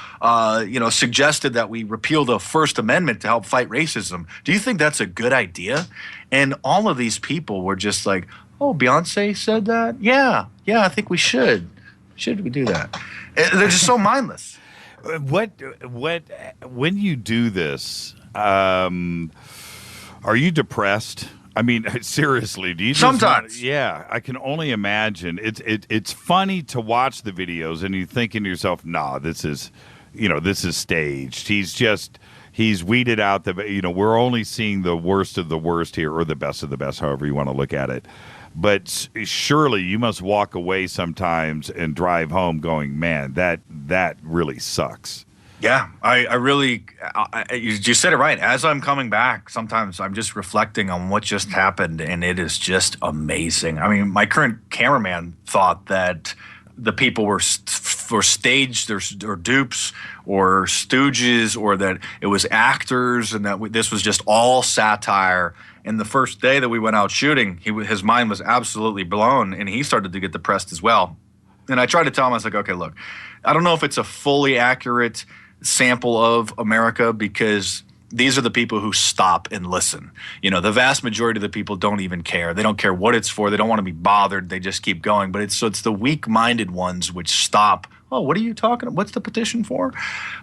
suggested that we repeal the First Amendment to help fight racism. Do you think that's a good idea? And all of these people were just like, oh, Beyonce said that? Yeah, I think we should. Should we do that? And they're just so mindless. When you do this, are you depressed? I mean, seriously, do you sometimes? Yeah, I can only imagine. It's funny to watch the videos, and you thinking to yourself, "Nah, this is staged." He's weeded out we're only seeing the worst of the worst here, or the best of the best, however you want to look at it. But surely you must walk away sometimes and drive home going, "Man, that really sucks." Yeah, I really, you said it right. As I'm coming back, sometimes I'm just reflecting on what just happened, and it is just amazing. I mean, my current cameraman thought that the people were staged or dupes or stooges, or that it was actors, and that this was just all satire. And the first day that we went out shooting, his mind was absolutely blown, and he started to get depressed as well. And I tried to tell him, I was like, okay, look, I don't know if it's a fully accurate sample of America, because these are the people who stop and listen. The vast majority of the people don't even care. They don't care what it's for. They don't want to be bothered. They just keep going. But it's the weak-minded ones which stop. Oh, what are you talking about? What's the petition for?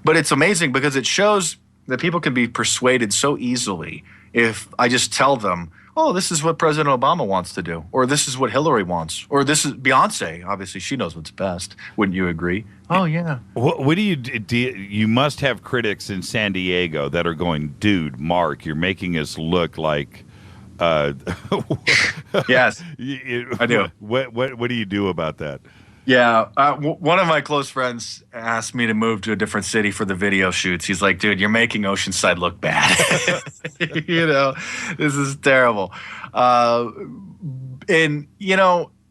But it's amazing because it shows that people can be persuaded so easily if I just tell them, oh, this is what President Obama wants to do, or this is what Hillary wants, or this is Beyonce. Obviously, she knows what's best. Wouldn't you agree? Oh, yeah. What do you must have critics in San Diego that are going, dude, Mark, you're making us look like. Yes, I do. What do you do about that? Yeah, one of my close friends asked me to move to a different city for the video shoots. He's like, dude, you're making Oceanside look bad. This is terrible.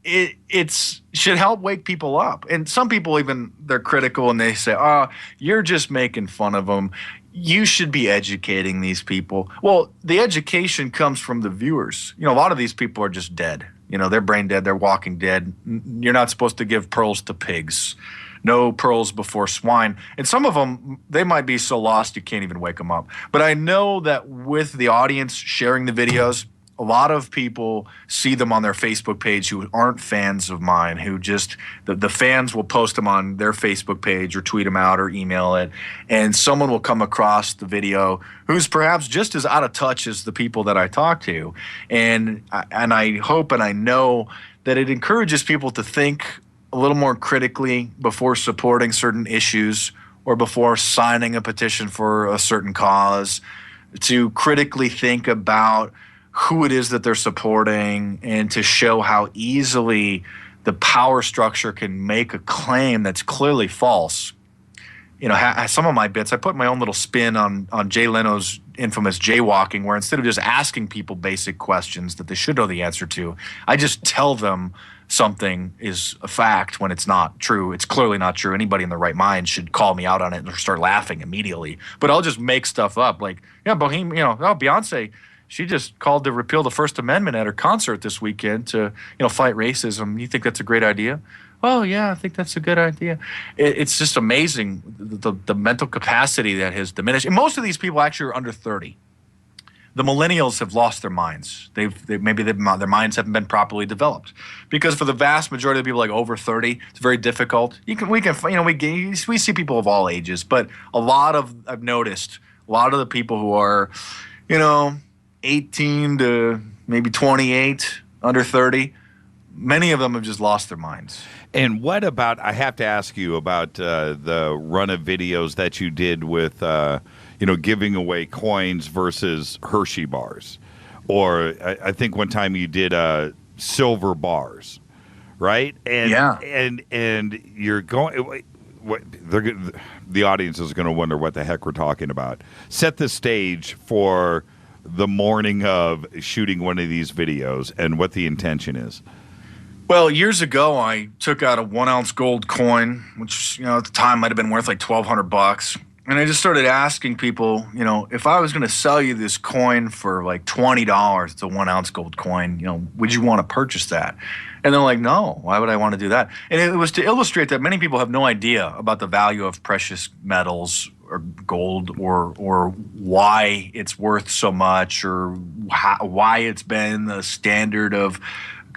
It should help wake people up. And some people even, they're critical and they say, oh, you're just making fun of them. You should be educating these people. Well, the education comes from the viewers. A lot of these people are just dead. They're brain dead. They're walking dead. You're not supposed to give pearls to pigs. No pearls before swine. And some of them, they might be so lost you can't even wake them up. But I know that with the audience sharing the videos, a lot of people see them on their Facebook page who aren't fans of mine, who just, the fans will post them on their Facebook page or tweet them out or email it, and someone will come across the video who's perhaps just as out of touch as the people that I talk to. And I hope and I know that it encourages people to think a little more critically before supporting certain issues or before signing a petition for a certain cause, to critically think about who it is that they're supporting, and to show how easily the power structure can make a claim that's clearly false. Some of my bits, I put my own little spin on Jay Leno's infamous jaywalking, where instead of just asking people basic questions that they should know the answer to, I just tell them something is a fact when it's not true. It's clearly not true. Anybody in their right mind should call me out on it and start laughing immediately. But I'll just make stuff up like, Beyonce, she just called to repeal the First Amendment at her concert this weekend to, fight racism. You think that's a great idea? Oh, yeah, I think that's a good idea. It's just amazing, the mental capacity that has diminished. And most of these people actually are under 30. The millennials have lost their minds. Their minds haven't been properly developed. Because for the vast majority of people like over 30, it's very difficult. We see people of all ages, but I've noticed a lot of the people who are, 18 to maybe 28, under 30, many of them have just lost their minds. And what about, I have to ask you about the run of videos that you did with, giving away coins versus Hershey bars. Or I think one time you did silver bars, right? And, yeah. And you're going, the audience is going to wonder what the heck we're talking about. Set the stage for the morning of shooting one of these videos and what the intention is. Well, years ago, I took out a 1 ounce gold coin, which, at the time might have been worth like $1,200. And I just started asking people, if I was going to sell you this coin for like $20, it's a 1 ounce gold coin, would you want to purchase that? And they're like, no, why would I want to do that? And it was to illustrate that many people have no idea about the value of precious metals or gold, or why it's worth so much, or why it's been the standard of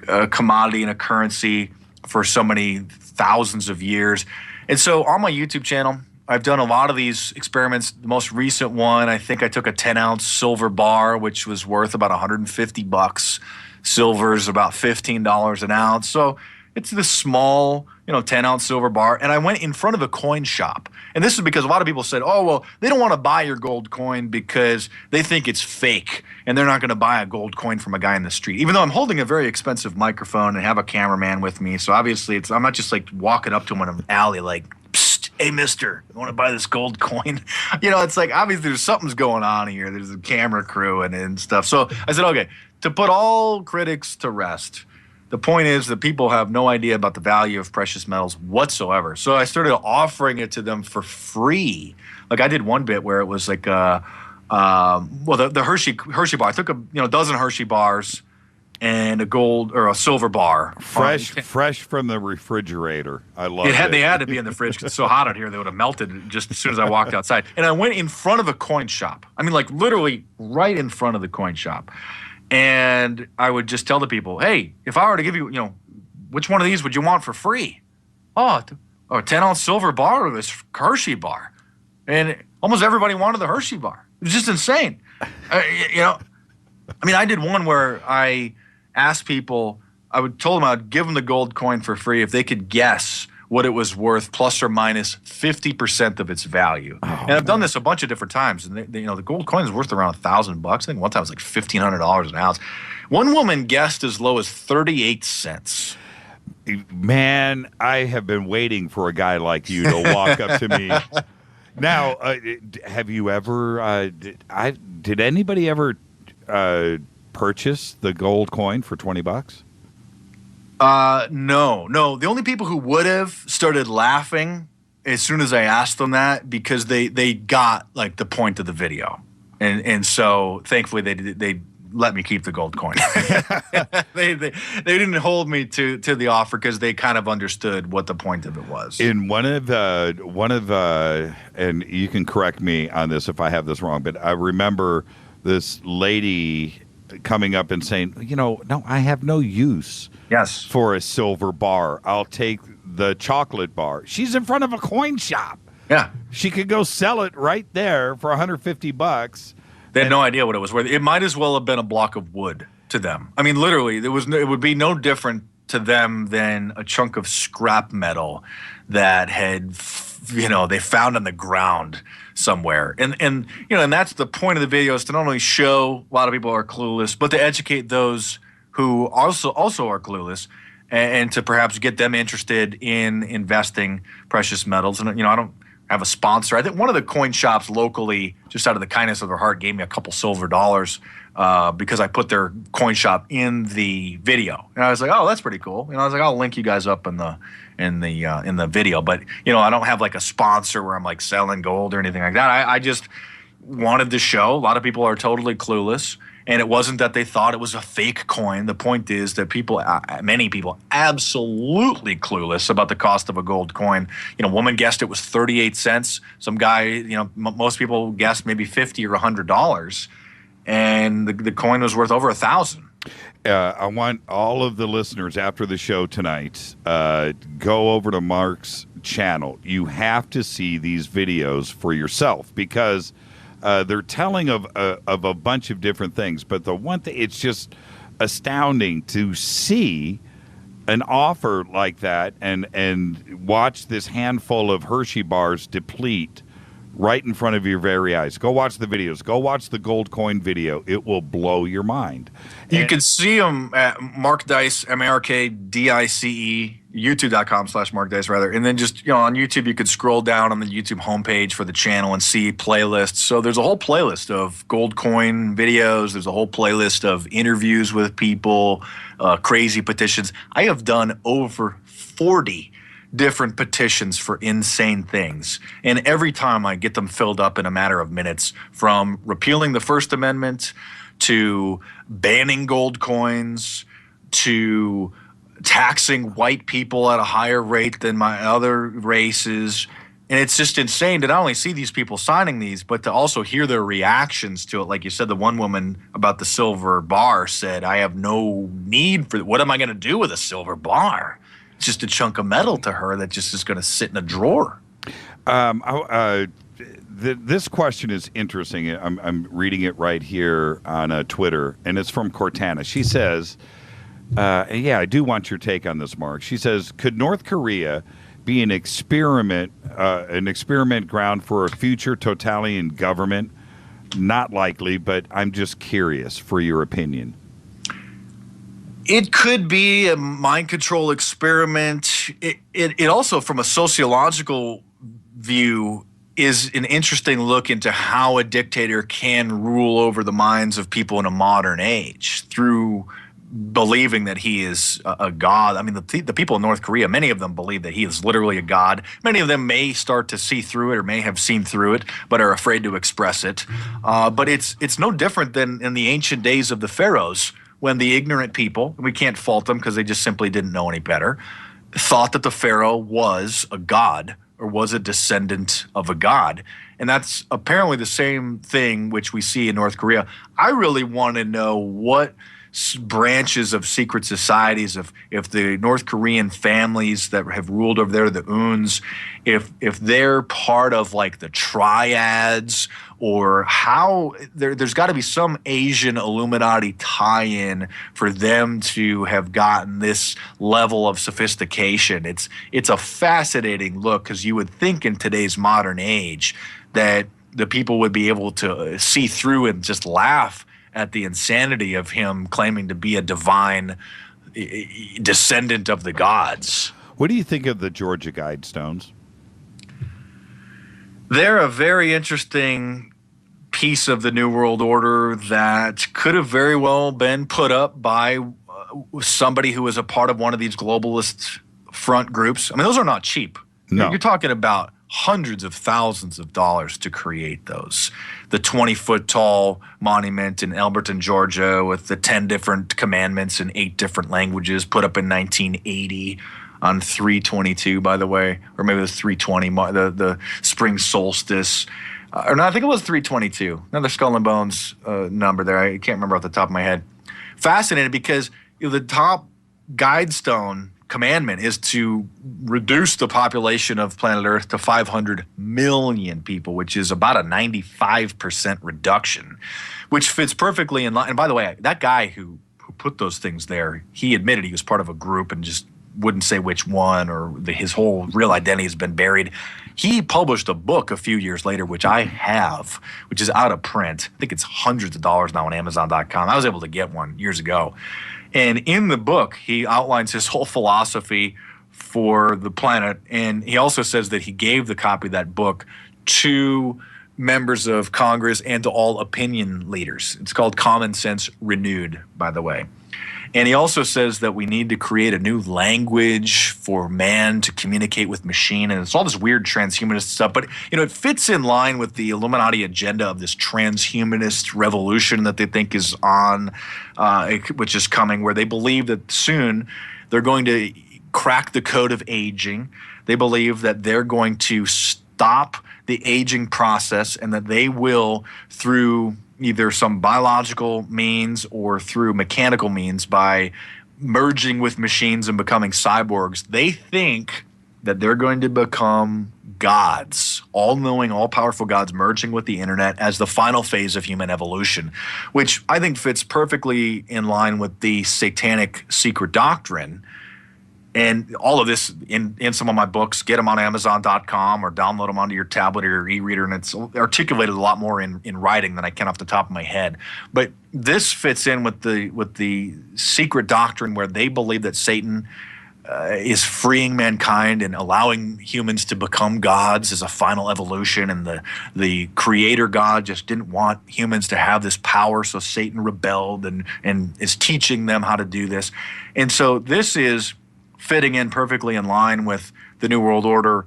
a commodity and a currency for so many thousands of years. And so on my YouTube channel, I've done a lot of these experiments. The most recent one, I think I took a 10 ounce silver bar, which was worth about $150. Silver's about $15 an ounce. So it's this small, 10 ounce silver bar. And I went in front of a coin shop. And this is because a lot of people said, oh, well, they don't want to buy your gold coin because they think it's fake. And they're not going to buy a gold coin from a guy in the street, even though I'm holding a very expensive microphone and have a cameraman with me. So obviously I'm not just like walking up to him in an alley like, psst, hey, mister, you want to buy this gold coin? It's like, obviously something's going on here. There's a camera crew and stuff. So I said, okay, to put all critics to rest, the point is that people have no idea about the value of precious metals whatsoever. So I started offering it to them for free. Like I did one bit where it was like, the Hershey bar. I took a dozen Hershey bars, and a gold or a silver bar. Fresh from the refrigerator. I love it. They had to be in the fridge because it's so hot out here. They would have melted just as soon as I walked outside. And I went in front of a coin shop. I mean, like literally right in front of the coin shop. And I would just tell the people, hey, if I were to give you, which one of these would you want for free? Oh, a 10-ounce silver bar or this Hershey bar. And almost everybody wanted the Hershey bar. It was just insane. I did one where I asked people, told them I'd give them the gold coin for free if they could guess what it was worth, plus or minus 50% of its value. And I've done this a bunch of different times. And the gold coin is worth around $1,000. I think one time it was like $1,500 an ounce. One woman guessed as low as 38 cents. Man, I have been waiting for a guy like you to walk up to me. Now, have you ever? Did anybody ever purchase the gold coin for $20? No. The only people who would have started laughing as soon as I asked them that because they got like the point of the video, and so thankfully they let me keep the gold coin. they didn't hold me to the offer because they kind of understood what the point of it was. In one of and you can correct me on this if I have this wrong, but I remember this lady coming up and saying, no, I have no use for a silver bar. I'll take the chocolate bar. She's in front of a coin shop. Yeah. She could go sell it right there for $150. They had no idea what it was worth. It might as well have been a block of wood to them. I mean, literally, it would be no different to them than a chunk of scrap metal that had, they found on the ground somewhere. And that's the point of the video, is to not only show a lot of people are clueless, but to educate those who also are clueless and to perhaps get them interested in investing precious metals. And, I don't have a sponsor. I think one of the coin shops locally, just out of the kindness of their heart, gave me a couple silver dollars because I put their coin shop in the video. And I was like, oh, that's pretty cool. I was like, I'll link you guys up in the video. But I don't have like a sponsor where I'm like selling gold or anything like that. I just wanted to show. A lot of people are totally clueless. And it wasn't that they thought it was a fake coin. The point is that many people, absolutely clueless about the cost of a gold coin. Woman guessed it was 38 cents. Some guy, most people guessed maybe $50 or $100, and the coin was worth over 1,000. I want all of the listeners after the show tonight, go over to Mark's channel. You have to see these videos for yourself because they're telling of a bunch of different things, but the one thing, it's just astounding to see an offer like that and watch this handful of Hershey bars deplete right in front of your very eyes. Go watch the videos. Go watch the gold coin video. It will blow your mind. You can see them at Mark Dice, MarkDice, youtube.com/Mark Dice, rather. And then just, on YouTube, you could scroll down on the YouTube homepage for the channel and see playlists. So there's a whole playlist of gold coin videos. There's a whole playlist of interviews with people, crazy petitions. I have done over 40 different petitions for insane things. And every time I get them filled up in a matter of minutes, from repealing the First Amendment to banning gold coins to taxing white people at a higher rate than my other races. And it's just insane to not only see these people signing these, but to also hear their reactions to it. Like you said, the one woman about the silver bar said, I have no need for, what am I going to do with a silver bar? It's just a chunk of metal to her that just is going to sit in a drawer. This question is interesting. I'm reading it right here on Twitter, and it's from Cortana. She says, I do want your take on this, Mark. She says, could North Korea be an experiment ground for a future totalitarian government? Not likely, but I'm just curious for your opinion. It could be a mind control experiment. It also, from a sociological view, is an interesting look into how a dictator can rule over the minds of people in a modern age through believing that he is a god. I mean, the people in North Korea, many of them believe that he is literally a god. Many of them may start to see through it or may have seen through it, but are afraid to express it. But it's no different than in the ancient days of the pharaohs, when the ignorant people, and we can't fault them because they just simply didn't know any better, thought that the Pharaoh was a god or was a descendant of a god. And that's apparently the same thing which we see in North Korea. I really want to know what branches of secret societies, if the North Korean families that have ruled over there, the Uns, if they're part of like the triads, or how there's got to be some Asian Illuminati tie-in for them to have gotten this level of sophistication. It's a fascinating look, because you would think in today's modern age that the people would be able to see through and just laugh at the insanity of him claiming to be a divine descendant of the gods. What do you think of the Georgia Guidestones? They're a very interesting piece of the New World Order that could have very well been put up by somebody who was a part of one of these globalist front groups. I mean, those are not cheap. No. You're talking about hundreds of thousands of dollars to create those. The 20-foot tall monument in Elberton, Georgia, with the 10 different commandments in 8 different languages, put up in 1980 on 3/22, by the way, or maybe it was 3/20, the spring solstice. Or no, I think it was 3/22. Another skull and bones number there. I can't remember off the top of my head. Fascinating, because the top guidestone commandment is to reduce the population of planet Earth to 500 million people, which is about a 95% reduction, which fits perfectly in line. And by the way, that guy who put those things there, he admitted he was part of a group and just wouldn't say which one, or his whole real identity has been buried. He published a book a few years later, which I have, which is out of print. I think it's hundreds of dollars now on Amazon.com. I was able to get one years ago. And in the book, he outlines his whole philosophy for the planet. And he also says that he gave the copy of that book to members of Congress and to all opinion leaders. It's called Common Sense Renewed, by the way. And he also says that we need to create a new language for man to communicate with machine. And it's all this weird transhumanist stuff. But, it fits in line with the Illuminati agenda of this transhumanist revolution that they think is on, which is coming, where they believe that soon they're going to crack the code of aging. They believe that they're going to stop the aging process, and that they will, through either some biological means or through mechanical means, by merging with machines and becoming cyborgs, they think that they're going to become gods, all-knowing, all-powerful gods merging with the internet as the final phase of human evolution, which I think fits perfectly in line with the satanic secret doctrine. And all of this in some of my books. Get them on Amazon.com or download them onto your tablet or your e-reader, and it's articulated a lot more in writing than I can off the top of my head. But this fits in with the secret doctrine, where they believe that Satan is freeing mankind and allowing humans to become gods as a final evolution, and the creator God just didn't want humans to have this power, so Satan rebelled and is teaching them how to do this. And so this is fitting in perfectly in line with the New World Order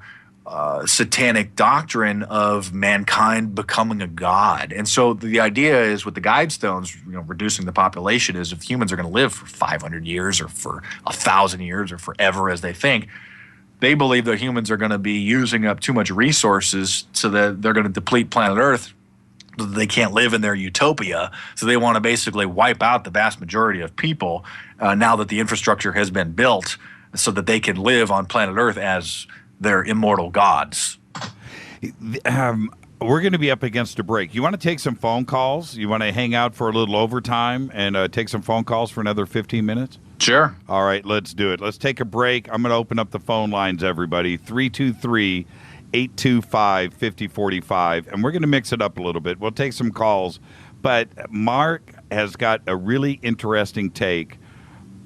satanic doctrine of mankind becoming a god. And so the idea is, with the Guidestones, reducing the population, is if humans are going to live for 500 years or for 1,000 years or forever as they think, they believe that humans are going to be using up too much resources, so that they're going to deplete planet Earth. They can't live in their utopia, so they want to basically wipe out the vast majority of people now that the infrastructure has been built, so that they can live on planet Earth as their immortal gods. We're going to be up against a break. You want to take some phone calls? You want to hang out for a little overtime and take some phone calls for another 15 minutes? Sure. All right, let's do it. Let's take a break. I'm going to open up the phone lines, everybody. 323-825-5045. And we're going to mix it up a little bit. We'll take some calls. But Mark has got a really interesting take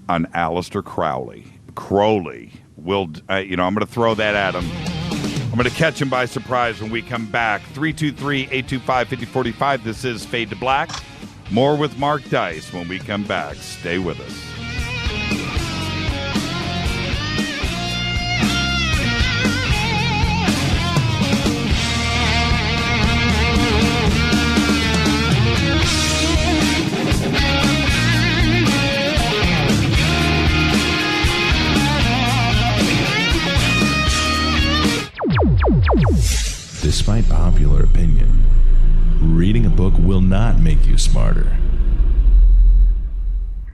on Aleister Crowley. I'm going to throw that at him. I'm going to catch him by surprise when we come back. 323-825-5045. This is Fade to Black. More with Mark Dice when we come back. Stay with us. Despite popular opinion, reading a book will not make you smarter.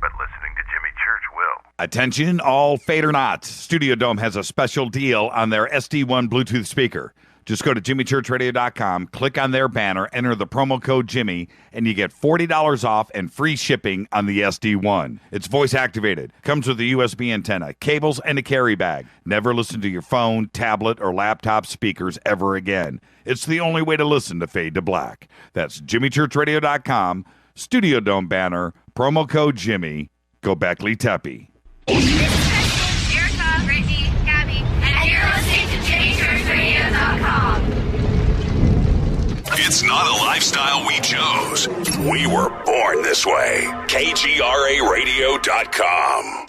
But listening to Jimmy Church will. Attention, all Fade or Not. Studio Dome has a special deal on their SD1 Bluetooth speaker. Just go to jimmychurchradio.com, click on their banner, enter the promo code Jimmy, and you get $40 off and free shipping on the SD1. It's voice activated, comes with a USB antenna, cables, and a carry bag. Never listen to your phone, tablet, or laptop speakers ever again. It's the only way to listen to Fade to Black. That's jimmychurchradio.com, Studio Dome banner, promo code Jimmy. Go Beckley Teppy. Erica, Brittany, Gabby, and you're listening to JimmyChurchRadio.com. It's not a lifestyle we chose. We were born this way. KGRARadio.com.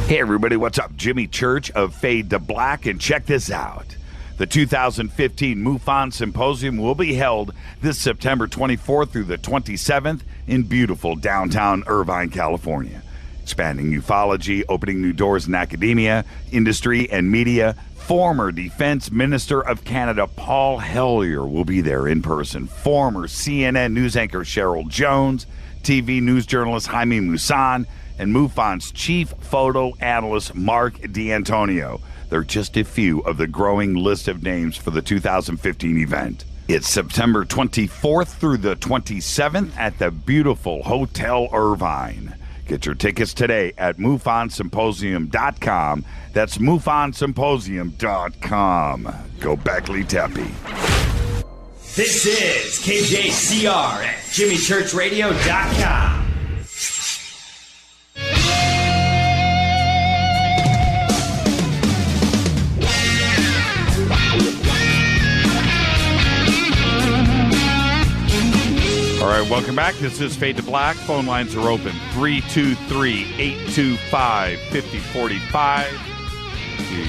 Hey everybody, what's up? Jimmy Church of Fade to Black, and check this out. The 2015 MUFON Symposium will be held this September 24th through the 27th in beautiful downtown Irvine, California. Expanding ufology, opening new doors in academia, industry, and media. Former Defense Minister of Canada Paul Hellyer will be there in person. Former CNN news anchor Cheryl Jones, TV news journalist Jaime Maussan, and MUFON's chief photo analyst Mark D'Antonio. They're just a few of the growing list of names for the 2015 event. It's September 24th through the 27th at the beautiful Hotel Irvine. Get your tickets today at MUFONSymposium.com. That's MUFONSymposium.com. Go Beckley Teppy. This is KJCR at JimmyChurchRadio.com. All right, welcome back. This is Fade to Black. Phone lines are open. 323-825-5045. We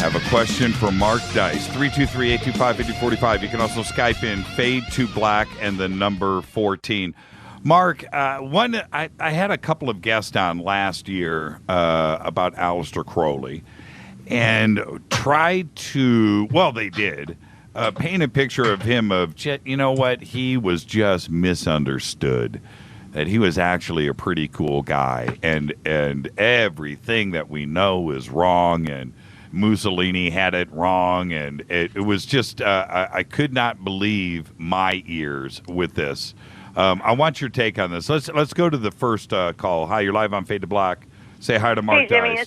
have a question for Mark Dice. 323-825-5045. You can also Skype in Fade to Black and the number 14. Mark, I had a couple of guests on last year about Aleister Crowley and tried to, well, they did. Paint a picture of him of, you know what, he was just misunderstood, that he was actually a pretty cool guy, and everything that we know is wrong, and Mussolini had it wrong, and it was just, I could not believe my ears with this. I want your take on this. Let's go to the first call. Hi, you're live on Fade to Black. Say hi to Mark. Hey, Jimmy.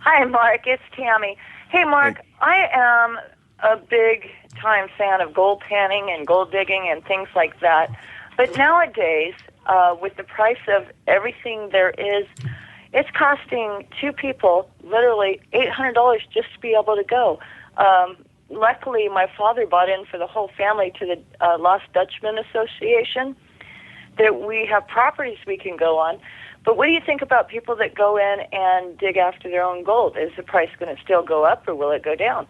Hi, Mark. It's Tammy. Hey, Mark, hey. I am a big-time fan of gold panning and gold digging and things like that. But nowadays, with the price of everything there is, it's costing two people literally $800 just to be able to go. Luckily, my father bought in for the whole family to the Lost Dutchman Association, that we have properties we can go on. But what do you think about people that go in and dig after their own gold? Is the price going to still go up, or will it go down?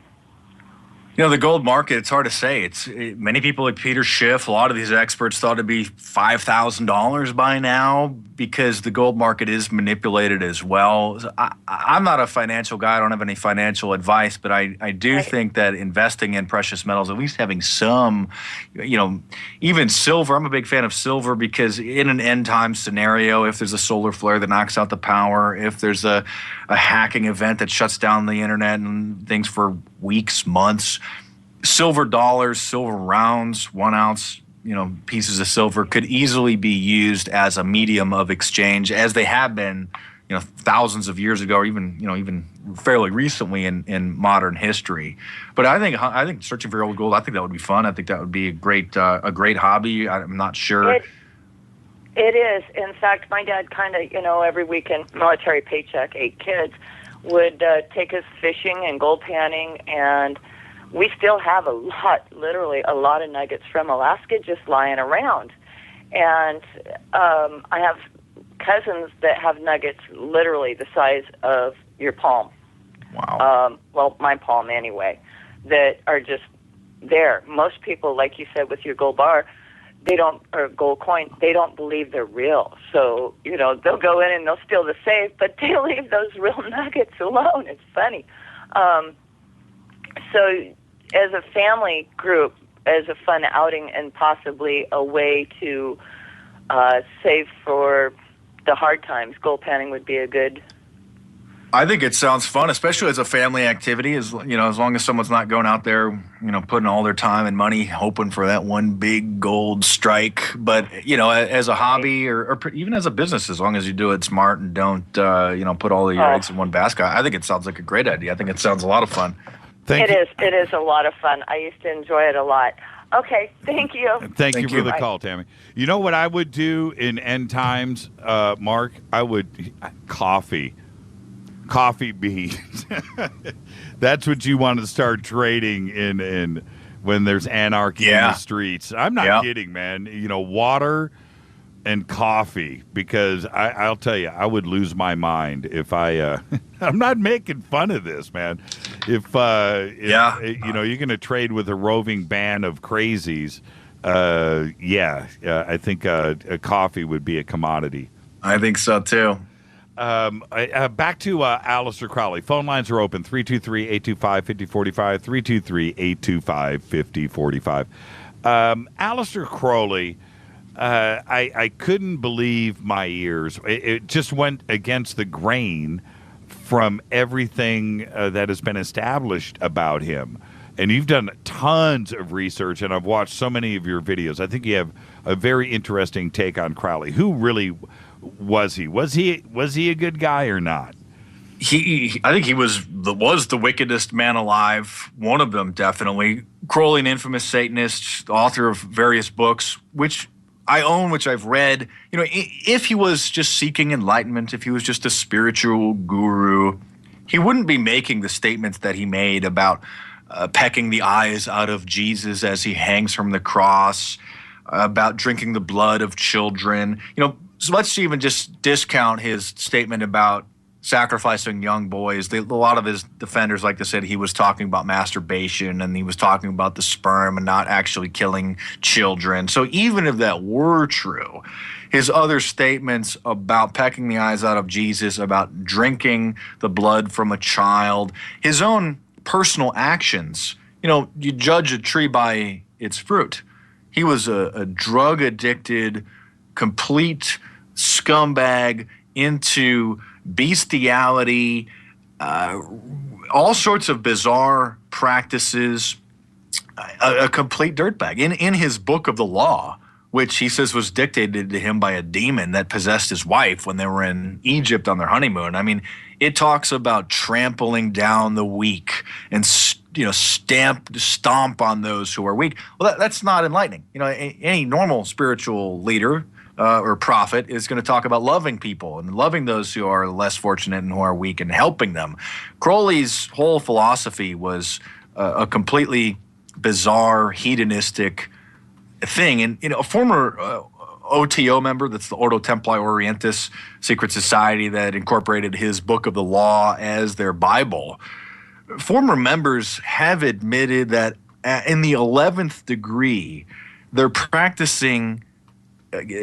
You know, the gold market, it's hard to say. Many people like Peter Schiff, a lot of these experts thought it'd be $5,000 by now because the gold market is manipulated as well. I'm not a financial guy. I don't have any financial advice, but I do think that investing in precious metals, at least having some, you know, even silver. I'm a big fan of silver because in an end time scenario, if there's a solar flare that knocks out the power, if there's a hacking event that shuts down the internet and things for weeks, months, silver dollars, silver rounds, 1 ounce, you know, pieces of silver could easily be used as a medium of exchange, as they have been, you know, thousands of years ago, or even fairly recently in modern history. But I think searching for old gold, I think that would be fun. I think that would be a great hobby. I'm not sure. It is. In fact, my dad kind of, you know, every weekend, military paycheck, 8 kids, would take us fishing and gold panning, and we still have literally a lot of nuggets from Alaska just lying around. And I have cousins that have nuggets literally the size of your palm. Wow. Well, my palm anyway, that are just there. Most people, like you said with your gold bar, they don't, or gold coin, they don't believe they're real. So, they'll go in and they'll steal the safe, but they leave those real nuggets alone. It's funny. So as a family group, as a fun outing and possibly a way to save for the hard times, gold panning would be a good... I think it sounds fun, especially as a family activity. As long as someone's not going out there, putting all their time and money hoping for that one big gold strike. But as a hobby or even as a business, as long as you do it smart and don't put all of your eggs in one basket, I think it sounds like a great idea. I think it sounds a lot of fun. It is a lot of fun. I used to enjoy it a lot. Okay, thank you. Thank you for the call, Tammy. You know what I would do in end times, Mark? I would coffee beans. That's what you want to start trading in when there's anarchy in the streets. I'm not kidding, man. Water and coffee, because I'll tell you, I would lose my mind if I I'm not making fun of this, man. If you're going to trade with a roving band of crazies, I think a coffee would be a commodity. I think so too. Back to Aleister Crowley. Phone lines are open, 323-825-5045, 323-825-5045. Aleister Crowley, I couldn't believe my ears. It just went against the grain from everything that has been established about him. And you've done tons of research, and I've watched so many of your videos. I think you have a very interesting take on Crowley. Who really was he? Was he a good guy or not? I think he was the wickedest man alive. One of them, definitely. Crowley, an infamous Satanist, author of various books, which I own, which I've read. If he was just seeking enlightenment, if he was just a spiritual guru, he wouldn't be making the statements that he made about pecking the eyes out of Jesus as he hangs from the cross, about drinking the blood of children. So let's even just discount his statement about sacrificing young boys. A lot of his defenders like to say he was talking about masturbation and he was talking about the sperm and not actually killing children. So even if that were true, his other statements about pecking the eyes out of Jesus, about drinking the blood from a child, his own personal actions, you judge a tree by its fruit. He was a drug-addicted, complete scumbag into bestiality, all sorts of bizarre practices, a complete dirtbag. In his book of the law, which he says was dictated to him by a demon that possessed his wife when they were in Egypt on their honeymoon. I mean, it talks about trampling down the weak and stomp on those who are weak. Well, that's not enlightening. Any normal spiritual leader or prophet is going to talk about loving people and loving those who are less fortunate and who are weak and helping them. Crowley's whole philosophy was a completely bizarre, hedonistic thing. And a former OTO member, that's the Ordo Templi Orientis secret society that incorporated his book of the law as their Bible, former members have admitted that in the 11th degree, they're practicing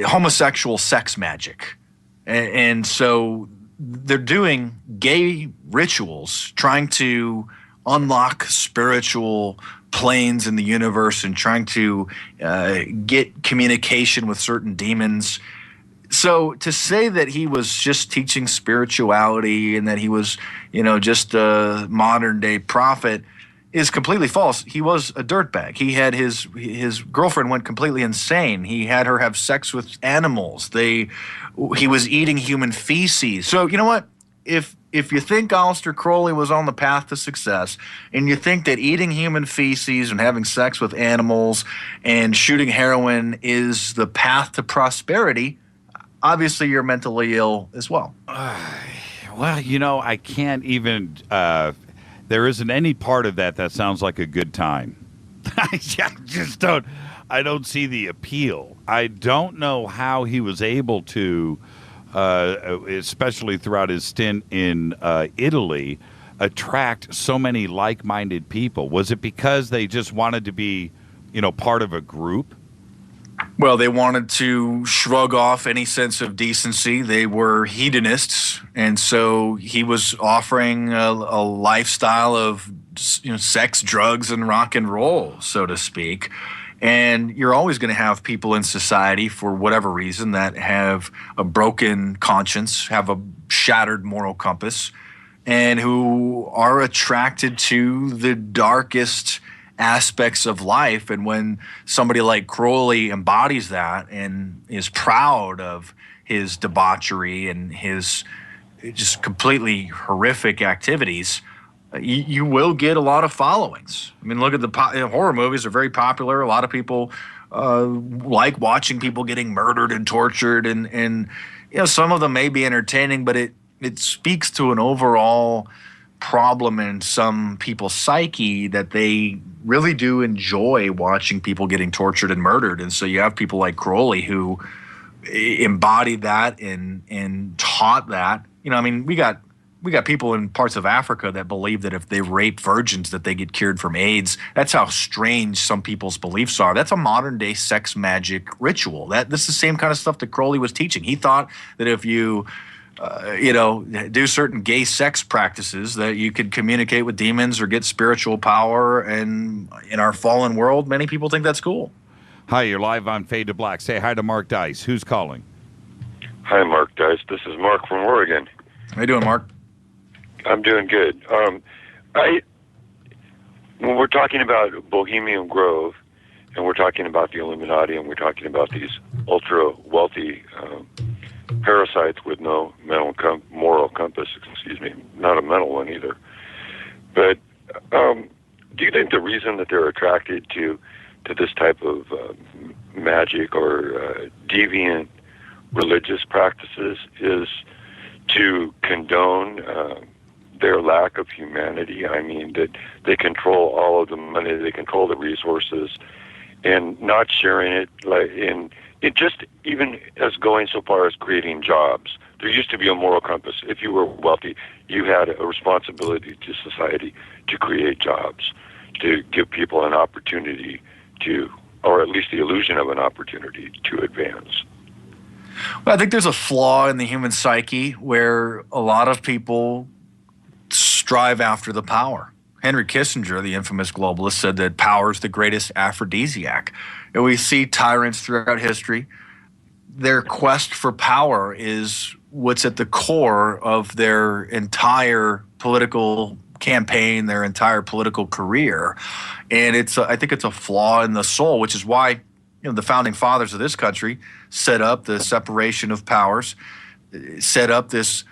homosexual sex magic. And so they're doing gay rituals, trying to unlock spiritual planes in the universe and trying to get communication with certain demons. So to say that he was just teaching spirituality and that he was, just a modern day prophet is completely false. He was a dirtbag. He had his girlfriend went completely insane. He had her have sex with animals. He was eating human feces. So you know what? If you think Aleister Crowley was on the path to success, and you think that eating human feces and having sex with animals and shooting heroin is the path to prosperity, obviously you're mentally ill as well. Well, I can't even. There isn't any part of that sounds like a good time. I just don't. I don't see the appeal. I don't know how he was able to, especially throughout his stint in Italy, attract so many like-minded people. Was it because they just wanted to be, part of a group? Well, they wanted to shrug off any sense of decency. They were hedonists, and so he was offering a lifestyle of sex, drugs, and rock and roll, so to speak. And you're always going to have people in society, for whatever reason, that have a broken conscience, have a shattered moral compass, and who are attracted to the darkest aspects of life. And when somebody like Crowley embodies that and is proud of his debauchery and his just completely horrific activities, you will get a lot of followings. I mean, look at the horror movies are very popular. A lot of people like watching people getting murdered and tortured, and some of them may be entertaining, but it speaks to an overall problem in some people's psyche that they really do enjoy watching people getting tortured and murdered. And so you have people like Crowley who embodied that and taught that. I mean, we got people in parts of Africa that believe that if they rape virgins that they get cured from AIDS. That's how strange some people's beliefs are. That's a modern day sex magic ritual. This is the same kind of stuff that Crowley was teaching. He thought that if you do certain gay sex practices that you could communicate with demons or get spiritual power. And in our fallen world, many people think that's cool. Hi, you're live on Fade to Black. Say hi to Mark Dice. Who's calling? Hi, Mark Dice. This is Mark from Oregon. How you doing, Mark? I'm doing good. When we're talking about Bohemian Grove, and we're talking about the Illuminati, and we're talking about these ultra-wealthy parasites with no moral compass, not a mental one either. But do you think the reason that they're attracted to this type of magic or deviant religious practices is to condone their lack of humanity? I mean, that they control all of the money, they control the resources, and not sharing it, it just even as going so far as creating jobs. There used to be a moral compass. If you were wealthy, you had a responsibility to society to create jobs, to give people an opportunity to, or at least the illusion of an opportunity to advance. Well, I think there's a flaw in the human psyche where a lot of people strive after the power. Henry Kissinger, the infamous globalist, said that power is the greatest aphrodisiac. And we see tyrants throughout history. Their quest for power is what's at the core of their entire political campaign, their entire political career. And I think it's a flaw in the soul, which is why the founding fathers of this country set up the separation of powers, set up this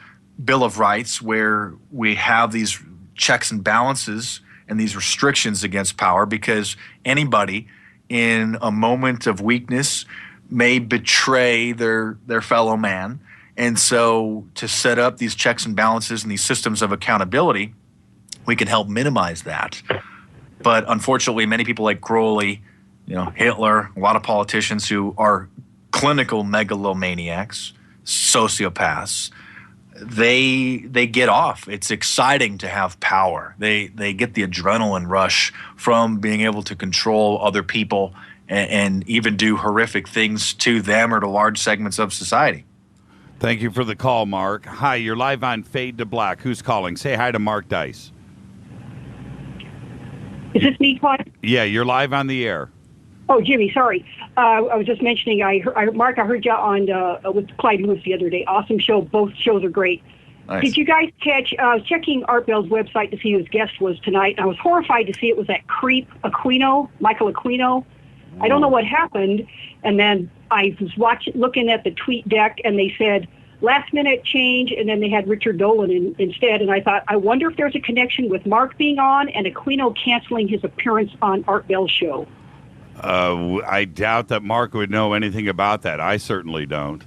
Bill of Rights where we have these checks and balances and these restrictions against power, because anybody in a moment of weakness may betray their fellow man. And so to set up these checks and balances and these systems of accountability, we can help minimize that. But unfortunately, many people like Crowley, Hitler, a lot of politicians who are clinical megalomaniacs, sociopaths, they get off. It's exciting to have power. They get the adrenaline rush from being able to control other people and even do horrific things to them or to large segments of society. Thank you for the call, Mark. Hi, you're live on Fade to Black. Who's calling? Say hi to Mark Dice. Is this me, Clyde? Yeah, you're live on the air. Oh, Jimmy, sorry. I was just mentioning, Mark, I heard you on with Clyde Lewis the other day. Awesome show. Both shows are great. Nice. Did you guys catch, I was checking Art Bell's website to see who his guest was tonight, and I was horrified to see it was that creep Aquino, Michael Aquino. I don't know what happened, and then I was looking at the tweet deck, and they said, last-minute change, and then they had Richard Dolan instead, and I thought, I wonder if there's a connection with Mark being on and Aquino canceling his appearance on Art Bell's show. I doubt that Mark would know anything about that. I certainly don't.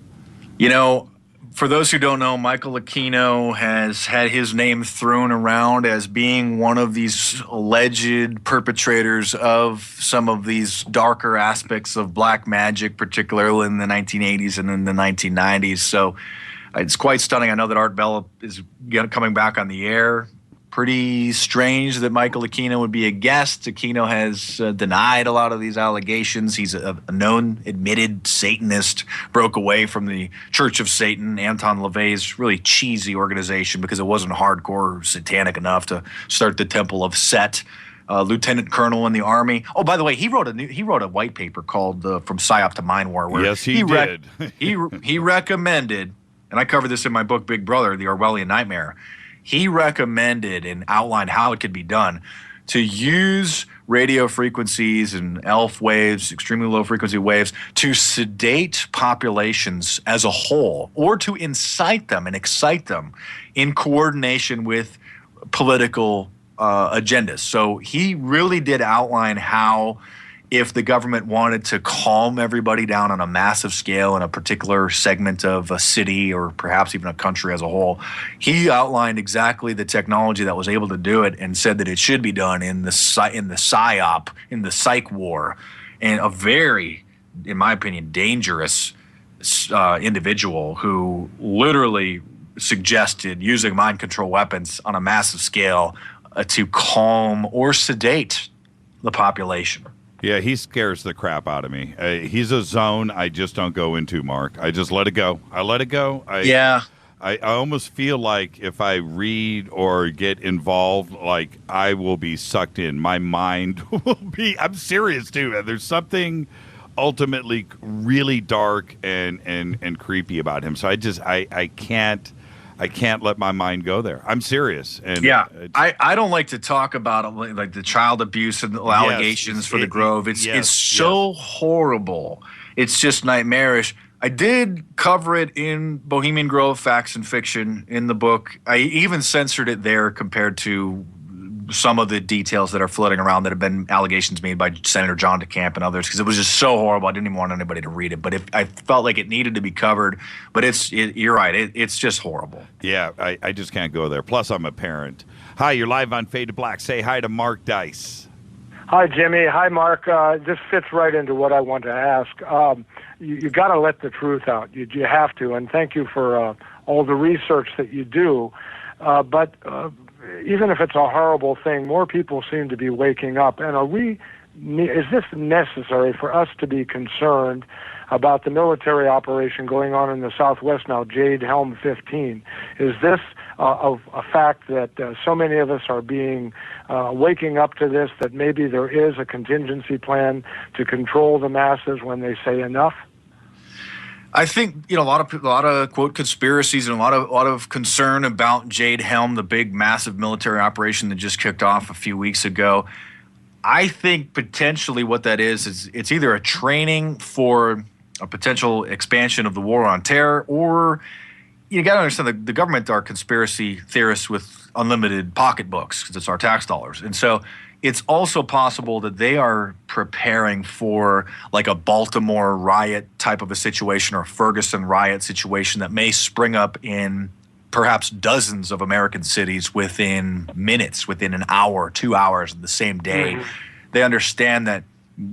For those who don't know, Michael Aquino has had his name thrown around as being one of these alleged perpetrators of some of these darker aspects of black magic, particularly in the 1980s and in the 1990s. So it's quite stunning. I know that Art Bell is coming back on the air pretty strange that Michael Aquino would be a guest. Aquino has denied a lot of these allegations. He's a known, admitted Satanist, broke away from the Church of Satan, Anton LaVey's really cheesy organization, because it wasn't hardcore satanic enough to start the Temple of Set. Lieutenant Colonel in the Army. Oh, by the way, he wrote a white paper called "From PSYOP to Mind War," where yes, he did. he recommended, and I covered this in my book Big Brother: The Orwellian Nightmare. He recommended and outlined how it could be done to use radio frequencies and ELF waves, extremely low frequency waves, to sedate populations as a whole, or to incite them and excite them in coordination with political agendas. So he really did outline how, if the government wanted to calm everybody down on a massive scale in a particular segment of a city or perhaps even a country as a whole, he outlined exactly the technology that was able to do it, and said that it should be done in the PSYOP, in the psych war. And a very, in my opinion, dangerous individual who literally suggested using mind control weapons on a massive scale to calm or sedate the population. Yeah, he scares the crap out of me. He's a zone I just don't go into, Mark. I just let it go. I let it go. I almost feel like if I read or get involved, like I will be sucked in. My mind will be, I'm serious too. There's something ultimately really dark and creepy about him. So I can't let my mind go there. I'm serious. And I don't like to talk about it, like the child abuse and the allegations for the Grove. It's so horrible. It's just nightmarish. I did cover it in Bohemian Grove, Facts and Fiction, in the book. I even censored it there compared to some of the details that are floating around that have been allegations made by Senator John DeCamp and others, because it was just so horrible. I didn't even want anybody to read it. But I felt like it needed to be covered. But you're right. It's just horrible. Yeah, I just can't go there. Plus, I'm a parent. Hi, you're live on Fade to Black. Say hi to Mark Dice. Hi, Jimmy. Hi, Mark. This fits right into what I want to ask. You got to let the truth out. You have to. And thank you for all the research that you do. But even if it's a horrible thing, more people seem to be waking up. And is this necessary for us to be concerned about the military operation going on in the Southwest now, Jade Helm 15? Is this a fact that so many of us are being waking up to this, that maybe there is a contingency plan to control the masses when they say enough? I think a lot of quote conspiracies and a lot of concern about Jade Helm, the big massive military operation that just kicked off a few weeks ago. I think potentially what that is it's either a training for a potential expansion of the war on terror, or you got to understand the government are conspiracy theorists with unlimited pocketbooks because it's our tax dollars, and so it's also possible that they are preparing for like a Baltimore riot type of a situation or a Ferguson riot situation that may spring up in perhaps dozens of American cities within minutes, within an hour, 2 hours of the same day. Mm-hmm. They understand that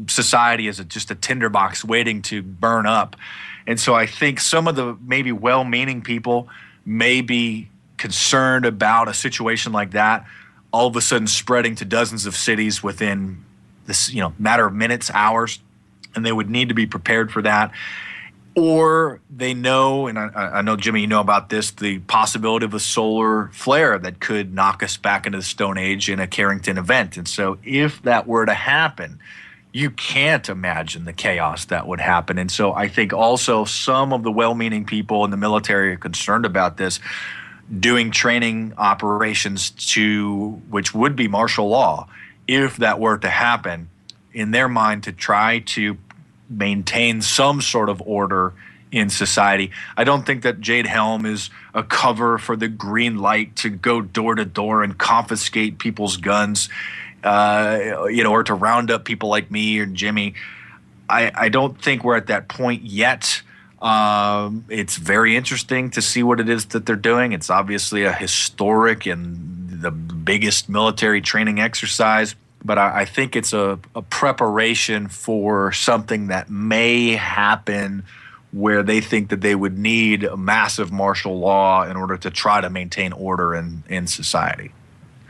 society is just a tinderbox waiting to burn up. And so I think some of the maybe well-meaning people may be concerned about a situation like that all of a sudden spreading to dozens of cities within this, matter of minutes, hours, and they would need to be prepared for that. Or they know, and I know, Jimmy, you know about this, the possibility of a solar flare that could knock us back into the Stone Age in a Carrington event. And so if that were to happen, you can't imagine the chaos that would happen. And so I think also some of the well-meaning people in the military are concerned about this, doing training operations which would be martial law, if that were to happen, in their mind to try to maintain some sort of order in society. I don't think that Jade Helm is a cover for the green light to go door to door and confiscate people's guns, or to round up people like me or Jimmy. I don't think we're at that point yet. It's very interesting to see what it is that they're doing. It's obviously a historic and the biggest military training exercise, but I think it's a preparation for something that may happen where they think that they would need a massive martial law in order to try to maintain order in society.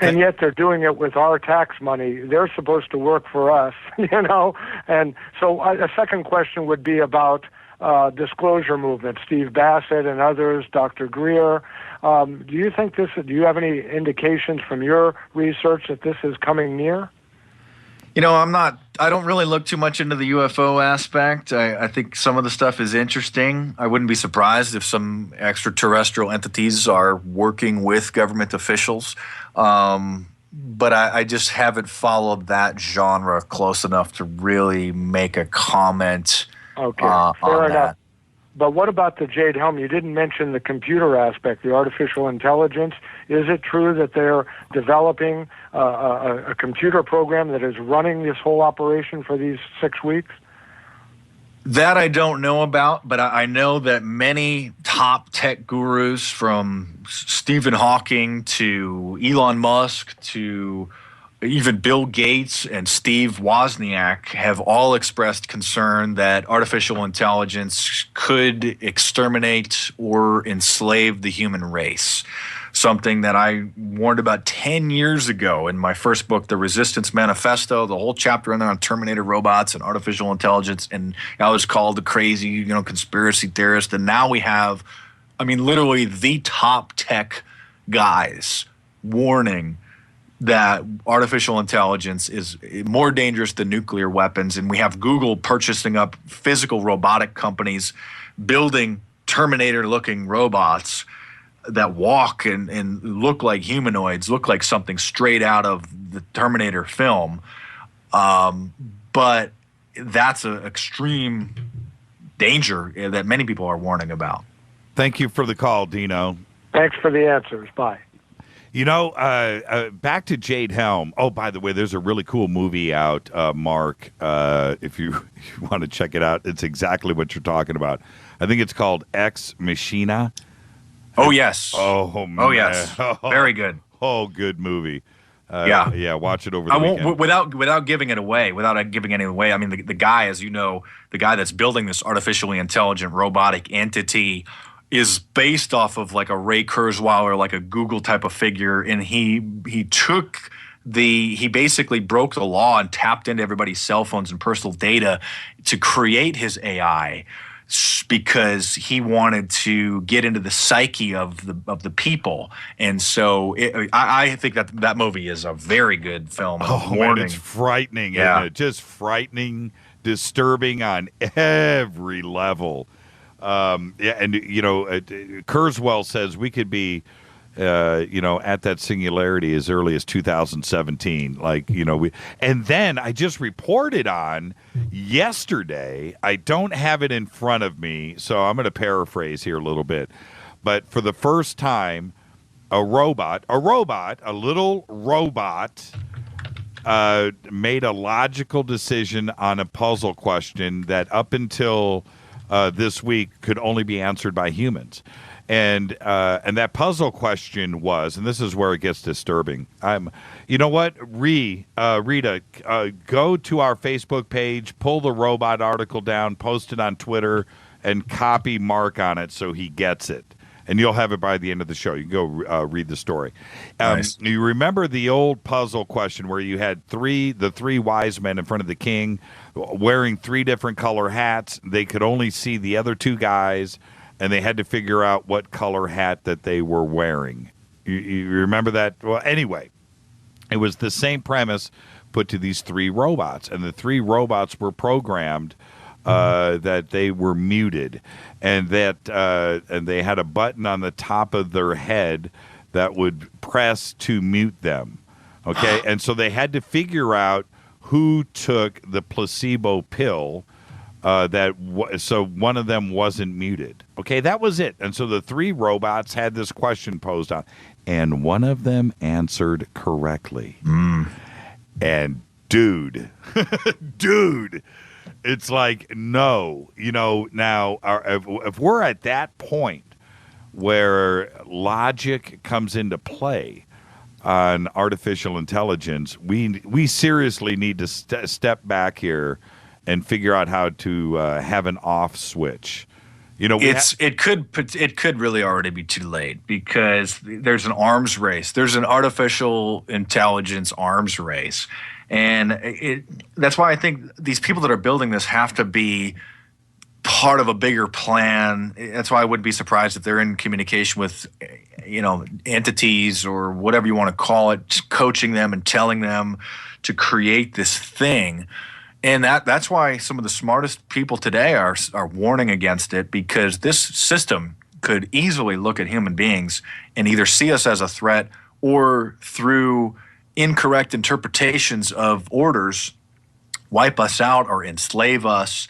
And yet they're doing it with our tax money. They're supposed to work for us, And so a second question would be about disclosure movement. Steve Bassett and others, Dr. Greer. Do you think do you have any indications from your research that this is coming near? I don't really look too much into the UFO aspect. I think some of the stuff is interesting. I wouldn't be surprised if some extraterrestrial entities are working with government officials. But I just haven't followed that genre close enough to really make a comment on fair enough. that. But what about the Jade Helm? You didn't mention the computer aspect, the artificial intelligence. Is it true that they're developing a computer program that is running this whole operation for these 6 weeks? That I don't know about, but I know that many top tech gurus, from Stephen Hawking to Elon Musk to even Bill Gates and Steve Wozniak, have all expressed concern that artificial intelligence could exterminate or enslave the human race. Something that I warned about 10 years ago in my first book, The Resistance Manifesto, the whole chapter in there on Terminator robots and artificial intelligence. And I was called a crazy, conspiracy theorist. And now we have, literally the top tech guys warning that artificial intelligence is more dangerous than nuclear weapons. And we have Google purchasing up physical robotic companies, building Terminator-looking robots that walk and look like humanoids, look like something straight out of the Terminator film. But that's an extreme danger that many people are warning about. Thank you for the call, Dino. Thanks for the answers. Bye. Back to Jade Helm. Oh, by the way, there's a really cool movie out, Mark. If you want to check it out, it's exactly what you're talking about. I think it's called Ex Machina. Oh, yes. Oh, man. Oh, yes. Very good. Oh, good movie. Yeah, watch it over the weekend. Without giving it away, the guy, as you know, the guy that's building this artificially intelligent robotic entity is based off of like a Ray Kurzweil or like a Google type of figure, and he basically broke the law and tapped into everybody's cell phones and personal data to create his AI, because he wanted to get into the psyche of the people. And so I think that movie is a very good film. Oh, man, it's frightening, isn't it? Just frightening, disturbing on every level. Kurzweil says we could be at that singularity as early as 2017. And then I just reported on yesterday, I don't have it in front of me, so I'm going to paraphrase here a little bit. But for the first time, a little robot, made a logical decision on a puzzle question that up until this week could only be answered by humans. And that puzzle question was, and this is where it gets disturbing. You know what, Rita, go to our Facebook page, pull the robot article down, post it on Twitter, and copy Mark on it so he gets it. And you'll have it by the end of the show. You can go read the story. Nice. You remember the old puzzle question where you had the three wise men in front of the king wearing 3 different color hats. They could only see the other 2 guys, and they had to figure out what color hat that they were wearing. You remember that? Well, anyway, it was the same premise put to these 3 robots, and the 3 robots were programmed that they were muted, and and they had a button on the top of their head that would press to mute them. Okay, and so they had to figure out who took the placebo pill. So one of them wasn't muted. Okay, that was it. And so the 3 robots had this question posed on, and one of them answered correctly. And dude, it's like, no, now if we're at that point where logic comes into play on artificial intelligence, we seriously need to step back here and figure out how to have an off switch. You know, it could really already be too late because there's an arms race. There's an artificial intelligence arms race, and that's why I think these people that are building this have to be part of a bigger plan. That's why I wouldn't be surprised if they're in communication with, entities or whatever you want to call it, just coaching them and telling them to create this thing. And that's why some of the smartest people today are warning against it, because this system could easily look at human beings and either see us as a threat or through incorrect interpretations of orders wipe us out or enslave us.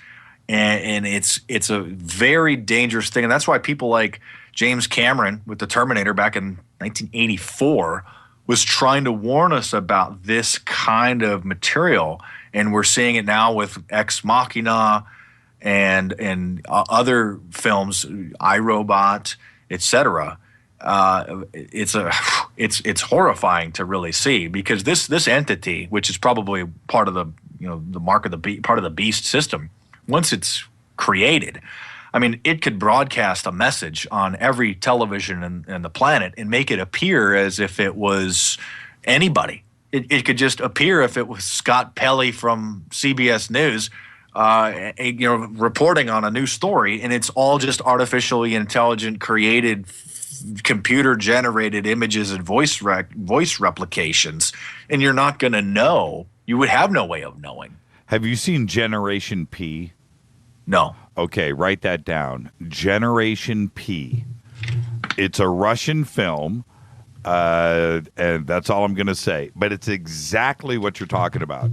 And it's a very dangerous thing. And that's why people like James Cameron with the Terminator back in 1984 was trying to warn us about this kind of material. And we're seeing it now with Ex Machina and other films, iRobot, etc. It's horrifying to really see, because this entity, which is probably part of the mark of the part of the beast system, once it's created, I mean, it could broadcast a message on every television in the planet and make it appear as if it was anybody. It could just appear if it was Scott Pelley from CBS News, reporting on a new story, and it's all just artificially intelligent, created, computer-generated images and voice replications, and you're not going to know. You would have no way of knowing. Have you seen Generation P? No. Okay, write that down. Generation P. It's a Russian film. And that's all I'm going to say. But it's exactly what you're talking about.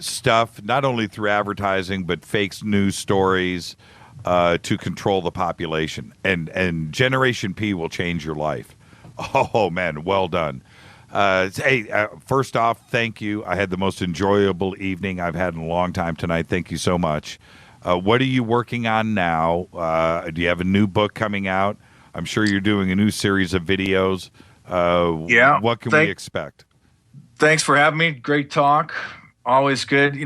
Stuff, not only through advertising, but fake news stories to control the population. And Generation P will change your life. Oh, man, well done. Hey, first off, thank you. I had the most enjoyable evening I've had in a long time tonight. Thank you so much. What are you working on now? Do you have a new book coming out? I'm sure you're doing a new series of videos. Yeah. What can we expect? Thanks for having me. Great talk. Always good.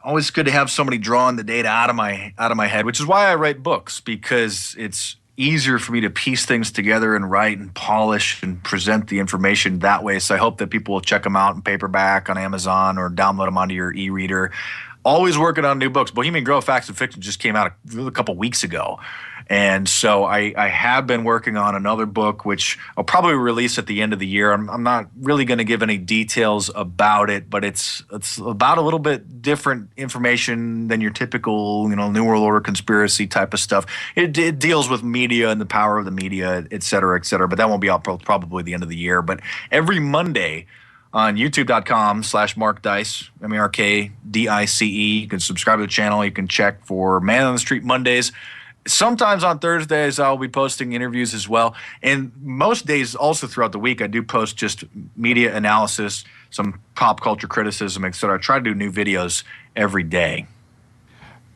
Always good to have somebody drawing the data out of my head, which is why I write books, because it's easier for me to piece things together and write and polish and present the information that way. So I hope that people will check them out in paperback on Amazon or download them onto your e-reader. Always working on new books. Bohemian Grove Facts and Fiction just came out a couple weeks ago. And so I have been working on another book, which I'll probably release at the end of the year. I'm not really going to give any details about it, but it's about a little bit different information than your typical, New World Order conspiracy type of stuff. It deals with media and the power of the media, et cetera, but that won't be out probably the end of the year. But every Monday on youtube.com/Mark Dice, MarkDice. You can subscribe to the channel. You can check for Man on the Street Mondays. Sometimes on Thursdays, I'll be posting interviews as well. And most days also throughout the week, I do post just media analysis, some pop culture criticism, etc. I try to do new videos every day.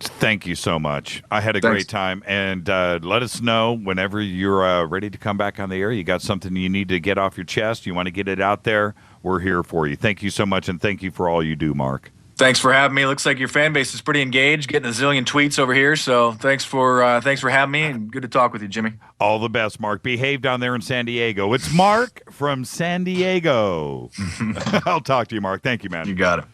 Thank you so much. I had a great time. And let us know whenever you're ready to come back on the air. You got something you need to get off your chest. You want to get it out there. We're here for you. Thank you so much, and thank you for all you do, Mark. Thanks for having me. Looks like your fan base is pretty engaged, getting a zillion tweets over here. So thanks for having me, and good to talk with you, Jimmy. All the best, Mark. Behave down there in San Diego. It's Mark from San Diego. I'll talk to you, Mark. Thank you, man. You got it.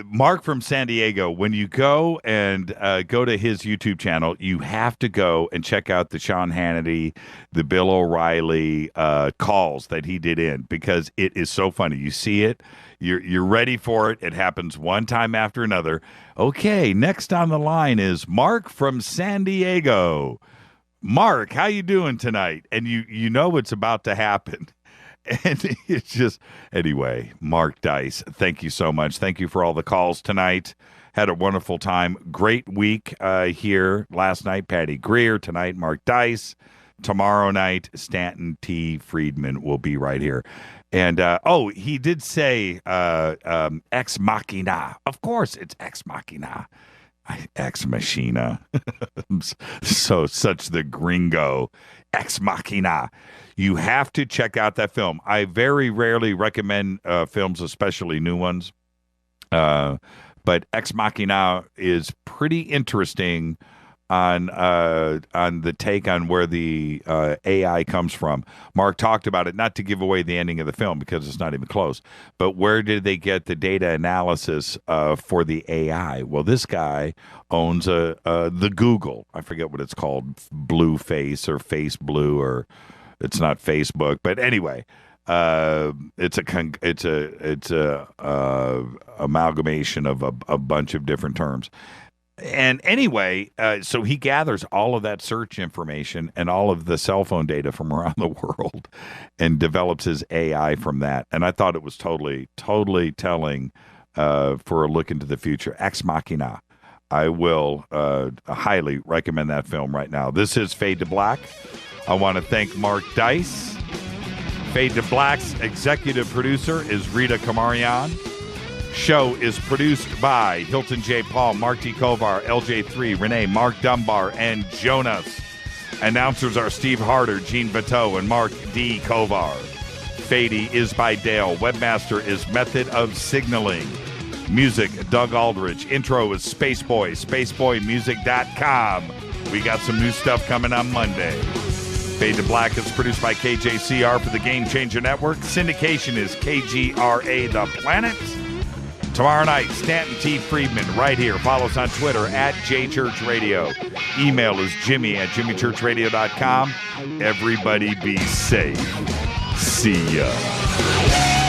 Mark from San Diego, when you go and go to his YouTube channel, you have to go and check out the Sean Hannity, the Bill O'Reilly calls that he did in, because it is so funny. You see it, you're ready for it. It happens one time after another. Okay, next on the line is Mark from San Diego. Mark, how you doing tonight? And you know it's about to happen. And it's just, anyway, Mark Dice, thank you so much. Thank you for all the calls tonight. Had a wonderful time. Great week here. Last night, Patty Greer. Tonight, Mark Dice. Tomorrow night, Stanton T. Friedman will be right here. And, he did say Ex Machina. Of course, it's Ex Machina. Ex Machina. Such the gringo. Ex Machina. You have to check out that film. I very rarely recommend films, especially new ones. But Ex Machina is pretty interesting on the take on where the AI comes from. Mark talked about it, not to give away the ending of the film because it's not even close, but where did they get the data analysis for the AI? Well, this guy owns the Google. I forget what it's called, Blue Face or Face Blue, or it's not Facebook, but anyway. It's a amalgamation of a bunch of different terms. And anyway, so he gathers all of that search information and all of the cell phone data from around the world and develops his AI from that. And I thought it was totally telling for a look into the future. Ex Machina. I will highly recommend that film right now. This is Fade to Black. I want to thank Mark Dice. Fade to Black's executive producer is Rita Kamarian. Show is produced by Hilton J. Paul, Mark D. Kovar, LJ3, Renee, Mark Dunbar, and Jonas. Announcers are Steve Harder, Gene Bateau, and Mark D. Kovar. Fady is by Dale. Webmaster is Method of Signaling. Music, Doug Aldrich. Intro is Spaceboy, spaceboymusic.com. We got some new stuff coming on Monday. Fade to Black is produced by KJCR for the Game Changer Network. Syndication is KGRA The Planet. Tomorrow night, Stanton T. Friedman right here. Follow us on Twitter at JChurchRadio. Email is Jimmy@jimmychurchradio.com. Everybody be safe. See ya.